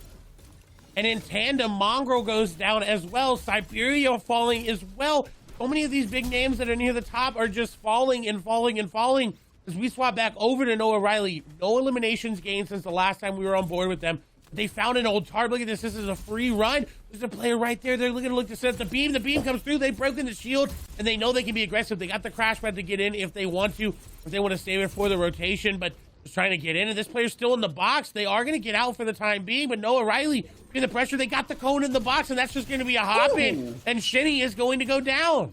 And in tandem, Mongrel goes down as well. Siberia falling as well. So many of these big names that are near the top are just falling and falling and falling. As we swap back over to Noah Riley, no eliminations gained since the last time we were on board with them. They found an old target. Look at this. This is a free run. There's a player right there. They're going to look to set the beam. The beam comes through. They've broken the shield, and they know they can be aggressive. They got the crash pad to get in if they want to, if they want to save it for the rotation, but just trying to get in. And this player's still in the box. They are going to get out for the time being, but Noah Riley, in the pressure, they got the cone in the box, and that's just going to be a hop in, and Shinny is going to go down.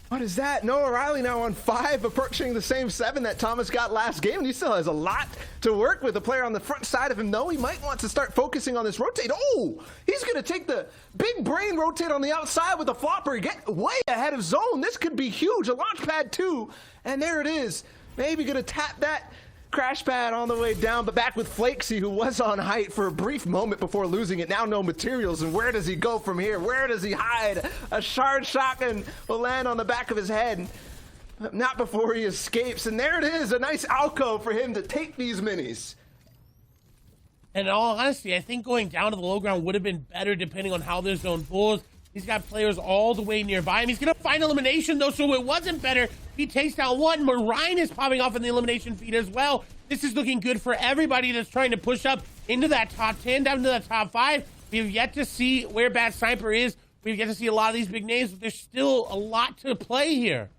What is that? Noah Riley now on 5, approaching the same 7 that Thomas got last game. And he still has a lot to work with. The player on the front side of him, though, he might want to start focusing on this rotate. Oh, he's going to take the big brain rotate on the outside with the flopper. Get way ahead of zone. This could be huge. A launch pad, too. And there it is. Maybe going to tap that crash pad on the way down, but back with Flakesey, who was on height for a brief moment before losing it. Now no materials, and where does he go from here? Where does he hide? A shard shotgun will land on the back of his head. Not before he escapes, and there it is, a nice alcove for him to take these minis. And in all honesty, I think going down to the low ground would have been better depending on how this zone pulls. He's got players all the way nearby him. He's going to find elimination, though, so it wasn't better. He takes down one. Moraine is popping off in the elimination feed as well. This is looking good for everybody that's trying to push up into that top 10, down to the top 5. We have yet to see where Bad Sniper is. We've yet to see a lot of these big names, but there's still a lot to play here.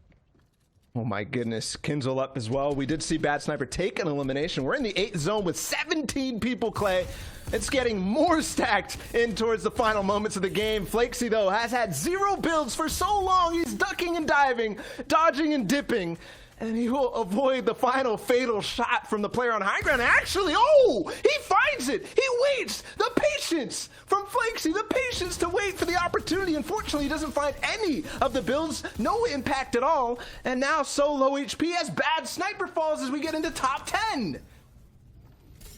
Oh my goodness, Kinzel up as well. We did see Bad Sniper take an elimination. We're in the 8th zone with 17 people, Clay. It's getting more stacked in towards the final moments of the game. Flakesey, though, has had 0 builds for so long. He's ducking and diving, dodging and dipping. And he will avoid the final fatal shot from the player on high ground. Actually, oh, he finds it. He waits. The patience from Flakesey, the patience to wait for the opportunity. Unfortunately, he doesn't find any of the builds. No impact at all. And now so low HP as Bad Sniper falls as we get into top 10.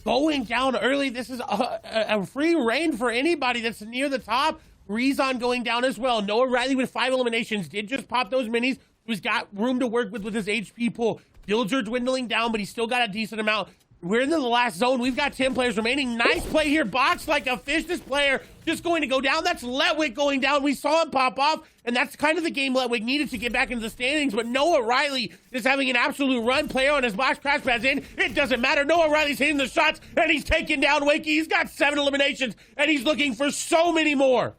Going down early. This is a free reign for anybody that's near the top. Rezon going down as well. Noah Riley with 5 eliminations did just pop those minis. He's got room to work with his HP pool. Builds are dwindling down, but he's still got a decent amount. We're into the last zone. We've got 10 players remaining. Nice play here. Boxed like a fish. This player just going to go down. That's Letwick going down. We saw him pop off, and that's kind of the game Letwick needed to get back into the standings, but Noah Riley is having an absolute run. Player on his box, crash pads in. It doesn't matter. Noah Riley's hitting the shots, and he's taking down Wakey. He's got 7 eliminations, and he's looking for so many more.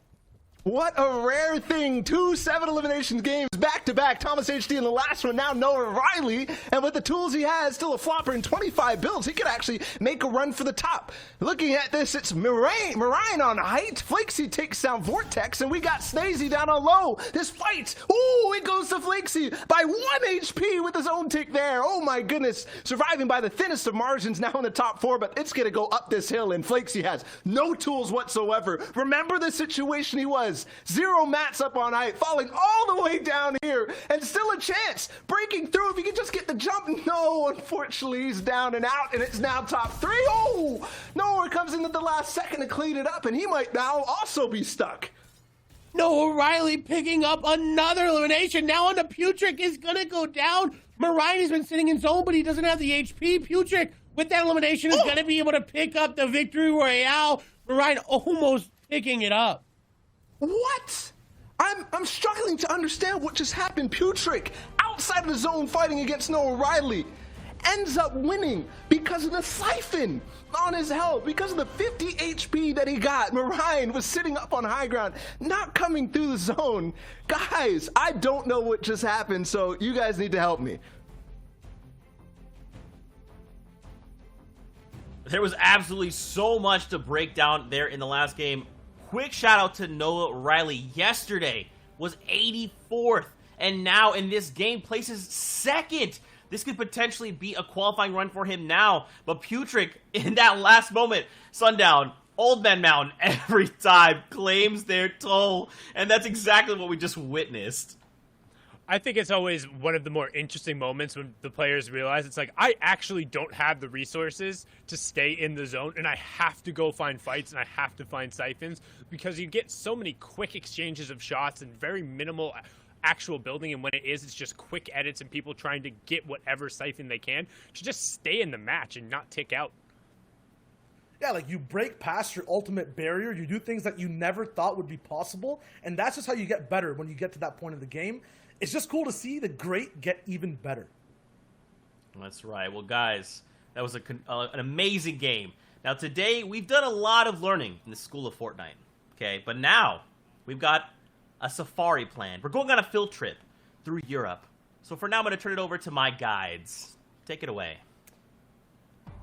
What a rare thing. 2 7 eliminations games back-to-back. Thomas HD in the last one. Now Noah Riley. And with the tools he has, still a flopper in 25 builds, he could actually make a run for the top. Looking at this, it's Moraine on height. Flakesey takes down Vortex, and we got Snazy down on low. This fight. Ooh, it goes to Flakesey by 1 HP with his own tick there. Oh my goodness. Surviving by the thinnest of margins now in the top 4, but it's going to go up this hill, and Flakesey has no tools whatsoever. Remember the situation he was. 0 mats up on height, falling all the way down here, and still a chance. Breaking through if he could just get the jump. No, unfortunately, he's down and out, and it's now top 3. Oh, Noah comes in at the last second to clean it up, and he might now also be stuck. Noah Riley picking up another elimination. Now on the Putrick is going to go down. Moraine has been sitting in zone, but he doesn't have the HP. Putrick with that elimination is going to be able to pick up the victory royale. Ryan almost picking it up. What? I'm struggling to understand what just happened. Putrick, outside of the zone fighting against Noah Riley, ends up winning because of the siphon on his health, because of the 50 HP that he got. Marion was sitting up on high ground, not coming through the zone. Guys, I don't know what just happened, so you guys need to help me. There was absolutely so much to break down there in the last game. Quick shout out to Noah Riley. Yesterday was 84th, and now in this game places second. This could potentially be a qualifying run for him now, but Putrick in that last moment, Sundown, Old Man Mountain every time claims their toll, and that's exactly what we just witnessed. I think it's always one of the more interesting moments when the players realize it's like, I actually don't have the resources to stay in the zone, and I have to go find fights, and I have to find siphons, because you get so many quick exchanges of shots and very minimal actual building, and when it is, it's just quick edits and people trying to get whatever siphon they can to just stay in the match and not tick out. Yeah, like you break past your ultimate barrier, you do things that you never thought would be possible, and that's just how you get better when you get to that point of the game. It's just cool to see the great get even better. That's right. Well, guys, that was an amazing game. Now, today, we've done a lot of learning in the School of Fortnite, okay? But now, we've got a safari plan. We're going on a field trip through Europe. So for now, I'm going to turn it over to my guides. Take it away.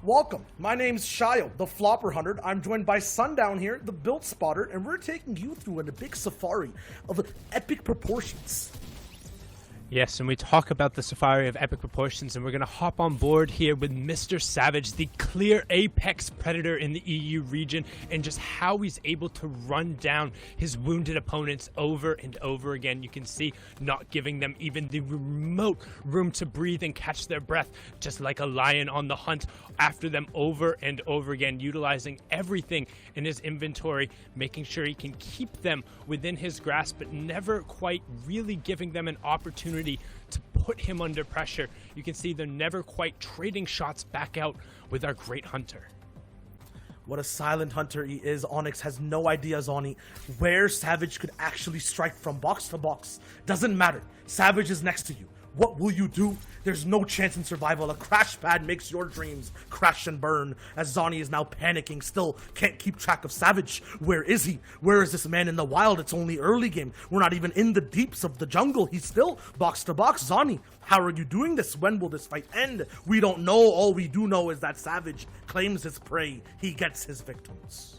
Welcome. My name's Shio, the Flopper Hunter. I'm joined by Sundown here, the Build Spotter, and we're taking you through a big safari of epic proportions. Yes, and we talk about the safari of epic proportions, and we're going to hop on board here with Mr. Savage, the clear apex predator in the EU region, and just how he's able to run down his wounded opponents over and over again. You can see not giving them even the remote room to breathe and catch their breath, just like a lion on the hunt after them over and over again, utilizing everything in his inventory, making sure he can keep them within his grasp, but never quite really giving them an opportunity to put him under pressure. You can see they're never quite trading shots back out with our great hunter. What a silent hunter he is. Onyx has no idea, Zoni, where Savage could actually strike from box to box. Doesn't matter. Savage is next to you. What will you do? There's no chance in survival. A crash pad makes your dreams crash and burn. As Zoni is now panicking, still can't keep track of Savage. Where is he? Where is this man in the wild? It's only early game. We're not even in the deeps of the jungle. He's still box to box. Zoni, how are you doing this? When will this fight end? We don't know. All we do know is that Savage claims his prey. He gets his victims.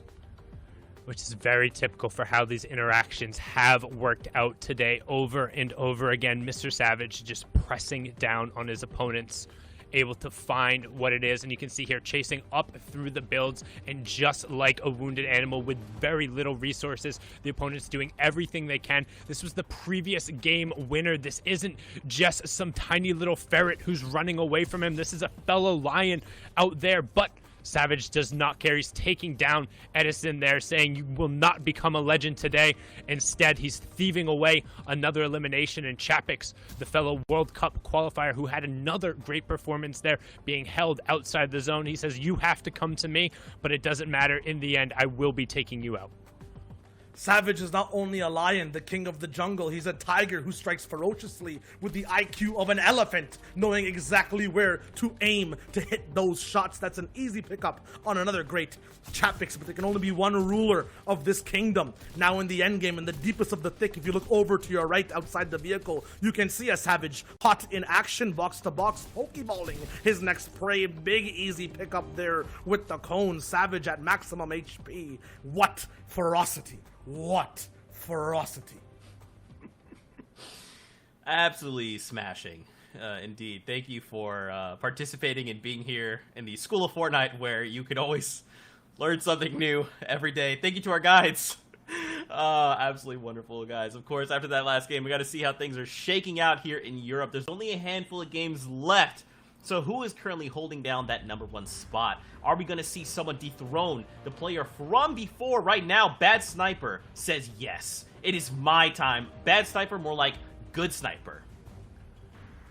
Which is very typical for how these interactions have worked out today over and over again. Mr. Savage just pressing down on his opponents, able to find what it is. And you can see here chasing up through the builds, and just like a wounded animal with very little resources, the opponent's doing everything they can. This was the previous game winner. This isn't just some tiny little ferret who's running away from him. This is a fellow lion out there, but Savage does not care. He's taking down Edison there, saying you will not become a legend today. Instead, he's thieving away another elimination, and Chapix, the fellow World Cup qualifier who had another great performance there, being held outside the zone. He says, you have to come to me, but it doesn't matter. In the end, I will be taking you out. Savage is not only a lion, the king of the jungle, he's a tiger who strikes ferociously with the IQ of an elephant, knowing exactly where to aim to hit those shots. That's an easy pickup on another great Chapix, but there can only be one ruler of this kingdom. Now in the endgame, in the deepest of the thick, if you look over to your right outside the vehicle, you can see a Savage hot in action, box to box, pokeballing his next prey. Big easy pickup there with the cone. Savage at maximum HP. What ferocity. What ferocity. Absolutely smashing. Indeed. Thank you for participating and being here in the School of Fortnite, where you can always learn something new every day. Thank you to our guides. Absolutely wonderful, guys. Of course, after that last game, we got to see how things are shaking out here in Europe. There's only a handful of games left. So who is currently holding down that #1 spot? Are we going to see someone dethrone the player from before? Right now, Bad Sniper says yes. It is my time. Bad Sniper, more like good sniper.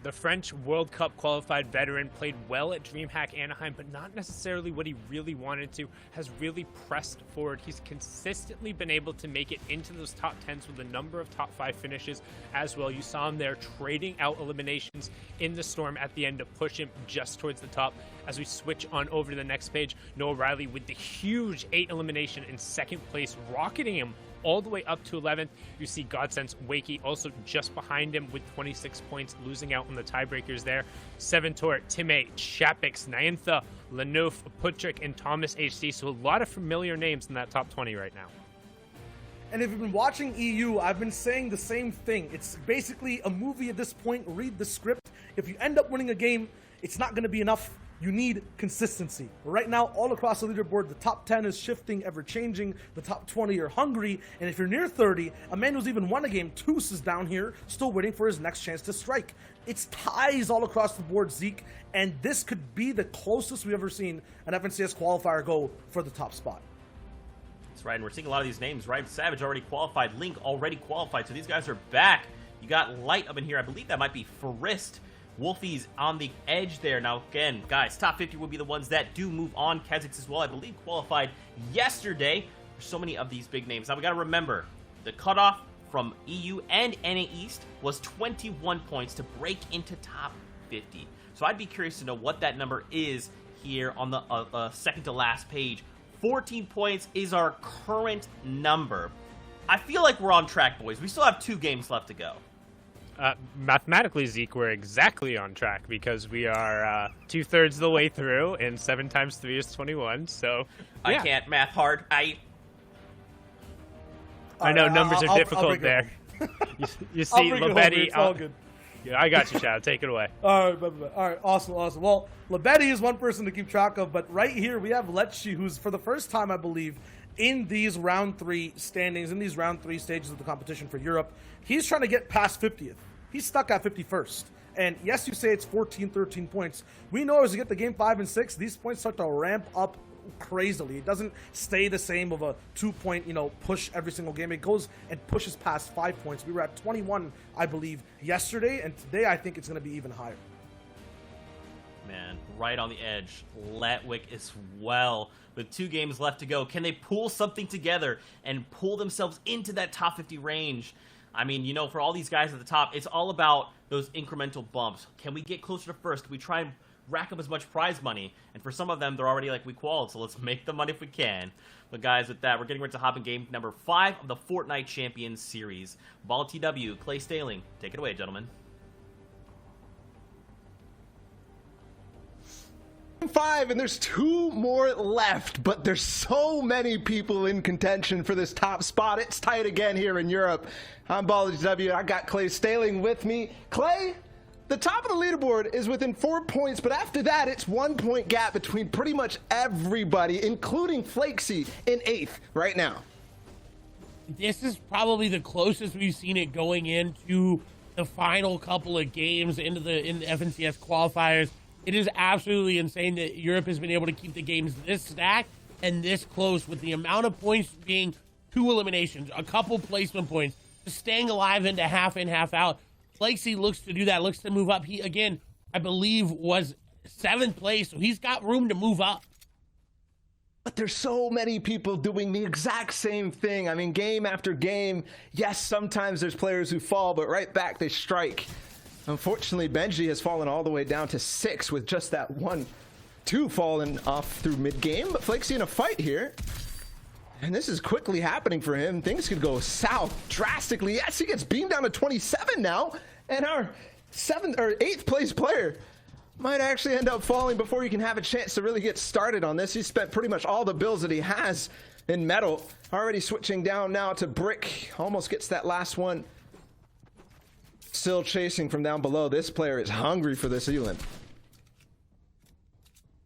The French World Cup qualified veteran played well at DreamHack Anaheim, but not necessarily what he really wanted to, has really pressed forward. He's consistently been able to make it into those top 10s with a number of top 5 finishes as well. You saw him there trading out eliminations in the Storm at the end to push him just towards the top. As we switch on over to the next page, Noah Riley with the huge 8 elimination in second place, rocketing him all the way up to 11th. You see Godsense Wakey also just behind him with 26 points, losing out on the tiebreakers there. Seventor, Time, Chapix, Nyantha, Lenouf, Putrik, and Thomas HC. So a lot of familiar names in that top 20 right now. And if you've been watching EU, I've been saying the same thing. It's basically a movie at this point. Read the script. If you end up winning a game, it's not going to be enough. You need consistency. Right now, all across the leaderboard, the top 10 is shifting, ever-changing. The top 20 are hungry. And if you're near 30, a man who's even won a game, Toos, is down here, still waiting for his next chance to strike. It's ties all across the board, Zeke. And this could be the closest we've ever seen an FNCS qualifier go for the top spot. That's right, and we're seeing a lot of these names, right? Savage already qualified, Link already qualified, so these guys are back. You got Light up in here. I believe that might be Forrest. Wolfie's on the edge there. Now, again, guys, top 50 will be the ones that do move on. Kha'Zix as well, I believe, qualified yesterday. There's so many of these big names. Now, we got to remember, the cutoff from EU and NA East was 21 points to break into top 50. So I'd be curious to know what that number is here on the second to last page. 14 points is our current number. I feel like we're on track, boys. We still have 2 games left to go. Mathematically, Zeke, we're exactly on track because we are 2/3 of the way through, and 7 times 3 is 21. So I can't math hard. I know numbers are difficult there. You see, Labetti. It's all good. Yeah, I got you, Shadow. Take it away. All right, awesome. Well, Labetti is one person to keep track of, but right here we have Lecce, who's for the first time, I believe, in these round 3 standings, in these round 3 stages of the competition for Europe. He's trying to get past 50th. He's stuck at 51st. And yes, you say it's 14, 13 points. We know as you get to game 5 and 6, these points start to ramp up crazily. It doesn't stay the same of a 2-point, push every single game. It goes and pushes past 5 points. We were at 21, I believe, yesterday, and today I think it's going to be even higher. Man, right on the edge. Letwick as well. With 2 games left to go, can they pull something together and pull themselves into that top 50 range? I mean, for all these guys at the top, it's all about those incremental bumps. Can we get closer to first? Can we try and rack up as much prize money? And for some of them, they're already like, we qualified, so let's make the money if we can. But guys, with that, we're getting ready to hop in game number 5 of the Fortnite Champions Series. Ball TW, Clay Staling. Take it away, gentlemen. 5, and there's 2 more left, but there's so many people in contention for this top spot. It's tight again here in Europe. I'm Ballage W. I got Clay Staling with me. Clay, the top of the leaderboard is within 4 points, but after that, it's 1 point gap between pretty much everybody, including Flakesy in 8th right now. This is probably the closest we've seen it going into the final couple of games in the FNCS qualifiers. It is absolutely insane that Europe has been able to keep the games this stacked and this close, with the amount of points being 2 eliminations, a couple placement points, just staying alive into half in, half out. Flakesy looks to do that, looks to move up. He, again, I believe was 7th place, so he's got room to move up. But there's so many people doing the exact same thing. I mean, game after game, yes, sometimes there's players who fall, but right back they strike. Unfortunately, Benji has fallen all the way down to 6 with just that 1-2 falling off through mid-game. But Flakesy in a fight here. And this is quickly happening for him. Things could go south drastically. Yes, he gets beamed down to 27 now. And our 7th or 8th place player might actually end up falling before he can have a chance to really get started on this. He spent pretty much all the bills that he has in metal. Already switching down now to brick. Almost gets that last one. Still chasing from down below. This player is hungry for this Elam.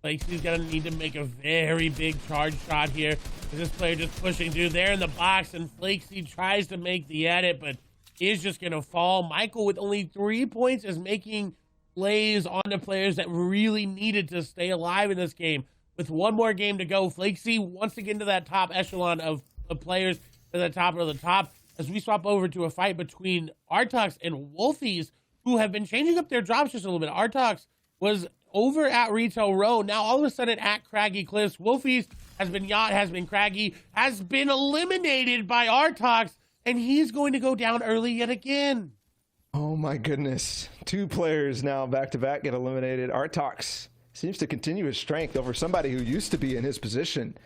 Flakesy's gonna need to make a very big charge shot here. This player just pushing through there in the box, and Flakesy tries to make the edit, but is just gonna fall. Michael with only 3 points is making plays on the players that really needed to stay alive in this game. With 1 more game to go, Flakesy wants to get into that top echelon of players to the top of the top. As we swap over to a fight between Artux and Wolfies, who have been changing up their drops just a little bit. Artox was over at Retail Row. Now all of a sudden at Craggy Cliffs. Wolfies has been Yacht, has been Craggy, has been eliminated by Artox, and he's going to go down early yet again. Oh my goodness. 2 players now back-to-back get eliminated. Artox seems to continue his strength over somebody who used to be in his position.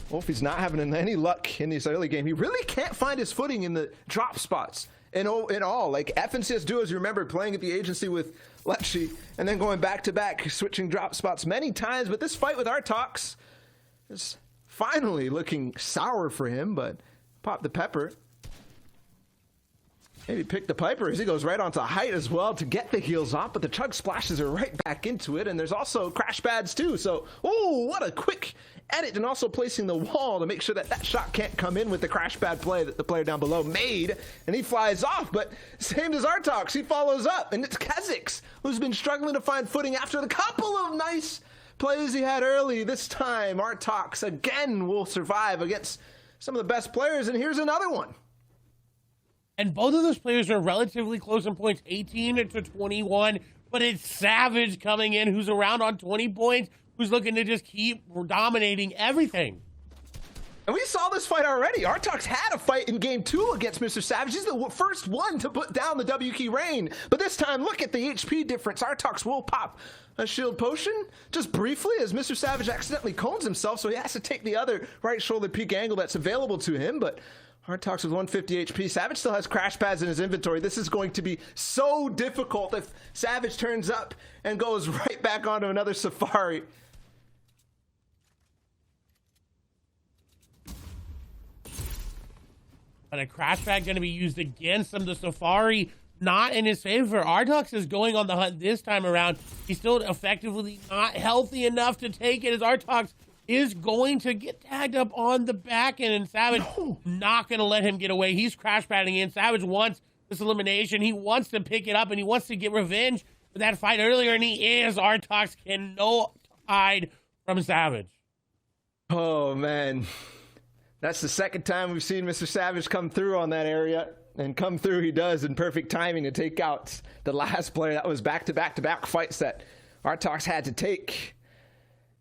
Wolfie's not having any luck in this early game. He really can't find his footing in the drop spots. In all, like FNCS Duos, you remember playing at the agency with Lecce and then going back-to-back, switching drop spots many times. But this fight with Artox is finally looking sour for him, but pop the pepper. Maybe pick the Piper as he goes right onto height as well to get the heals off, but the chug splashes are right back into it, and there's also crash pads too. So, oh, what a quick edit, and also placing the wall to make sure that that shot can't come in with the crash pad play that the player down below made, and he flies off. But same as Artox, he follows up, and it's Kha'Zix who's been struggling to find footing after the couple of nice plays he had early. This time, Artox again will survive against some of the best players, and here's another one. And both of those players are relatively close in points, 18 to 21. But it's Savage coming in, who's around on 20 points, who's looking to just keep dominating everything. And we saw this fight already. Artox had a fight in game 2 against Mr. Savage. He's the first one to put down the W key rain. But this time, look at the HP difference. Artox will pop a shield potion just briefly as Mr. Savage accidentally cones himself, so he has to take the other right shoulder peek angle that's available to him. But Artox with 150 HP. Savage still has crash pads in his inventory. This is going to be so difficult if Savage turns up and goes right back onto another Safari. But a crash pad going to be used against him. The Safari not in his favor. Artox is going on the hunt this time around. He's still effectively not healthy enough to take it as Artox is going to get tagged up on the back end, and Savage not going to let him get away. He's crash padding in. Savage wants this elimination. He wants to pick it up, and he wants to get revenge for that fight earlier, and he is. Artox can no hide from Savage. Oh, man. That's the second time we've seen Mr. Savage come through on that area, and come through he does in perfect timing to take out the last player. That was back-to-back-to-back fights that Artox had to take.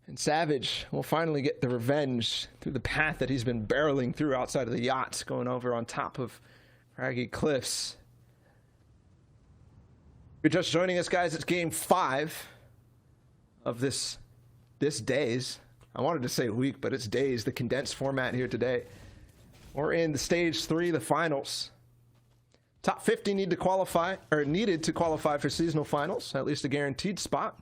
And Savage will finally get the revenge through the path that he's been barreling through outside of the yacht, going over on top of Craggy Cliffs. If you're just joining us, guys, it's game 5 of this days. I wanted to say week, but it's days, the condensed format here today. We're in the stage 3, the finals. Top 50 needed to qualify for seasonal finals, at least a guaranteed spot.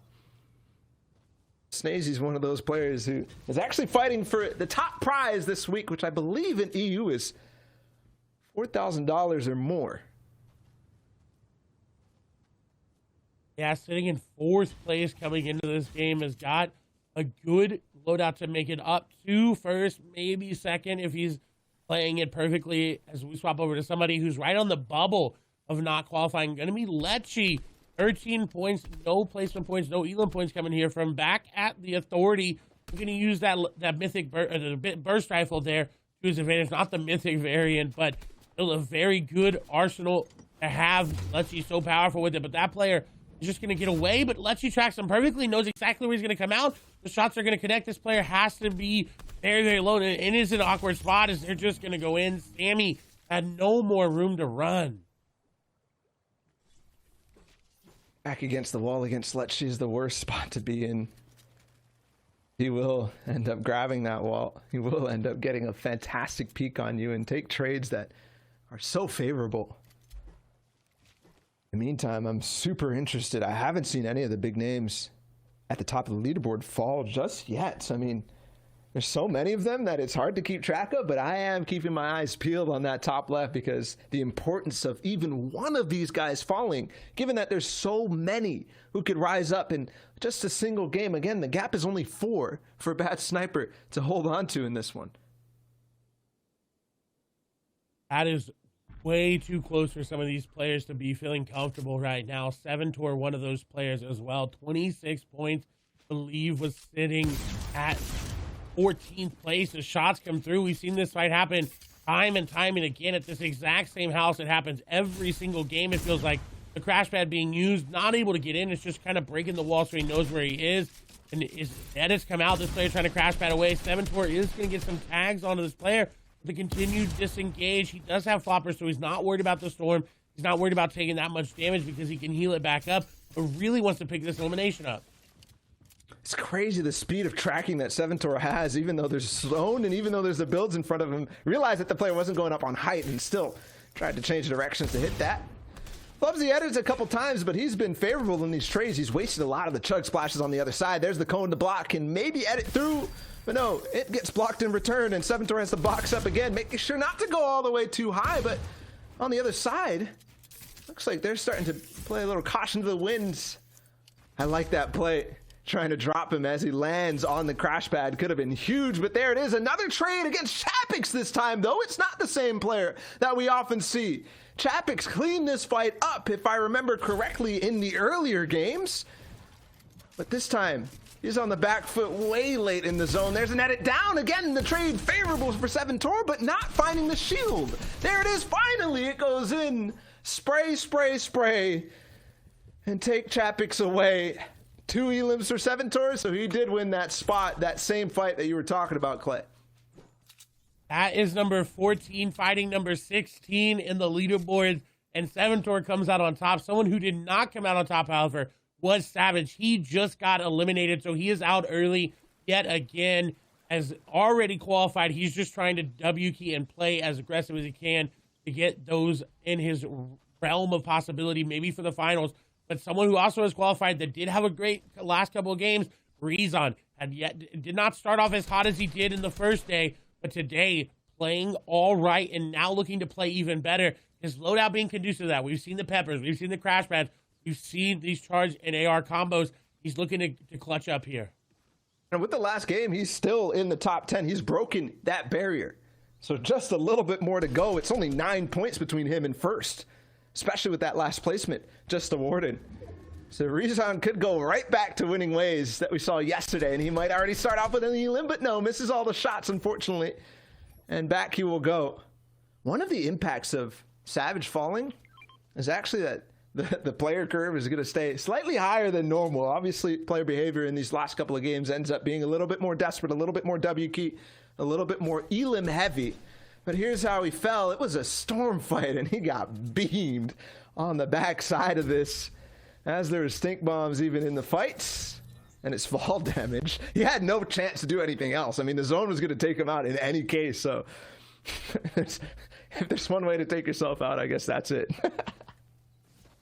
Snazy's one of those players who is actually fighting for the top prize this week, which I believe in EU is $4,000 or more. Yeah, sitting in 4th place coming into this game, has got a good loadout to make it up to first, maybe 2nd if he's playing it perfectly. As we swap over to somebody who's right on the bubble of not qualifying, going to be Lecce. 13 points, no placement points, no Elam points coming here from back at the Authority. We're going to use that mythic burst rifle there to his advantage. Not the mythic variant, but still a very good arsenal to have. Lecce so powerful with it, but that player is just going to get away. But Lecce tracks him perfectly, knows exactly where he's going to come out. The shots are going to connect. This player has to be very, very low, and it is an awkward spot as they're just going to go in. Sammy had no more room to run. Back against the wall against Lecce is the worst spot to be in. He will end up grabbing that wall. He will end up getting a fantastic peek on you and take trades that are so favorable. In the meantime, I'm super interested. I haven't seen any of the big names at the top of the leaderboard fall just yet. I mean, there's so many of them that it's hard to keep track of, but I am keeping my eyes peeled on that top left because the importance of even one of these guys falling, given that there's so many who could rise up in just a single game. Again, the gap is only 4 for a bad sniper to hold on to in this one. That is way too close for some of these players to be feeling comfortable right now. 7-Tor, one of those players as well. 26 points, I believe, was sitting at 14th place. The shots come through. We've seen this fight happen time and time and again at this exact same house. It happens every single game, it feels like. the crash pad being used, not able to get in. It's just kind of breaking the wall so he knows where he is. And Edis come out, this player trying to crash pad away. Seventor is going to get some tags onto this player. The continued disengage. He does have floppers, so he's not worried about the storm. He's not worried about taking that much damage because he can heal it back up, but really wants to pick this elimination up. It's crazy the speed of tracking that Seventor has, even though there's zone and even though there's the builds in front of him. Realized that the player wasn't going up on height and still tried to change directions to hit that. Loves the edits a couple times, but he's been favorable in these trades. He's wasted a lot of the chug splashes on the other side. There's the cone to block and maybe edit through, but no, it gets blocked in return, and Seventor has to box up again, making sure not to go all the way too high. But on the other side, looks like they're starting to play a little caution to the winds. I like that play. Trying to drop him as he lands on the crash pad. Could have been huge, but there it is. Another trade against Chapix this time, though. It's not the same player that we often see. Chapix cleaned this fight up, if I remember correctly, in the earlier games. But this time, he's on the back foot way late in the zone. There's an edit down. Again, the trade favorable for Seventor, but not finding the shield. There it is. Finally, it goes in. Spray, spray, spray. And take Chapix away. 2 elims for Seventor, so he did win that spot, that same fight that you were talking about, Clay. That is number 14 fighting number 16 in the leaderboard, and Seventor comes out on top. Someone who did not come out on top, however, was Savage. He just got eliminated, so he is out early yet again. As already qualified, he's just trying to W key and play as aggressive as he can to get those in his realm of possibility, maybe for the finals. But someone who also has qualified that did have a great last couple of games, Rezon, did not start off as hot as he did in the first day, but today playing all right and now looking to play even better. His loadout being conducive to that. We've seen the peppers, we've seen the crash pads, we've seen these charge and AR combos. He's looking to clutch up here. And with the last game, he's still in the top 10. He's broken that barrier. So just a little bit more to go. It's only 9 points between him and first, especially with that last placement just awarded. So Rezon could go right back to winning ways that we saw yesterday, and he might already start off with an elim, but no, misses all the shots, unfortunately. And back he will go. One of the impacts of Savage falling is actually that the player curve is going to stay slightly higher than normal. Obviously, player behavior in these last couple of games ends up being a little bit more desperate, a little bit more W key, a little bit more elim heavy. But here's how he fell. It was a storm fight, and he got beamed on the back side of this, as there were stink bombs even in the fights, and it's fall damage. He had no chance to do anything else. I mean, the zone was going to take him out in any case, so if there's one way to take yourself out, I guess that's it.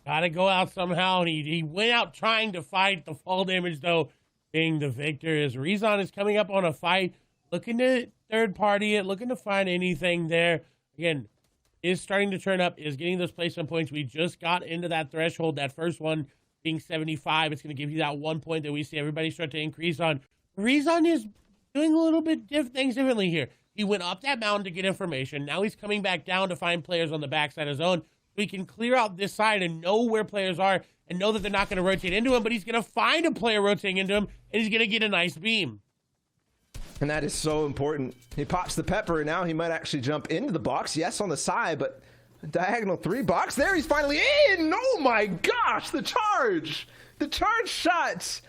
Gotta go out somehow, and he went out trying to fight. The fall damage, though, being the victor. As Rezon is coming up on a fight, looking to third party it, looking to find anything there. Again, is starting to turn up, is getting those placement points. We just got into that threshold, that first one being 75. It's going to give you that 1 point that we see everybody start to increase on. Rezon is doing a little bit things differently here. He went up that mountain to get information. Now he's coming back down to find players on the backside of zone. We can clear out this side and know where players are and know that they're not going to rotate into him, but he's going to find a player rotating into him, and he's going to get a nice beam. And that is so important. He pops the pepper, and now he might actually jump into the box. Yes, on the side, but diagonal 3 box. There, he's finally in. Oh my gosh, the charge. The charge shots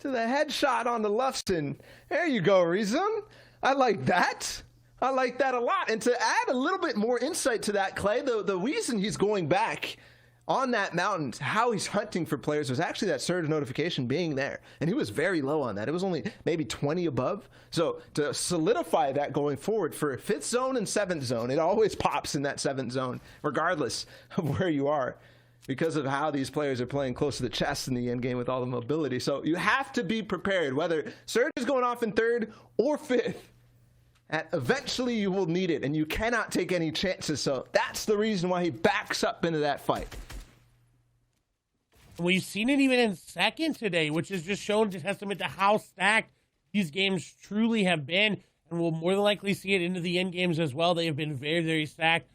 to the headshot on the Lufsen. There you go, Rezon. I like that. I like that a lot. And to add a little bit more insight to that, Clay, the reason he's going back on that mountain, how he's hunting for players, was actually that surge notification being there. And he was very low on that. It was only maybe 20 above. So to solidify that going forward for 5th zone and 7th zone, it always pops in that 7th zone, regardless of where you are, because of how these players are playing close to the chest in the end game with all the mobility. So you have to be prepared, whether surge is going off in 3rd or 5th. Eventually you will need it, and you cannot take any chances. So that's the reason why he backs up into that fight. We've seen it even in 2nd today, which is just shown a testament to how stacked these games truly have been, and we'll more than likely see it into the end games as well. They have been very, very stacked.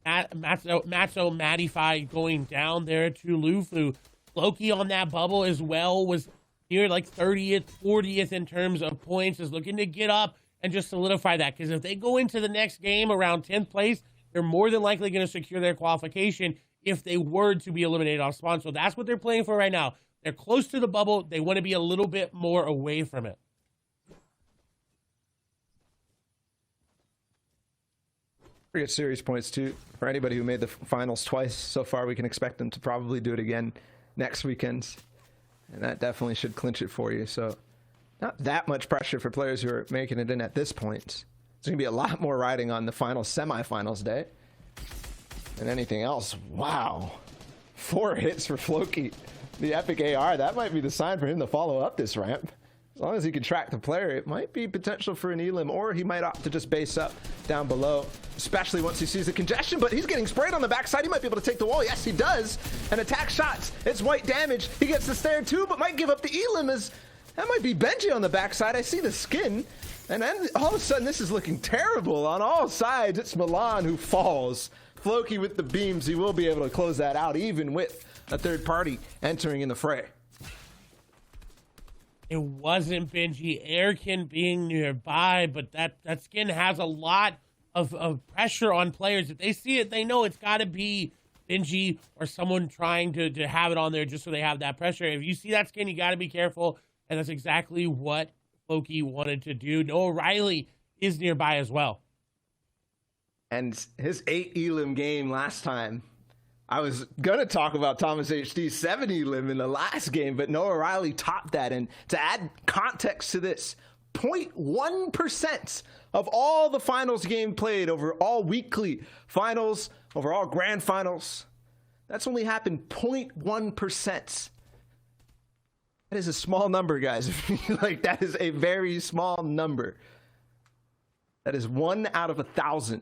Matzo Mattify going down there to Lufu. Loki on that bubble as well was near like 30th, 40th in terms of points, is looking to get up and just solidify that, because if they go into the next game around 10th place, they're more than likely going to secure their qualification if they were to be eliminated off spawn. So that's what they're playing for right now. They're close to the bubble. They want to be a little bit more away from it. Pretty good series points too for anybody who made the finals twice so far. We can expect them to probably do it again next weekend, and that definitely should clinch it for you. So not that much pressure for players who are making it in at this point. There's gonna be a lot more riding on the final semifinals day than anything else. Wow, 4 hits for Floki, the epic AR. That might be the sign for him to follow up this ramp. As long as he can track the player, it might be potential for an Elim, or he might opt to just base up down below, especially once he sees the congestion. But he's getting sprayed on the backside. He might be able to take the wall. Yes, he does. And attack shots. It's white damage. He gets the snare too, but might give up the Elim. As that might be Benji on the backside. I see the skin. And then all of a sudden, this is looking terrible on all sides. It's Milan who falls. Floki with the beams. He will be able to close that out, even with a third party entering in the fray. It wasn't Benji. Airkin being nearby, but that skin has a lot of pressure on players. If they see it, they know it's got to be Benji or someone trying to have it on there just so they have that pressure. If you see that skin, you got to be careful, and that's exactly what Floki wanted to do. Noah Riley is nearby as well. And his 8 Elim game last time, I was going to talk about Thomas HD's 7 Elim in the last game, but Noah Riley topped that. And to add context to this, 0.1% of all the finals game played over all weekly finals, over all grand finals, that's only happened 0.1%. That is a small number, guys. Like, that is a very small number. That is 1 out of 1,000.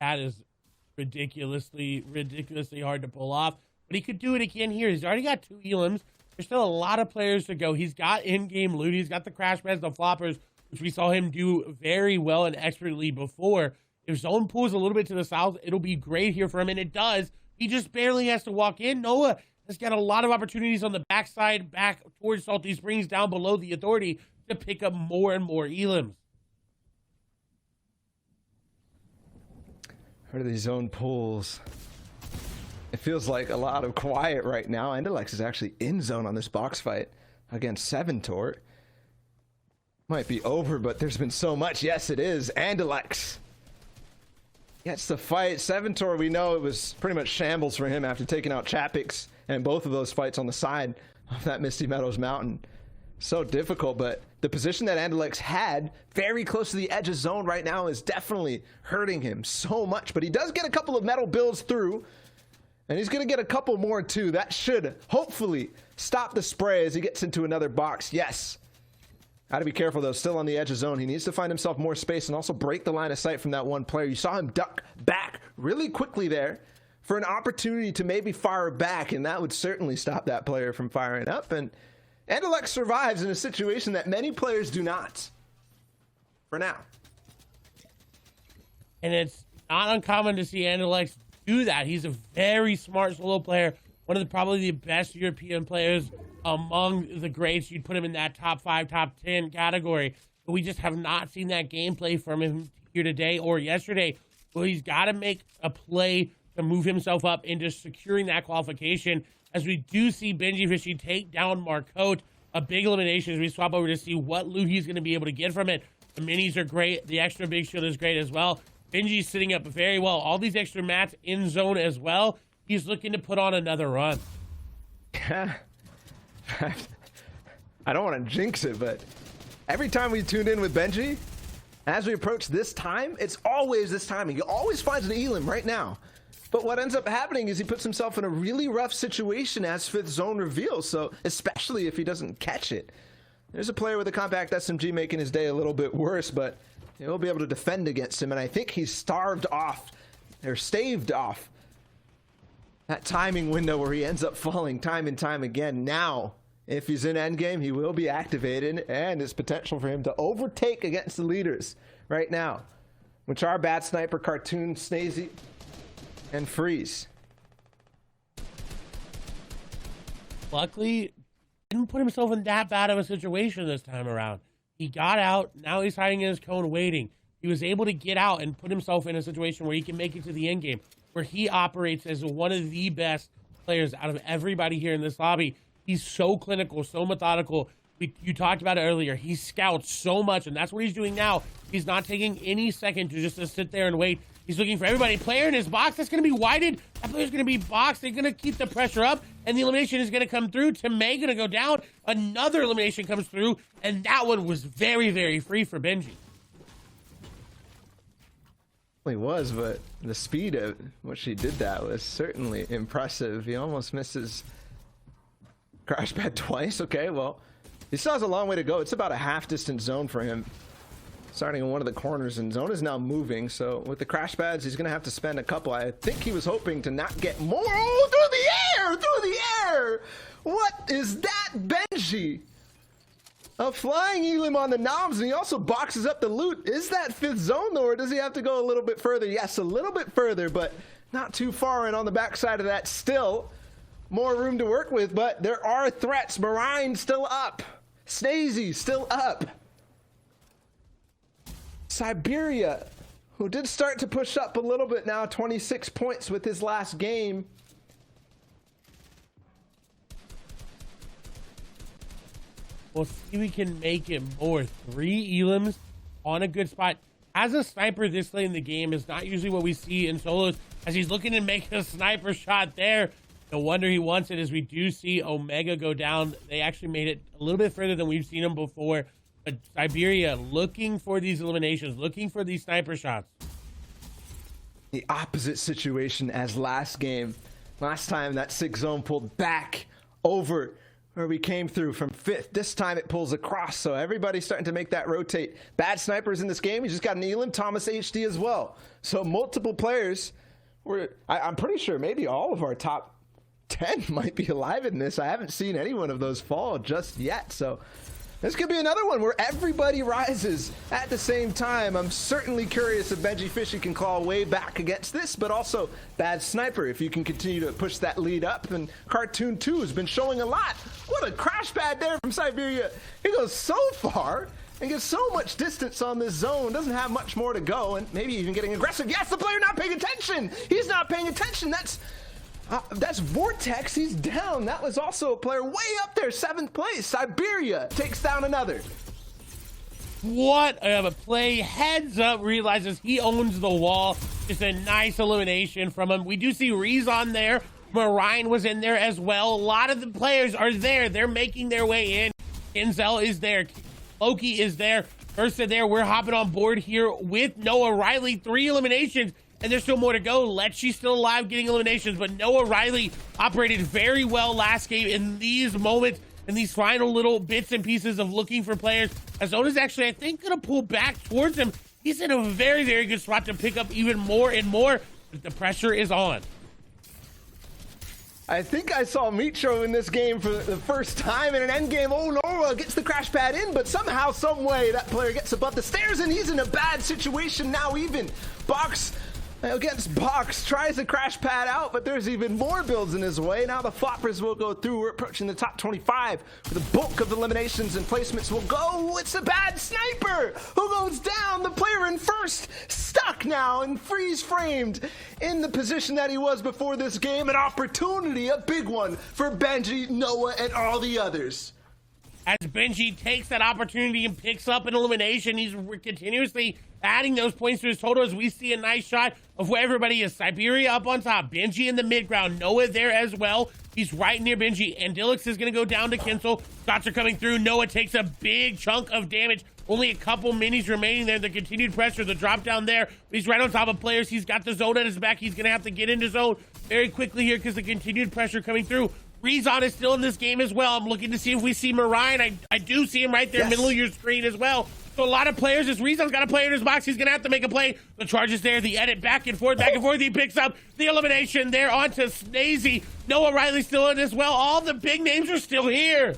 That is ridiculously hard to pull off. But he could do it again here. He's already got 2 Elims. There's still a lot of players to go. He's got in-game loot. He's got the crash pads, the floppers, which we saw him do very well and expertly before. If zone pulls a little bit to the south, it'll be great here for him, and it does. He just barely has to walk in. Noah has got a lot of opportunities on the backside, back towards Salty Springs, down below the Authority, to pick up more and more Elims. What are these zone pulls? It feels like a lot of quiet right now. Andalex is actually in zone on this box fight against Seventor. Might be over, but there's been so much. Yes, it is. Andalex gets the fight. Seventor, we know it was pretty much shambles for him after taking out Chapix and both of those fights on the side of that Misty Meadows mountain. So difficult, but the position that Andalex had very close to the edge of zone right now is definitely hurting him so much. But he does get a couple of metal builds through, and he's going to get a couple more too. That should hopefully stop the spray as he gets into another box. Yes. Got to be careful though, still on the edge of zone. He needs to find himself more space and also break the line of sight from that one player. You saw him duck back really quickly there for an opportunity to maybe fire back, and that would certainly stop that player from firing up. And Andalex survives in a situation that many players do not, for now. And it's not uncommon to see Andalex do that. He's a very smart solo player, one of the probably the best European players among the greats. You'd put him in that top 5, top 10 category. But we just have not seen that gameplay from him here today or yesterday. Well, he's got to make a play to move himself up into securing that qualification, as we do see Benji Fishy take down Marcotte. A big elimination as we swap over to see what loot he's going to be able to get from it. The minis are great. The extra big shield is great as well. Benji's sitting up very well. All these extra mats in zone as well. He's looking to put on another run. I don't want to jinx it, but every time we tune in with Benji, as we approach this time, it's always this timing. He always finds an Elim right now. But what ends up happening is he puts himself in a really rough situation as 5th zone reveals, so especially if he doesn't catch it. There's a player with a compact SMG making his day a little bit worse, but he'll be able to defend against him, and I think he's staved off that timing window where he ends up falling time and time again. Now, if he's in endgame, he will be activated, and there's potential for him to overtake against the leaders right now, which are Bad Sniper, Cartoon, Snazy, and Freeze. Luckily, didn't put himself in that bad of a situation this time around. He got out. Now he's hiding in his cone waiting. he was able to get out and put himself in a situation where he can make it to the end game, where he operates as one of the best players out of everybody here in this lobby. He's so clinical, so methodical. You talked about it earlier. He scouts so much, and that's what he's doing now. He's not taking any second to just sit there and wait. He's looking for everybody. Player in his box, that's going to be widened. That player's going to be boxed. They're going to keep the pressure up, and the elimination is going to come through. Tomei going to go down. Another elimination comes through, and that one was very, very free for Benji. He was, but the speed of what she did that was certainly impressive. He almost misses crash pad twice. Okay, well, he still has a long way to go. It's about a half distance zone for him, starting in one of the corners, and zone is now moving. So with the crash pads, he's gonna have to spend a couple. I think he was hoping to not get more. Oh, through the air! What is that, Benji? A flying Elim on the knobs, and he also boxes up the loot. Is that fifth zone, though, or does he have to go a little bit further? Yes, a little bit further, but not too far. And on the backside of that, still more room to work with, but there are threats. Marine still up. Snazy still up. Siberia, who did start to push up a little bit now, 26 points with his last game. We'll see if we can make it more. 3 Elims on a good spot. As a sniper this late in the game is not usually what we see in solos, as he's looking to make a sniper shot there. No wonder he wants it, as we do see Omega go down. They actually made it a little bit further than we've seen him before. But Siberia looking for these eliminations, looking for these sniper shots. The opposite situation as last game. Last time that 6 zone pulled back over where we came through from 5th. This time it pulls across, so everybody's starting to make that rotate. Bad snipers in this game. We just got an Elim, Thomas HD as well. So multiple players. I'm pretty sure maybe all of our top 10 might be alive in this. I haven't seen any one of those fall just yet, so this could be another one where everybody rises at the same time. I'm certainly curious if Benji Fishy can claw way back against this, but also Bad Sniper, if you can continue to push that lead up. And Cartoon 2 has been showing a lot. What a crash pad there from Siberia. He goes so far and gets so much distance on this zone. Doesn't have much more to go, and maybe even getting aggressive. Yes, the player not paying attention. He's not paying attention. That's Vortex. He's down. That was also a player way up there, 7th place. Siberia takes down another. What of a play. Heads up, realizes he owns the wall. Just a nice elimination from him. We do see Rezon there. Marine was in there as well. A lot of the players are there. They're making their way in. Inzel is there. Loki is there. Ursa there. We're hopping on board here with Noah Riley. 3 eliminations. And there's still more to go. Let's still alive getting eliminations, but Noah Riley operated very well last game in these moments, in these final little bits and pieces of looking for players. As Oda's actually, I think, going to pull back towards him. He's in a very, very good spot to pick up even more and more, but the pressure is on. I think I saw Mitro in this game for the first time in an end game. Oh, Noah gets the crash pad in, but somehow, some way, that player gets above the stairs, and he's in a bad situation now even. Box against Box, tries to crash pad out, but there's even more builds in his way. Now the floppers will go through. We're approaching the top 25. The bulk of eliminations and placements will go. It's a Bad Sniper who goes down. The player in first, stuck now and freeze framed in the position that he was before this game. An opportunity, a big one for Benji, Noah, and all the others. As Benji takes that opportunity and picks up an elimination, he's continuously adding those points to his total, as we see a nice shot of where everybody is. Siberia up on top, Benji in the mid ground, Noah there as well. He's right near Benji, and Dilix is going to go down to Kinsel. Shots are coming through. Noah takes a big chunk of damage. Only a couple minis remaining there. The continued pressure, the drop down there. He's right on top of players. He's got the zone at his back. He's going to have to get into zone very quickly here because the continued pressure coming through. Rezon is still in this game as well. I'm looking to see if we see Marine. I do see him right there, yes, middle of your screen as well. So a lot of players, as Rezon's got a player in his box, he's going to have to make a play. The charge is there, the edit, back and forth. He picks up the elimination there onto Snazy. Noah Riley still in as well. All the big names are still here.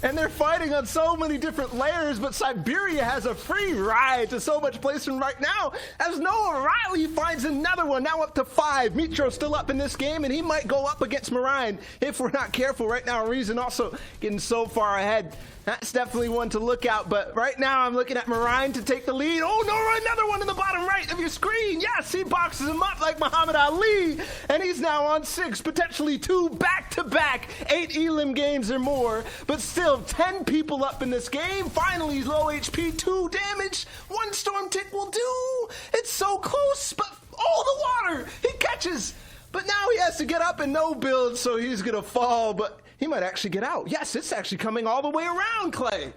and they're fighting on so many different layers, but Siberia has a free ride to so much placement right now as Noah Riley finds another one, now up to 5. Mitro still up in this game, and he might go up against Marine if we're not careful right now. Reason also getting so far ahead. That's definitely one to look out, but right now I'm looking at Marine to take the lead. Oh no, another one in the bottom right of your screen. Yes, he boxes him up like Muhammad Ali, and he's now on 6, potentially 2 back-to-back 8 Elim games or more, but still 10 people up in this game. Finally, low HP, 2 damage. 1 storm tick will do. It's so close, but oh, the water, he catches. But now he has to get up and no build, so he's gonna fall, but he might actually get out. Yes, it's actually coming all the way around, Clay.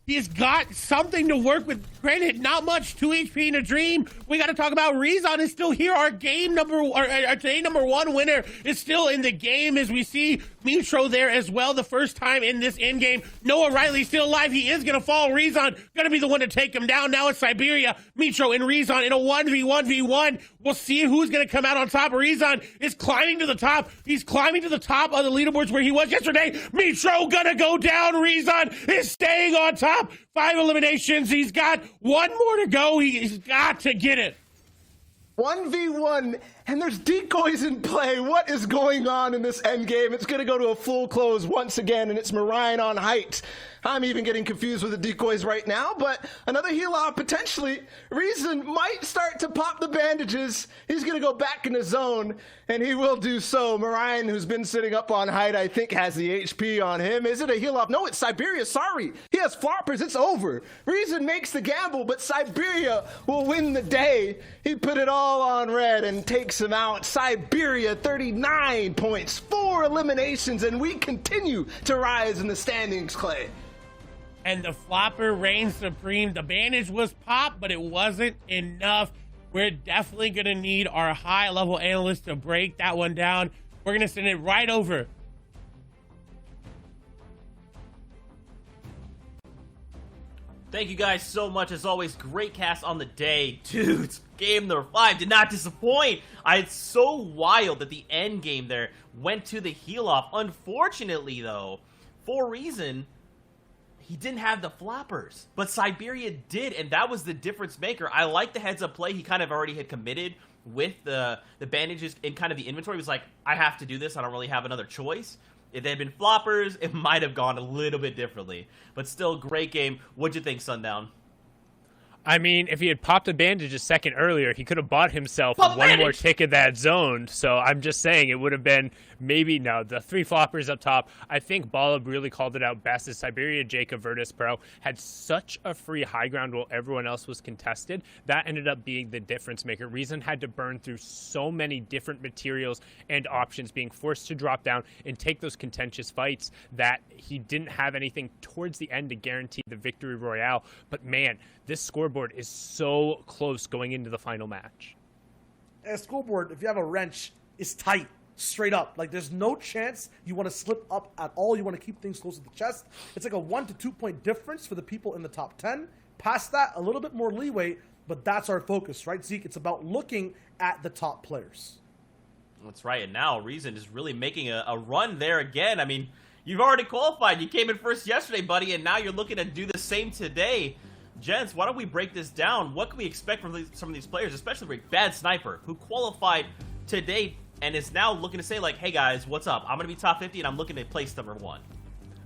He's got something to work with. Granted, not much. 2 HP in a dream. We got to talk about Rezon is still here. Our day number 1 winner is still in the game as we see Mitro there as well. The first time in this end game. Noah Riley still alive. He is going to fall. Rezon going to be the one to take him down. Now it's Siberia, Mitro, and Rezon in a 1v1v1. We'll see who's going to come out on top. Rezon is climbing to the top. He's climbing to the top of the leaderboards where he was yesterday. Mitro going to go down. Rezon is staying on top. 5 eliminations. He's got 1 more to go. He's got to get it. 1v1, and there's decoys in play. What is going on in this end game? It's going to go to a full close once again, and it's Marine on height. I'm even getting confused with the decoys right now, but another heal off potentially. Reason might start to pop the bandages. He's going to go back in the zone, and he will do so. Marine, who's been sitting up on height, I think has the HP on him. Is it a heal off? No, it's Siberia. Sorry. He has floppers. It's over. Reason makes the gamble, but Siberia will win the day. He put it all on red and takes him out. Siberia, 39 points, 4 eliminations, and we continue to rise in the standings, Clay. And the flopper reigns supreme. The bandage was popped, but it wasn't enough. We're definitely going to need our high-level analyst to break that one down. We're going to send it right over. Thank you guys so much. As always, great cast on the day. Dudes, game number 5 did not disappoint. It's so wild that the end game there went to the heal off. Unfortunately, though, for Reason, he didn't have the floppers, but Siberia did, and that was the difference maker. I like the heads-up play. He kind of already had committed with the bandages in kind of the inventory. He was like, I have to do this. I don't really have another choice. If they had been floppers, it might have gone a little bit differently. But still, great game. What'd you think, Sundown? I mean, if he had popped a bandage a second earlier, he could have bought himself one more tick in that zone. So I'm just saying it would have been maybe, no, the 3 floppers up top. I think Balab really called it out best as Siberia, Jacob, Virtus Pro had such a free high ground while everyone else was contested. That ended up being the difference maker. Reason had to burn through so many different materials and options, being forced to drop down and take those contentious fights that he didn't have anything towards the end to guarantee the victory royale. But man, this scoreboard is so close going into the final match. A scoreboard, if you have a wrench, is tight, straight up. Like, there's no chance you want to slip up at all. You want to keep things close to the chest. It's like a 1 to 2 point difference for the people in the top 10. Past that, a little bit more leeway, but that's our focus, right, Zeke? It's about looking at the top players. That's right, and now Reason is really making a run there again. I mean, you've already qualified. You came in first yesterday, buddy, and now you're looking to do the same today. Gents, why don't we break this down? What can we expect from some of these players, especially Bad Sniper, who qualified today and is now looking to say, like, hey guys, what's up? I'm going to be top 50 and I'm looking to place number 1.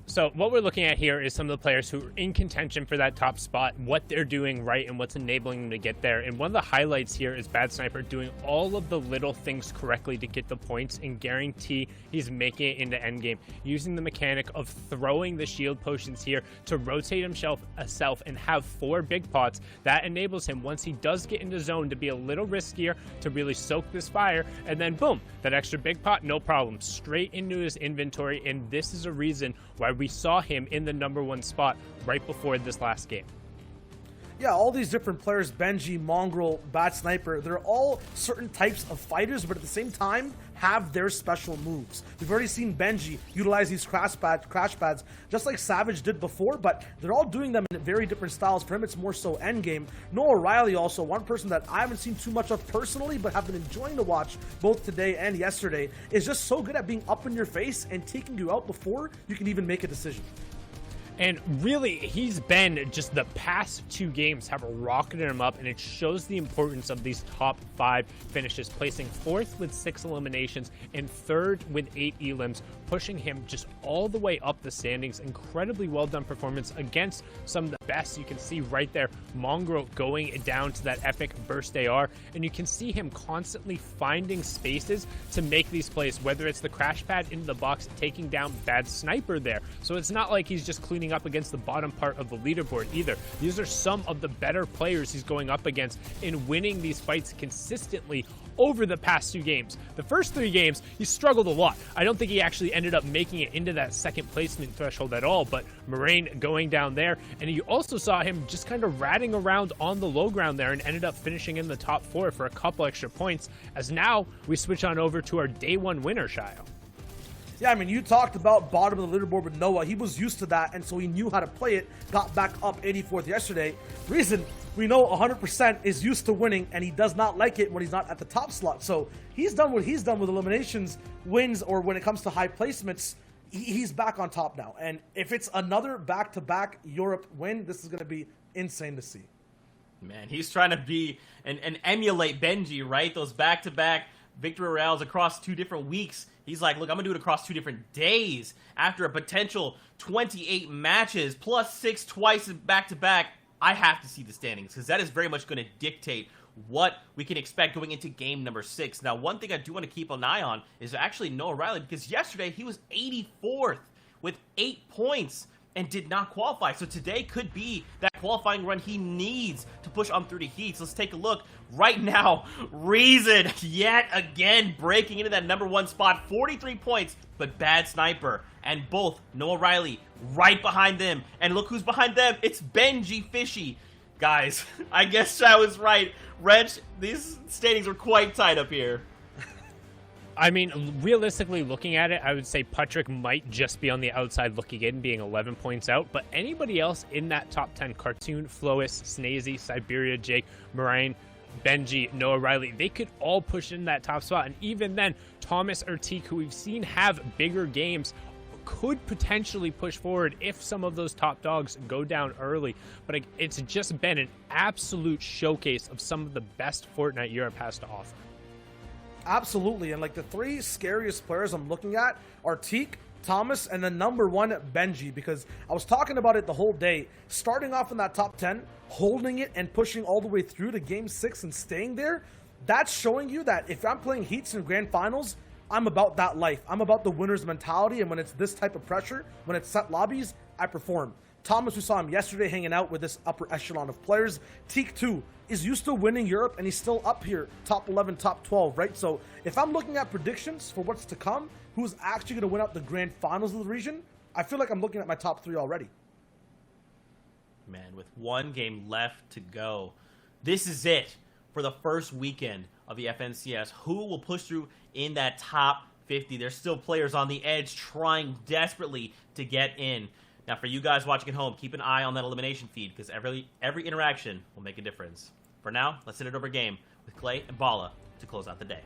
So what we're looking at here is some of the players who are in contention for that top spot, what they're doing right and what's enabling them to get there. And one of the highlights here is Bad Sniper doing all of the little things correctly to get the points and guarantee he's making it into endgame, using the mechanic of throwing the shield potions here to rotate himself and have 4 big pots. That enables him, once he does get into zone, to be a little riskier, to really soak this fire, and then boom, that extra big pot, no problem, straight into his inventory. And this is a reason why we saw him in the number 1 spot right before this last game. Yeah, all these different players, Benji, Mongrel, Bad Sniper, they're all certain types of fighters, but at the same time have their special moves. We've already seen Benji utilize these crash pads just like Savage did before, but they're all doing them in very different styles. For him, it's more so endgame. Noah Riley also, one person that I haven't seen too much of personally, but have been enjoying to watch both today and yesterday, is just so good at being up in your face and taking you out before you can even make a decision. And really, he's been just the past 2 games have rocketed him up, and it shows the importance of these top 5 finishes, placing 4th with 6 eliminations and 3rd with 8 elims, pushing him just all the way up the standings. Incredibly well done performance against some of the best. You can see right there, Mongrel going down to that epic burst AR, and you can see him constantly finding spaces to make these plays, whether it's the crash pad into the box, taking down Bad Sniper there. So it's not like he's just cleaning up against the bottom part of the leaderboard either. These are some of the better players he's going up against in winning these fights consistently over the past 2 games. The first 3 games, he struggled a lot. I don't think he actually ended up making it into that second placement threshold at all, but Moraine going down there, and you also saw him just kind of ratting around on the low ground there and ended up finishing in the top 4 for a couple extra points, as now we switch on over to our day 1 winner, Shio. Yeah, I mean, you talked about bottom of the leaderboard with Noah. He was used to that, and so he knew how to play it, got back up 84th yesterday. Reason we know 100% is used to winning, and he does not like it when he's not at the top slot. So he's done what he's done with eliminations, wins, or when it comes to high placements, he's back on top now. And if it's another back-to-back Europe win, this is going to be insane to see. Man, he's trying to be and emulate Benji, right? Those back-to-back victory royales across 2 different weeks. He's like, look, I'm going to do it across 2 different days after a potential 28 matches plus 6 twice back-to-back. I have to see the standings because that is very much going to dictate what we can expect going into game number 6. Now, one thing I do want to keep an eye on is actually Noah Riley, because yesterday he was 84th with 8 points and did not qualify. So today could be that qualifying run he needs to push on through to heats. Let's take a look right now. Reason yet again breaking into that number 1 spot, 43 points, but Bad Sniper and both Noah Riley right behind them. And look who's behind them. It's Benji Fishy. Guys, I guess I was right. Wrench, these standings were quite tight up here. I mean, realistically looking at it, I would say Patrick might just be on the outside looking in, being 11 points out. But anybody else in that top 10, Cartoon, Flois, Snazy, Siberia, Jake, Moraine, Benji, Noah Riley, they could all push in that top spot. And even then, Thomas or Teak, who we've seen have bigger games, could potentially push forward if some of those top dogs go down early. But it's just been an absolute showcase of some of the best Fortnite Europe has to offer. Absolutely, and like the 3 scariest players I'm looking at are Teak, Thomas, and then number 1, Benji, because I was talking about it the whole day. Starting off in that top 10, holding it and pushing all the way through to game 6 and staying there, that's showing you that if I'm playing heats and grand finals, I'm about that life. I'm about the winner's mentality, and when it's this type of pressure, when it's set lobbies, I perform. Thomas, we saw him yesterday hanging out with this upper echelon of players. Teak, too, is used to winning Europe, and he's still up here, top 11, top 12, right? So if I'm looking at predictions for what's to come, who's actually going to win out the grand finals of the region, I feel like I'm looking at my top 3 already. Man, with 1 game left to go, this is it for the first weekend of the FNCS. Who will push through in that top 50? There's still players on the edge trying desperately to get in. Now, for you guys watching at home, keep an eye on that elimination feed, because every interaction will make a difference. For now, let's hit it over game with Clay and Bala to close out the day.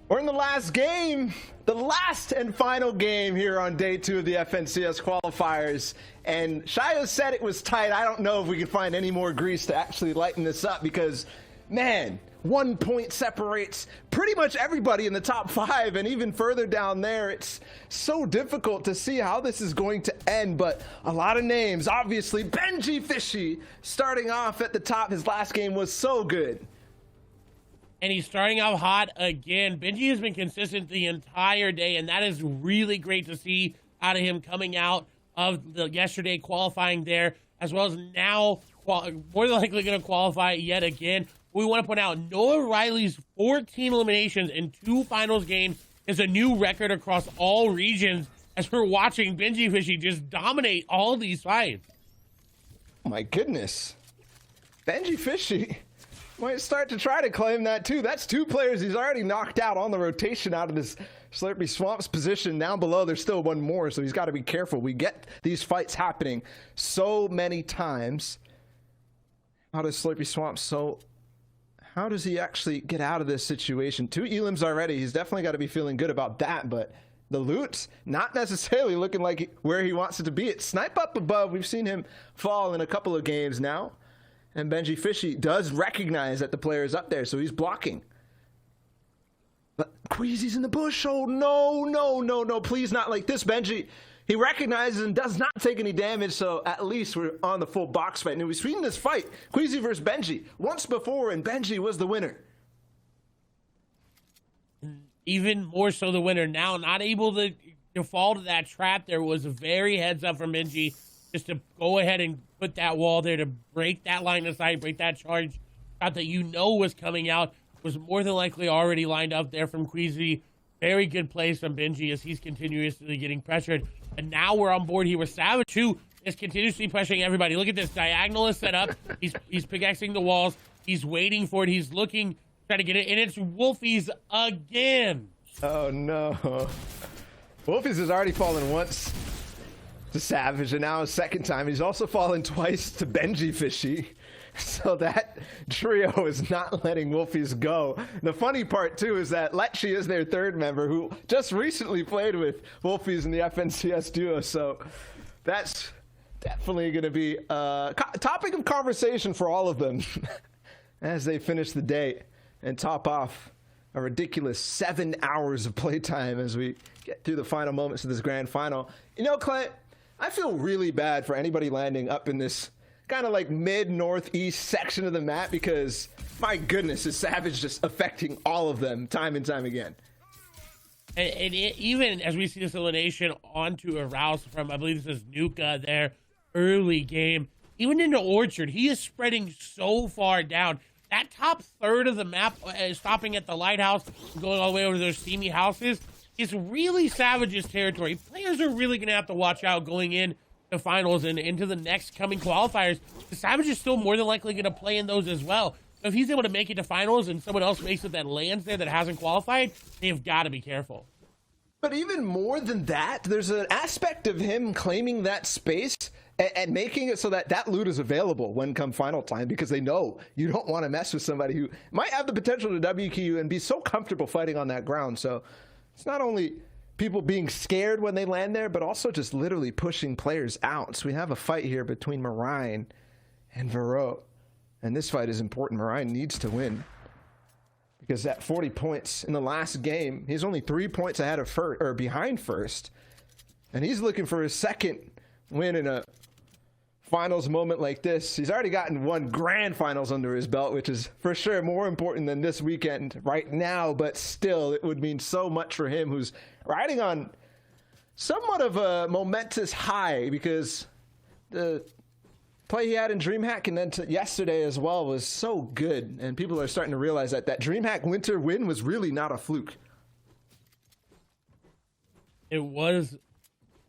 We're in the last game, the last and final game here on day 2 of the FNCS qualifiers. And Shio said it was tight. I don't know if we can find any more grease to actually lighten this up, because, man, 1 point separates pretty much everybody in the top 5, and even further down there, it's so difficult to see how this is going to end. But a lot of names, obviously. Benji Fishy starting off at the top. His last game was so good. And he's starting out hot again. Benji has been consistent the entire day, and that is really great to see out of him coming out of the yesterday qualifying there, as well as now more than likely going to qualify yet again. We want to point out Noah Riley's 14 eliminations in 2 finals games is a new record across all regions, as we're watching Benji Fishy just dominate all these fights. Oh my goodness. Benji Fishy might start to try to claim that too. That's 2 players he's already knocked out on the rotation out of this Slurpy Swamp's position. Down below, there's still 1 more, so he's got to be careful. We get these fights happening so many times. How does Slurpy Swamp how does he actually get out of this situation? 2 elims already. He's definitely got to be feeling good about that, but the loot not necessarily looking like where he wants it to be. It's snipe up above. We've seen him fall in a couple of games now. And Benji Fishy does recognize that the player is up there, so he's blocking. But Queasy's in the bush. Oh, no, no, no, no. Please not like this, Benji. He recognizes and does not take any damage, so at least we're on the full box fight. And we've seen this fight, Queasy versus Benji, once before, and Benji was the winner. Even more so the winner. Now not able to fall to that trap. There was a very heads up from Benji just to go ahead and put that wall there to break that line of sight, break that charge shot that you know was coming out. Was more than likely already lined up there from Queasy. Very good plays from Benji as he's continuously getting pressured. And now we're on board here with Savage, who is continuously pressuring everybody. Look at this. Diagonal is set up. He's pickaxing the walls. He's waiting for it. He's looking, trying to get it. And it's Wolfies again. Oh, no. Wolfies has already fallen once to Savage, and now a second time. He's also fallen twice to Benji Fishy. So that trio is not letting Wolfies go. The funny part, too, is that Lecce is their third member who just recently played with Wolfies in the FNCS duo. So that's definitely going to be a topic of conversation for all of them as they finish the day and top off a ridiculous 7 hours of playtime as we get through the final moments of this grand final. You know, Clint, I feel really bad for anybody landing up in this kind of like mid-northeast section of the map because, my goodness, is Savage just affecting all of them time and time again. And even as we see this elimination onto a Rouse from, I believe this is Nuka, their early game, even into Orchard, he is spreading so far down. That top third of the map, stopping at the lighthouse, going all the way over to those steamy houses, is really Savage's territory. Players are really going to have to watch out going in the finals and into the next coming qualifiers. The Savage is still more than likely going to play in those as well. So if he's able to make it to finals and someone else makes it that lands there that hasn't qualified, they've got to be careful. But even more than that, there's an aspect of him claiming that space and making it so that that loot is available when come final time, because they know you don't want to mess with somebody who might have the potential to WQ you and be so comfortable fighting on that ground. So it's not only people being scared when they land there, but also just literally pushing players out. So we have a fight here between Marine and Vero. And this fight is important. Marine needs to win, because at 40 points in the last game, he's only 3 points ahead of first, or behind first. And he's looking for his second win in a finals moment like this. He's already gotten one grand finals under his belt, which is for sure more important than this weekend right now, but still it would mean so much for him, who's riding on somewhat of a momentous high, because the play he had in DreamHack and then yesterday as well was so good, and people are starting to realize that that DreamHack winter win was really not a fluke. It was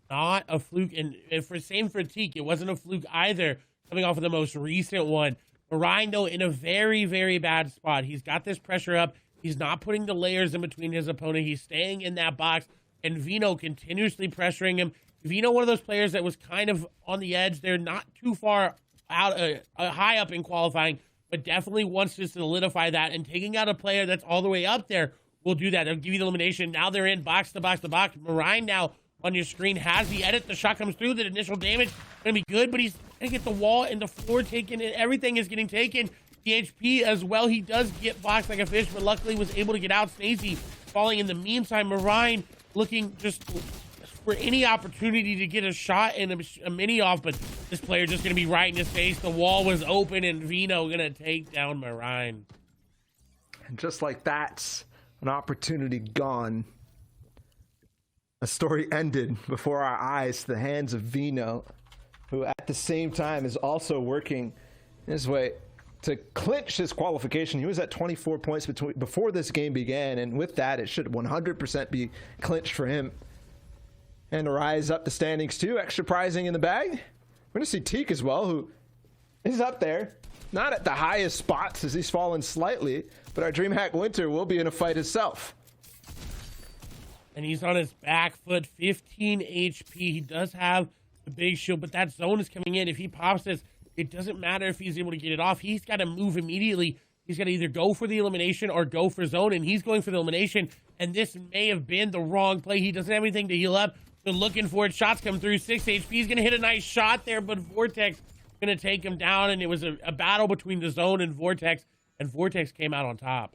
not a fluke, and same for Teak, it wasn't a fluke either, coming off of the most recent one. Marine, though, in a very, very bad spot. He's got this pressure up. He's not putting the layers in between his opponent. He's staying in that box, and Vino continuously pressuring him. Vino, one of those players that was kind of on the edge. They're not too far out, high up in qualifying, but definitely wants to solidify that, and taking out a player that's all the way up there will do that. They'll give you the elimination. Now they're in box to box to box. Marine now on your screen has the edit. The shot comes through. The initial damage going to be good, but he's going to get the wall and the floor taken, and everything is getting taken. The HP as well. He does get boxed like a fish, but luckily was able to get out. Stacey falling in the meantime. Marine looking just for any opportunity to get a shot and a mini off, but this player just going to be right in his face. The wall was open, and Vino going to take down Marine. And just like that, an opportunity gone. A story ended before our eyes to the hands of Vino, who at the same time is also working his way to clinch his qualification. He was at 24 points before this game began, and with that, it should 100% be clinched for him. And to rise up the standings too, extra prizing in the bag. We're going to see Teak as well, who is up there. Not at the highest spots as he's fallen slightly, but our DreamHack Winter will be in a fight itself. And he's on his back foot, 15 HP. He does have the big shield, but that zone is coming in. If he pops this, it doesn't matter if he's able to get it off. He's got to move immediately. He's going to either go for the elimination or go for zone, and he's going for the elimination, and this may have been the wrong play. He doesn't have anything to heal up, so looking for it. Shots come through, 6 HP. He's going to hit a nice shot there, but Vortex going to take him down, and it was a battle between the zone and Vortex came out on top.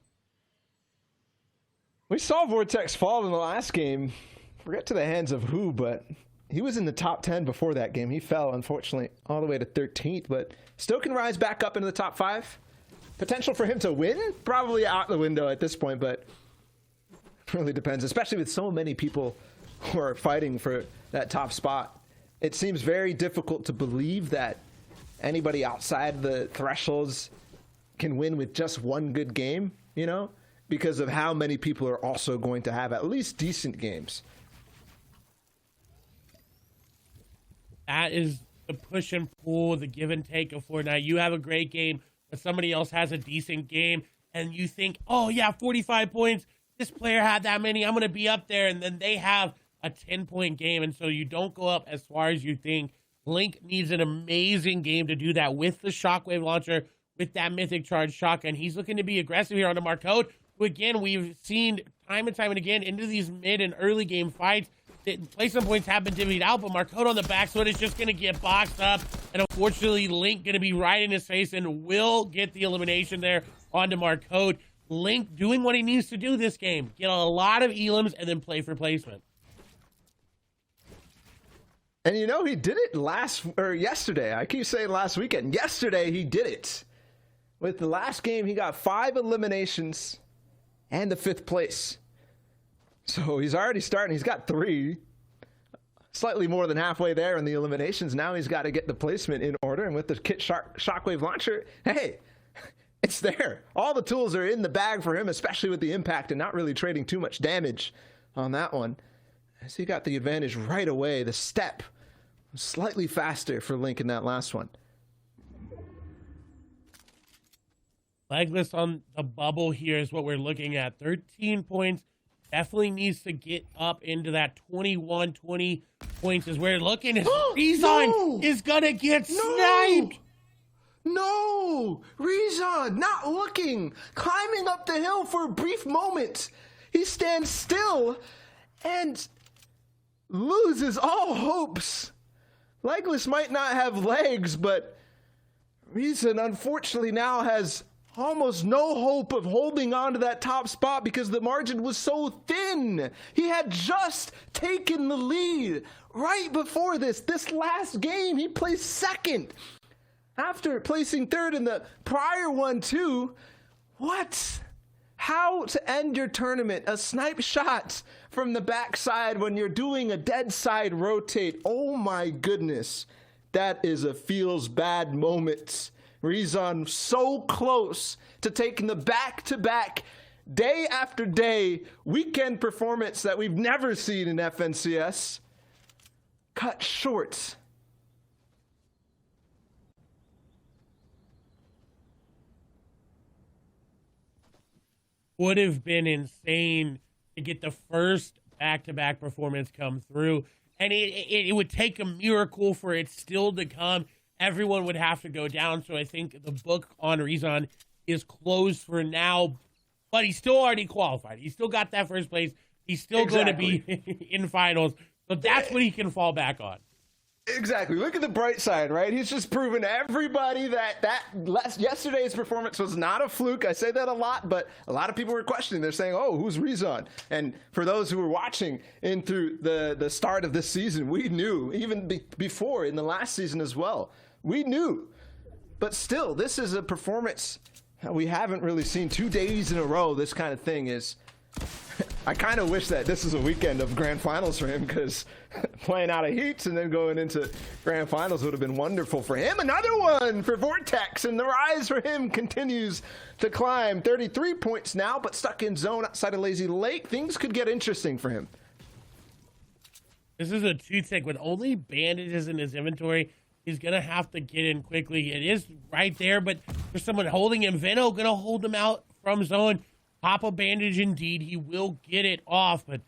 We saw Vortex fall in the last game. Forget to the hands of who, but he was in the top 10 before that game. He fell, unfortunately, all the way to 13th, but still can rise back up into the top 5. Potential for him to win? Probably out the window at this point, but it really depends, especially with so many people who are fighting for that top spot. It seems very difficult to believe that anybody outside the thresholds can win with just one good game, you know, because of how many people are also going to have at least decent games. That is the push and pull, the give and take of Fortnite. You have a great game, but somebody else has a decent game, and you think, oh yeah, 45 points, this player had that many, I'm going to be up there, and then they have a 10-point game, and so you don't go up as far as you think. Link needs an amazing game to do that with the Shockwave launcher, with that Mythic Charge shotgun. He's looking to be aggressive here on the Marcode, who again, we've seen time and time and again into these mid and early game fights, placement points have been divvied out, but Marcode on the backside is just going to get boxed up, and unfortunately, Link going to be right in his face and will get the elimination there onto Marcode. Link doing what he needs to do this game, get a lot of elims and then play for placement. And you know, he did it yesterday. I keep saying last weekend. Yesterday, he did it. With the last game, he got 5 eliminations and the 5th place. So he's already starting. He's got 3. Slightly more than halfway there in the eliminations. Now he's got to get the placement in order. And with the Kit Shockwave launcher, hey, it's there. All the tools are in the bag for him, especially with the impact and not really trading too much damage on that one. So he got the advantage right away. The step was slightly faster for Link in that last one. Legless on the bubble here is what we're looking at. 13 points. Definitely needs to get up into that 21, 20 points is where we're looking. Rezon is going to get sniped. No! Rezon not looking, climbing up the hill for a brief moment. He stands still and loses all hopes. Legless might not have legs, but Rezon unfortunately now has almost no hope of holding on to that top spot because the margin was so thin. He had just taken the lead right before this last game. He placed 2nd after placing 3rd in the prior one too. What? How to end your tournament? A snipe shot from the backside when you're doing a dead side rotate. Oh my goodness. That is a feels bad moment. Rezon so close to taking the back-to-back, day after day, weekend performance that we've never seen in FNCS. Cut short. Would have been insane to get the first back-to-back performance come through. And it would take a miracle for it still to come. Everyone would have to go down. So I think the book on Rezon is closed for now. But he's still already qualified. He's still got that first place. He's still going to be in finals. So that's what he can fall back on. Exactly. Look at the bright side, right? He's just proven everybody that yesterday's performance was not a fluke. I say that a lot, but a lot of people were questioning. They're saying, oh, who's Rezon? And for those who were watching in through the start of this season, we knew, even before in the last season as well, we knew. But still, this is a performance we haven't really seen 2 days in a row. This kind of thing is... I kind of wish that this is a weekend of grand finals for him, because playing out of heats and then going into grand finals would have been wonderful for him. Another one for Vortex, and the rise for him continues to climb. 33 points now, but stuck in zone outside of Lazy Lake. Things could get interesting for him. This is a two-tick with only bandages in his inventory. He's going to have to get in quickly. It is right there, but there's someone holding him. Veno going to hold him out from zone. Pop a bandage indeed. He will get it off, but,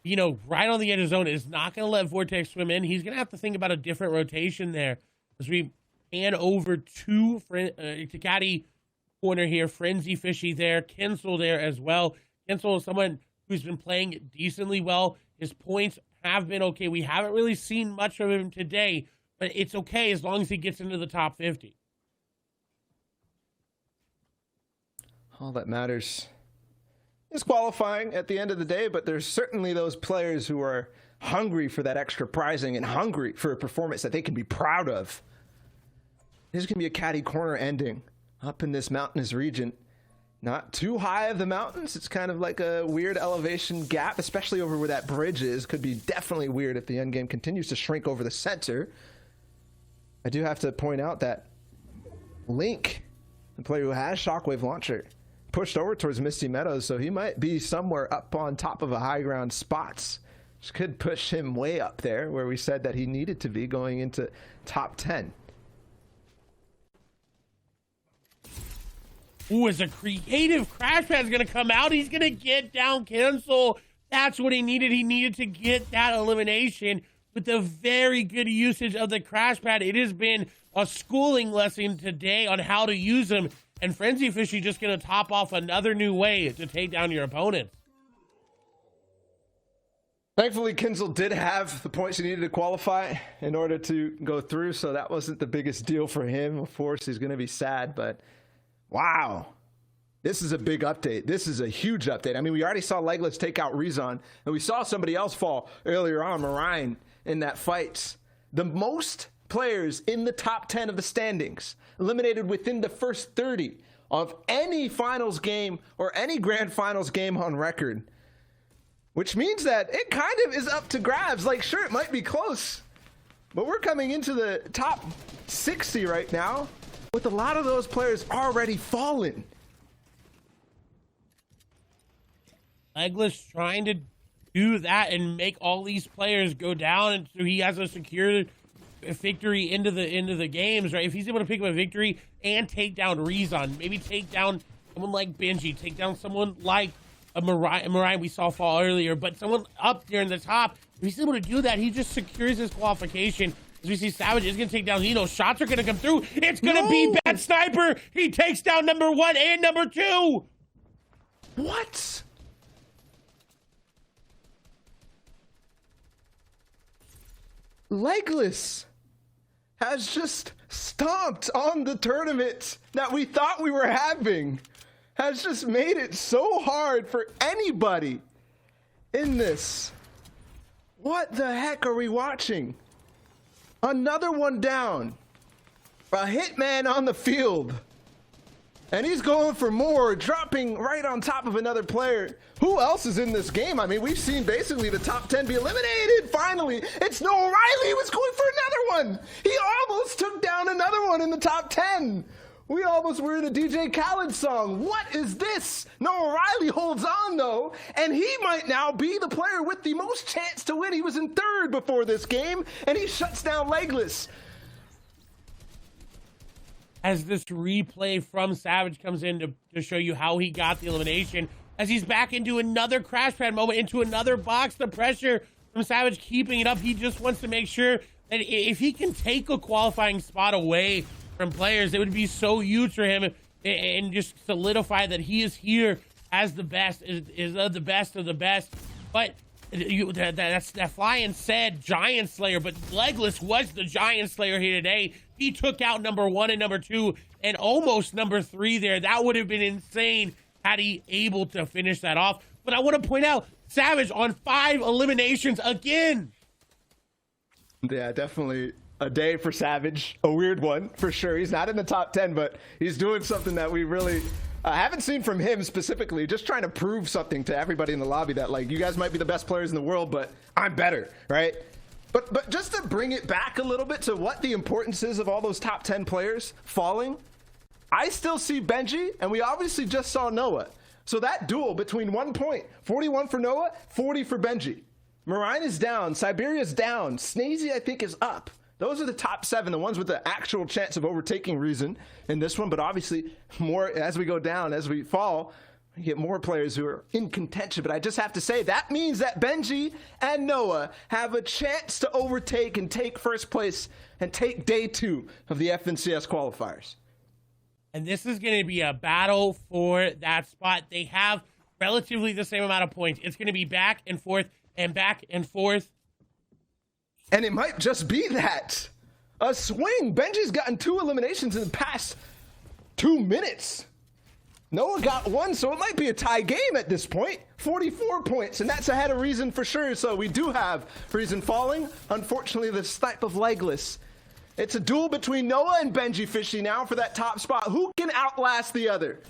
you know, right on the edge of zone is not going to let Vortex swim in. He's going to have to think about a different rotation there as we pan over to Takati corner here. Frenzy Fishy there. Kinsel there as well. Kinsel is someone who's been playing decently well. His points have been okay. We haven't really seen much of him today, but it's okay as long as he gets into the top 50. All that matters is qualifying at the end of the day, but there's certainly those players who are hungry for that extra prizing and hungry for a performance that they can be proud of. There's going to be a catty corner ending up in this mountainous region. Not too high of the mountains. It's kind of like a weird elevation gap, especially over where that bridge is. Could be definitely weird if the end game continues to shrink over the center. I do have to point out that Link, the player who has Shockwave Launcher, pushed over towards Misty Meadows, so he might be somewhere up on top of a high ground spots, which could push him way up there where we said that he needed to be going into top 10. Ooh, as a creative crash pad is going to come out, he's going to get down Kinsel. That's what he needed. He needed to get that elimination with the very good usage of the crash pad. It has been a schooling lesson today on how to use them. And Frenzy Fishy just going to top off another new way to take down your opponent. Thankfully, Kinsel did have the points he needed to qualify in order to go through, so that wasn't the biggest deal for him. Of course, he's going to be sad, but wow. This is a big update. This is a huge update. I mean, we already saw Legless take out Rezon, and we saw somebody else fall earlier on, Marine, in that fight. The most players in the top 10 of the standings eliminated within the first 30 of any finals game or any grand finals game on record, which means that it kind of is up to grabs. Like, sure, it might be close, but we're coming into the top 60 right now with a lot of those players already fallen. Legless trying to do that and make all these players go down, and so he has a secure victory into the games, right? If he's able to pick up a victory and take down Rezon, maybe take down someone like Benji, take down someone like a Mariah we saw fall earlier, but someone up there in the top, if he's able to do that, he just secures his qualification. As we see, Savage is going to take down Zeno. Shots are going to come through. It's going to be Bad Sniper. He takes down number 1 and number 2. What? Legless has just stomped on the tournament that we thought we were having. Has just made it so hard for anybody in this. What the heck are we watching? Another one down. A hitman on the field. And he's going for more, dropping right on top of another player. Who else is in this game? I mean, we've seen basically the top 10 be eliminated. Finally, it's Noah Riley who was going for another one. He almost took down another one in the top 10. We almost were in a DJ Khaled song. What is this? Noah Riley holds on, though, and he might now be the player with the most chance to win. He was in 3rd before this game, and he shuts down Legless. As this replay from Savage comes in to show you how he got the elimination, as he's back into another crash pad moment, into another box, the pressure from Savage keeping it up. He just wants to make sure that if he can take a qualifying spot away from players, it would be so huge for him and just solidify that he is here as the best, is the best of the best. But that flying said Giant Slayer, but Legless was the Giant Slayer here today. He took out number 1 and number 2 and almost number 3 there. That would have been insane had he able to finish that off. But I want to point out, Savage on 5 eliminations again. Yeah, definitely a day for Savage. A weird one, for sure. He's not in the top 10, but he's doing something that we really haven't seen from him specifically. Just trying to prove something to everybody in the lobby that, like, you guys might be the best players in the world, but I'm better, right? But just to bring it back a little bit to what the importance is of all those top 10 players falling, I still see Benji, and we obviously just saw Noah. So that duel between 1 point, 41 for Noah, 40 for Benji. Marine is down, Siberia's down, Snazy I think is up. Those are the top 7, the ones with the actual chance of overtaking Reason in this one, but obviously more as we go down, as we fall, we get more players who are in contention. But I just have to say, that means that Benji and Noah have a chance to overtake and take first place and take day 2 of the FNCS qualifiers. And this is going to be a battle for that spot. They have relatively the same amount of points. It's going to be back and forth and back and forth. And it might just be that. A swing. Benji's gotten 2 eliminations in the past 2 minutes. Noah got 1, so it might be a tie game at this point. 44 points, and that's ahead of Reason for sure. So we do have Reason falling. Unfortunately, the snipe of Legless. It's a duel between Noah and Benji Fishy now for that top spot. Who can outlast the other?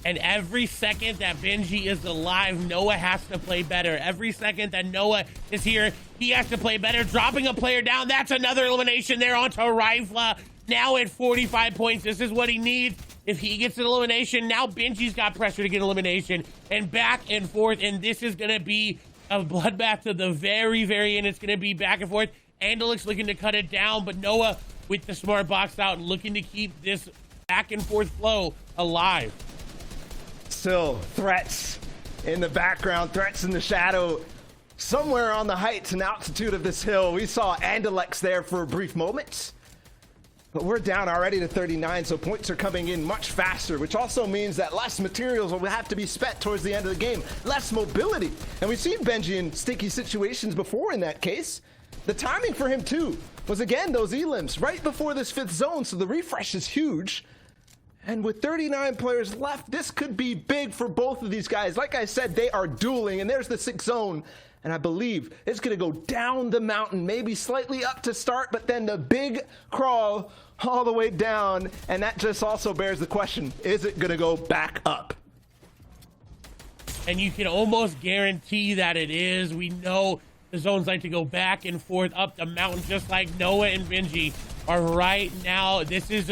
And every second that Benji is alive, Noah has to play better. Every second that Noah is here, he has to play better. Dropping a player down, that's another elimination there onto Rifla. Now at 45 points, this is what he needs. If he gets an elimination, now Benji's got pressure to get elimination. And back and forth, and this is going to be a bloodbath to the very, very end. It's going to be back and forth. Andelix looking to cut it down, but Noah with the smart box out and looking to keep this back and forth flow alive. Still threats in the background, threats in the shadow. Somewhere on the heights and altitude of this hill, we saw Andalex there for a brief moment. But we're down already to 39, so points are coming in much faster, which also means that less materials will have to be spent towards the end of the game. Less mobility. And we've seen Benji in sticky situations before in that case. The timing for him, too, was, again, those elims right before this 5th zone, so the refresh is huge. And with 39 players left, this could be big for both of these guys. Like I said, they are dueling, and there's the 6th zone. And I believe it's going to go down the mountain, maybe slightly up to start, but then the big crawl all the way down. And that just also bears the question, is it going to go back up? And you can almost guarantee that it is. We know the zones like to go back and forth up the mountain, just like Noah and Benji are right now. This is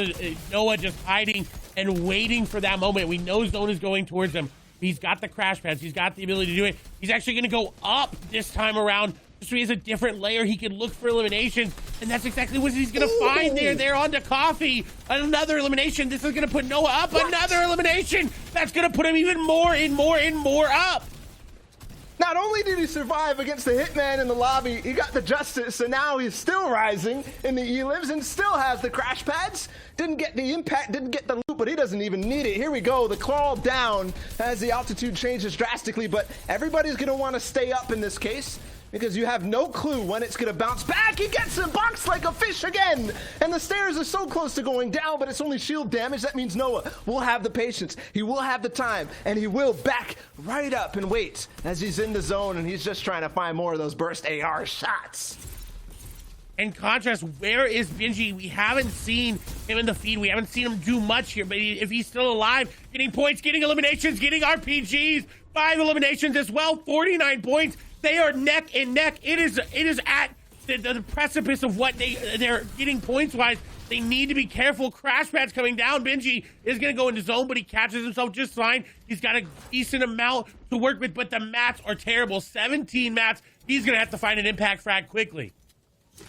Noah just hiding and waiting for that moment. We know zone is going towards him. He's got the crash pads. He's got the ability to do it. He's actually going to go up this time around. So he has a different layer. He can look for eliminations. And that's exactly what he's going to find there. They're on to Coffee. Another elimination. This is going to put Noah up. What? Another elimination. That's going to put him even more and more and more up. Not only did he survive against the Hitman in the lobby, he got the Justice, so now he's still rising in the elims and still has the crash pads. Didn't get the impact, didn't get the loot, but he doesn't even need it. Here we go, the crawl down as the altitude changes drastically, but everybody's going to want to stay up in this case because you have no clue when it's going to bounce back. He gets boxed like a fish again, and the stairs are so close to going down, but it's only shield damage. That means Noah will have the patience, he will have the time, and he will back right up and wait as he's in the zone, and he's just trying to find more of those burst AR shots. In contrast, where is Benji? We haven't seen him in the feed. We haven't seen him do much here, but if he's still alive, getting points, getting eliminations, getting RPGs, 5 eliminations as well, 49 points. They are neck and neck. It is at the precipice of what they're getting points-wise. They need to be careful. Crash pads coming down. Benji is going to go into zone, but he catches himself just fine. He's got a decent amount to work with, but the mats are terrible. 17 mats. He's going to have to find an impact frag quickly.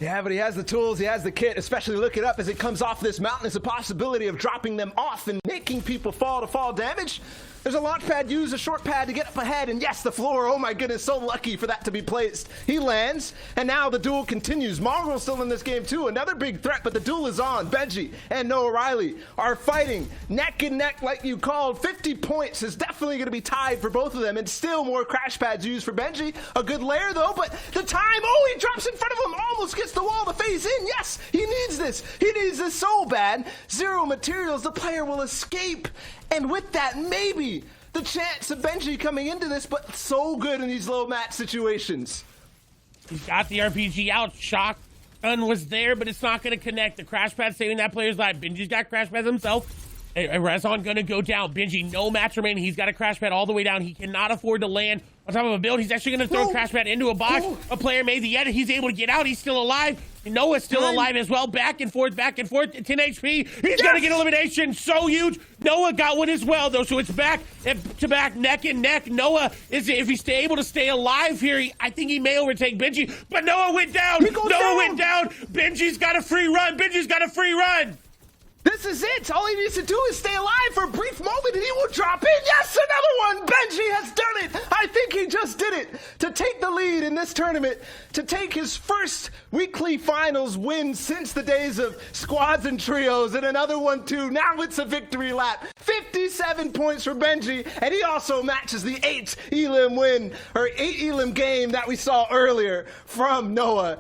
Yeah, but he has the tools, he has the kit, especially look it up as it comes off this mountain. There's a possibility of dropping them off and making people fall to fall damage. There's a launch pad, use a short pad to get up ahead, and yes, the floor, oh my goodness, so lucky for that to be placed. He lands, and now the duel continues. Mongrel's still in this game too, another big threat, but the duel is on. Benji and Noah Riley are fighting neck and neck like you called. 50 points is definitely going to be tied for both of them, and still more crash pads used for Benji. A good layer though, but the time, oh, he drops in front of him, almost gets the wall to phase in. Yes, he needs this. He needs this so bad. 0 materials, the player will escape. And with that, maybe the chance of Benji coming into this, but so good in these low mat situations. He's got the RPG out. Shotgun was there, but it's not going to connect. The crash pad saving that player's life. Benji's got crash pads himself. Rezon going to go down. Benji, no match remaining. He's got a crash pad all the way down. He cannot afford to land on top of a build. He's actually going to throw a crash pad into a box. A player made the edit. He's able to get out. He's still alive. Noah's still alive as well. Back and forth, 10 HP. He's going to get elimination. So huge. Noah got one as well, though. So it's back to back, neck and neck. Noah, if he's able to stay alive here, I think he may overtake Benji. But Noah went down. Noah went down. Benji's got a free run. This is it. All he needs to do is stay alive for a brief moment and he will drop in. Yes, another one. Benji has done it. I think he just did it to take the lead in this tournament, to take his first weekly finals win since the days of squads and trios, and another one too. Now it's a victory lap. 57 points for Benji, and he also matches the 8 Elim win, or 8 Elim game that we saw earlier from Noah.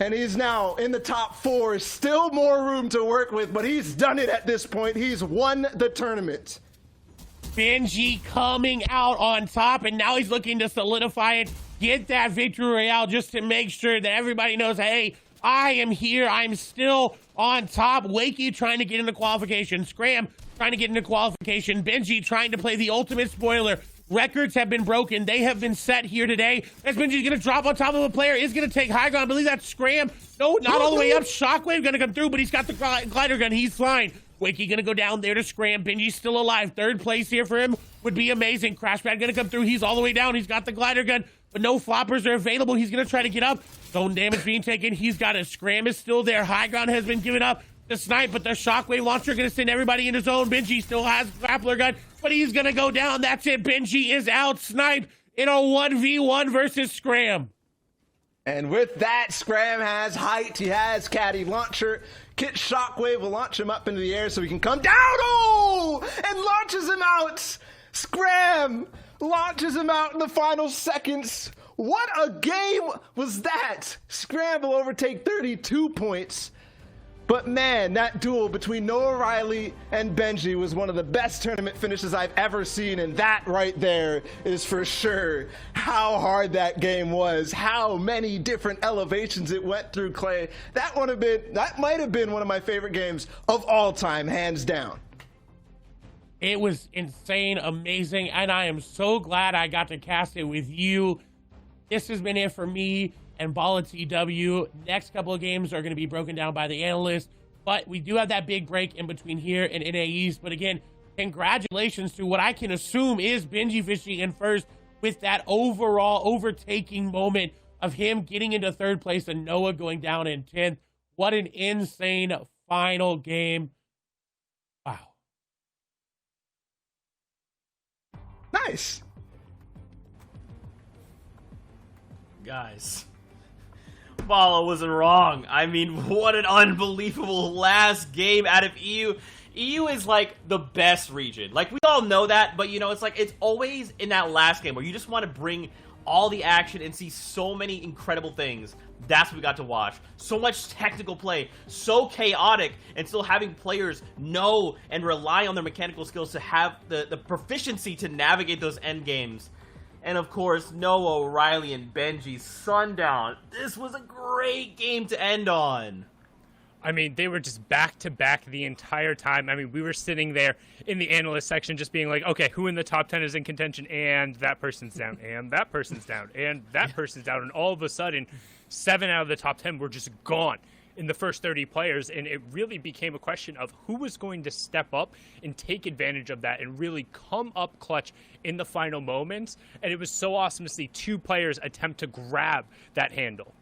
And he's now in the top 4. Still more room to work with, but he's done it at this point. He's won the tournament. Benji coming out on top, and now he's looking to solidify it, get that victory royale just to make sure that everybody knows, hey, I am here. I'm still on top. Wakey trying to get into qualification. Scram trying to get into qualification. Benji trying to play the ultimate spoiler. Records have been broken. They have been set here today. As Benji's going to drop on top of a player, is going to take high ground. I believe that's Scram. No, not all the way up. Shockwave going to come through, but he's got the glider gun. He's fine. Wakey going to go down there to Scram. Benji's still alive. 3rd place here for him would be amazing. Crashpad going to come through. He's all the way down. He's got the glider gun, but no floppers are available. He's going to try to get up. Zone damage being taken. He's got a Scram is still there. High ground has been given up. The snipe, but the shockwave launcher going to send everybody into zone. Benji still has grappler gun, but he's going to go down. That's it. Benji is out. Snipe in a 1v1 versus Scram. And with that, Scram has height. He has caddy launcher. Kit Shockwave will launch him up into the air so he can come down. Oh! And launches him out. Scram launches him out in the final seconds. What a game was that? Scram will overtake 32 points. But man, that duel between Noah Riley and Benji was one of the best tournament finishes I've ever seen, and that right there is for sure how hard that game was, how many different elevations it went through, Clay. That might have been one of my favorite games of all time, hands down. It was insane, amazing, and I am so glad I got to cast it with you. This has been it for me and Balla TW. Next couple of games are going to be broken down by the analysts, but we do have that big break in between here and NA East. But again, congratulations to what I can assume is Benji fishing in first with that overall overtaking moment of him getting into 3rd place and Noah going down in 10th. What an insane final game. Wow. Nice. Guys, Balla wasn't wrong. I mean, what an unbelievable last game out of EU. EU is like the best region. Like, we all know that, but you know, it's like, it's always in that last game where you just want to bring all the action and see so many incredible things. That's what we got to watch. So much technical play, so chaotic, and still having players know and rely on their mechanical skills to have the proficiency to navigate those end games. And of course, Noah, Riley, and Benji, Sundown. This was a great game to end on. I mean, they were just back-to-back the entire time. I mean, we were sitting there in the analyst section just being like, okay, who in the top 10 is in contention? And that person's down, and that person's down, and that person's down. And all of a sudden, 7 out of the top 10 were just gone in the first 30 players, and it really became a question of who was going to step up and take advantage of that and really come up clutch in the final moments. And it was so awesome to see 2 players attempt to grab that handle.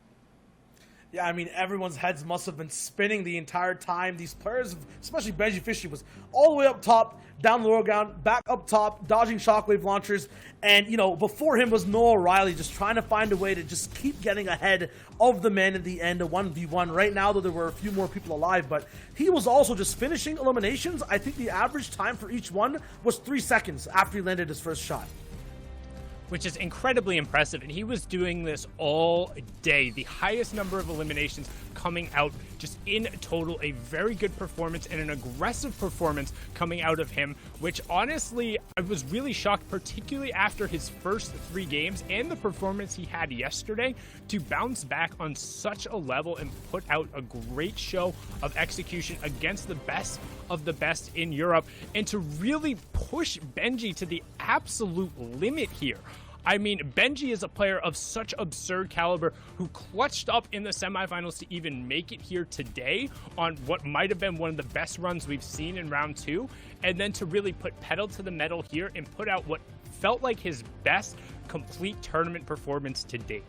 Yeah, I mean, everyone's heads must have been spinning the entire time. These players, especially Benji Fishy, was all the way up top, down the lower ground, back up top, dodging shockwave launchers. And, you know, before him was Noah Riley, just trying to find a way to just keep getting ahead of the man at the end of 1v1. Right now, though, there were a few more people alive, but he was also just finishing eliminations. I think the average time for each one was 3 seconds after he landed his first shot, which is incredibly impressive. And he was doing this all day. The highest number of eliminations coming out just in total. A very good performance and an aggressive performance coming out of him, which honestly, I was really shocked, particularly after his first 3 games and the performance he had yesterday, to bounce back on such a level and put out a great show of execution against the best of the best in Europe, and to really push Benji to the absolute limit here. I mean, Benji is a player of such absurd caliber who clutched up in the semifinals to even make it here today on what might have been one of the best runs we've seen in round 2, and then to really put pedal to the metal here and put out what felt like his best complete tournament performance to date.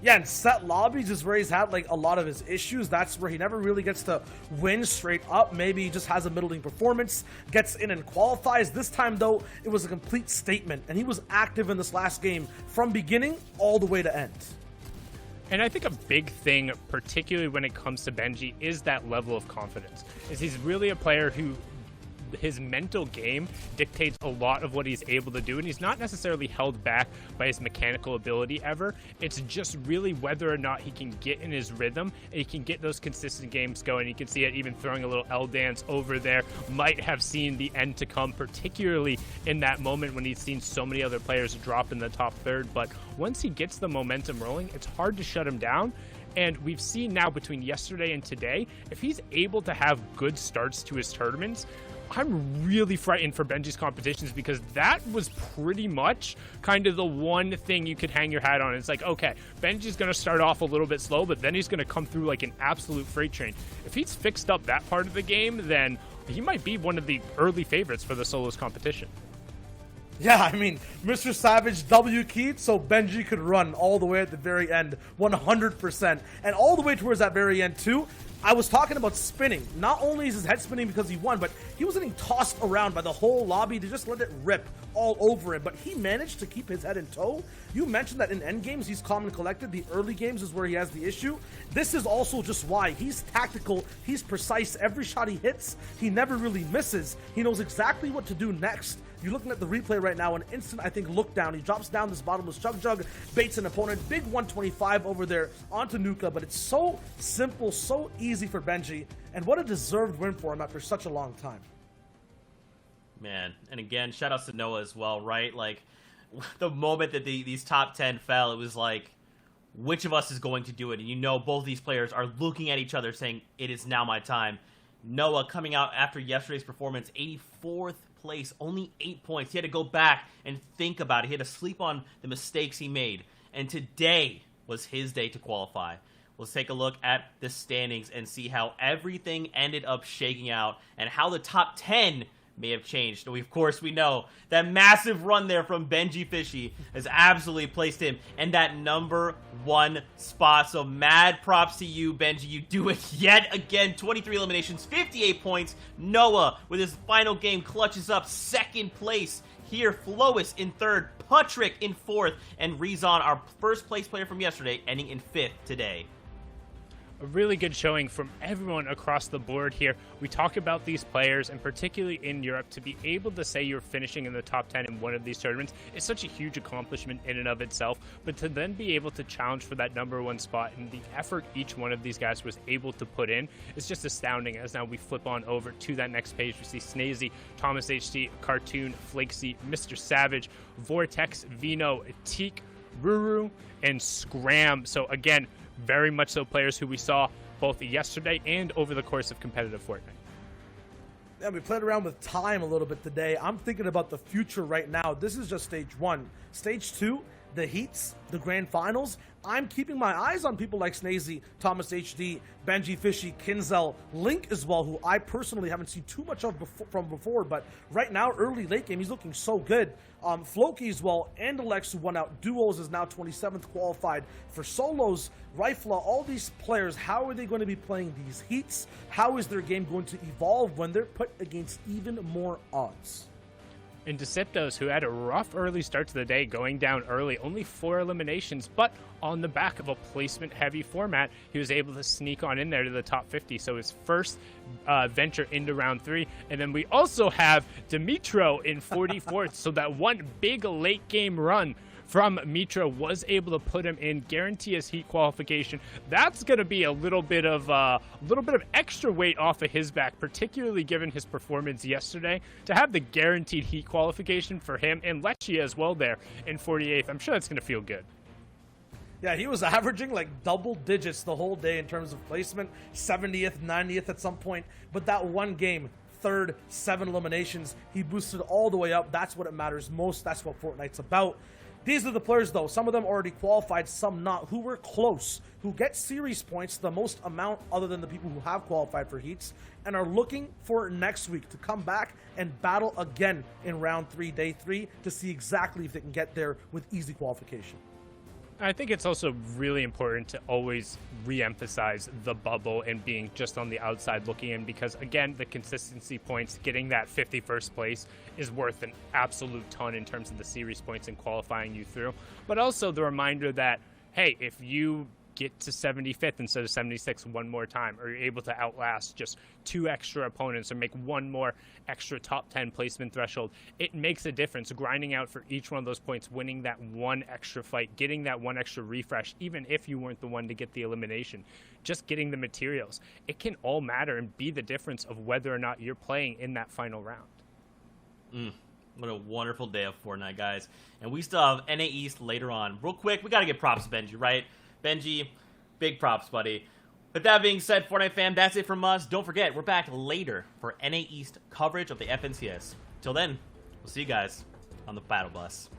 Yeah, and set lobbies is where he's had like a lot of his issues. That's where he never really gets to win straight up. Maybe he just has a middling performance, gets in and qualifies. This time though, it was a complete statement, and he was active in this last game from beginning all the way to end. And I think a big thing, particularly when it comes to Benji, is that level of confidence. Is he's really a player who his mental game dictates a lot of what he's able to do, and he's not necessarily held back by his mechanical ability ever. It's just really whether or not he can get in his rhythm and he can get those consistent games going. You can see it even throwing a little L dance over there. Might have seen the end to come, particularly in that moment when he's seen so many other players drop in the top third. But once he gets the momentum rolling, it's hard to shut him down. And we've seen now between yesterday and today, if he's able to have good starts to his tournaments, I'm really frightened for Benji's competitions, because that was pretty much kind of the one thing you could hang your hat on. It's like, okay, Benji's going to start off a little bit slow, but then he's going to come through like an absolute freight train. If he's fixed up that part of the game, then he might be one of the early favorites for the solos competition. Yeah, I mean, Mr. Savage W keyed so Benji could run all the way at the very end, 100%. And all the way towards that very end, too. I was talking about spinning. Not only is his head spinning because he won, but he was getting tossed around by the whole lobby to just let it rip all over him. But he managed to keep his head in tow. You mentioned that in end games, he's calm and collected. The early games is where he has the issue. This is also just why. He's tactical. He's precise. Every shot he hits, he never really misses. He knows exactly what to do next. You're looking at the replay right now, an instant, I think, look down. He drops down this bottomless Chug Jug, baits an opponent. Big 125 over there onto Nuka, but it's so simple, so easy for Benji, and what a deserved win for him after such a long time. Man, and again, shout outs to Noah as well, right? Like, the moment that these top 10 fell, it was like, which of us is going to do it? And you know both these players are looking at each other saying, it is now my time. Noah coming out after yesterday's performance, 84th place, only 8 points. He had to go back and think about it. He had to sleep on the mistakes he made. And today was his day to qualify. Let's take a look at the standings and see how everything ended up shaking out and how the top 10 may have changed. Of course, we know that massive run there from Benji Fishy has absolutely placed him in that number 1 spot. So mad props to you, Benji. You do it yet again. 23 eliminations, 58 points. Noah, with his final game, clutches up 2nd place. Here, Flois in 3rd, Patrick in 4th, and Rezon, our first place player from yesterday, ending in 5th today. A really good showing from everyone across the board here. We talk about these players, and particularly in Europe, to be able to say you're finishing in the top 10 in one of these tournaments is such a huge accomplishment in and of itself. But to then be able to challenge for that number 1 spot and the effort each one of these guys was able to put in is just astounding. As now we flip on over to that next page, we see Snazy, Thomas HT, Cartoon, Flakesy, Mr. Savage, Vortex, Vino, Teak, Ruru, and Scram. So again, very much so players who we saw both yesterday and over the course of competitive Fortnite. Yeah, we played around with time a little bit today. I'm thinking about the future right now. This is just stage 1. Stage 2, the heats, the grand finals. I'm keeping my eyes on people like Snazy, Thomas HD, Benji Fishy, Kinzel, Link as well, who I personally haven't seen too much of from before, but right now, early late game, he's looking so good. Floki as well, and Alex, who won out duos, is now 27th qualified for solos. Rifla, all these players, how are they going to be playing these heats? How is their game going to evolve when they're put against even more odds? And Deceptos, who had a rough early start to the day, going down early, only 4 eliminations, but on the back of a placement-heavy format, he was able to sneak on in there to the top 50, so his first venture into round 3. And then we also have Dimitro in 44th, so that one big late-game run from Mitra was able to put him in, guarantee his heat qualification. That's going to be a little bit of extra weight off of his back, particularly given his performance yesterday. To have the guaranteed heat qualification for him and Lecce as well there in 48th, I'm sure that's going to feel good. Yeah, he was averaging like double digits the whole day in terms of placement, 70th, 90th at some point. But that one game, 3rd, 7 eliminations, he boosted all the way up. That's what it matters most. That's what Fortnite's about. These are the players, though. Some of them already qualified, some not, who were close, who get series points, the most amount other than the people who have qualified for heats, and are looking for next week to come back and battle again in round 3, day 3, to see exactly if they can get there with easy qualification. I think it's also really important to always re-emphasize the bubble and being just on the outside looking in, because again, the consistency points, getting that 51st place is worth an absolute ton in terms of the series points and qualifying you through. But also the reminder that, hey, if you get to 75th instead of 76 one more time, or you're able to outlast just 2 extra opponents or make one more extra top 10 placement threshold, it makes a difference. Grinding out for each one of those points, winning that one extra fight, getting that one extra refresh, even if you weren't the one to get the elimination, just getting the materials, it can all matter and be the difference of whether or not you're playing in that final round. What a wonderful day of Fortnite, guys. And we still have NA East later on. Real quick, we got to give props to Benji, right? Benji, big props, buddy. With that being said, Fortnite fam, that's it from us. Don't forget, we're back later for NA East coverage of the FNCS. Till then, we'll see you guys on the Battle Bus.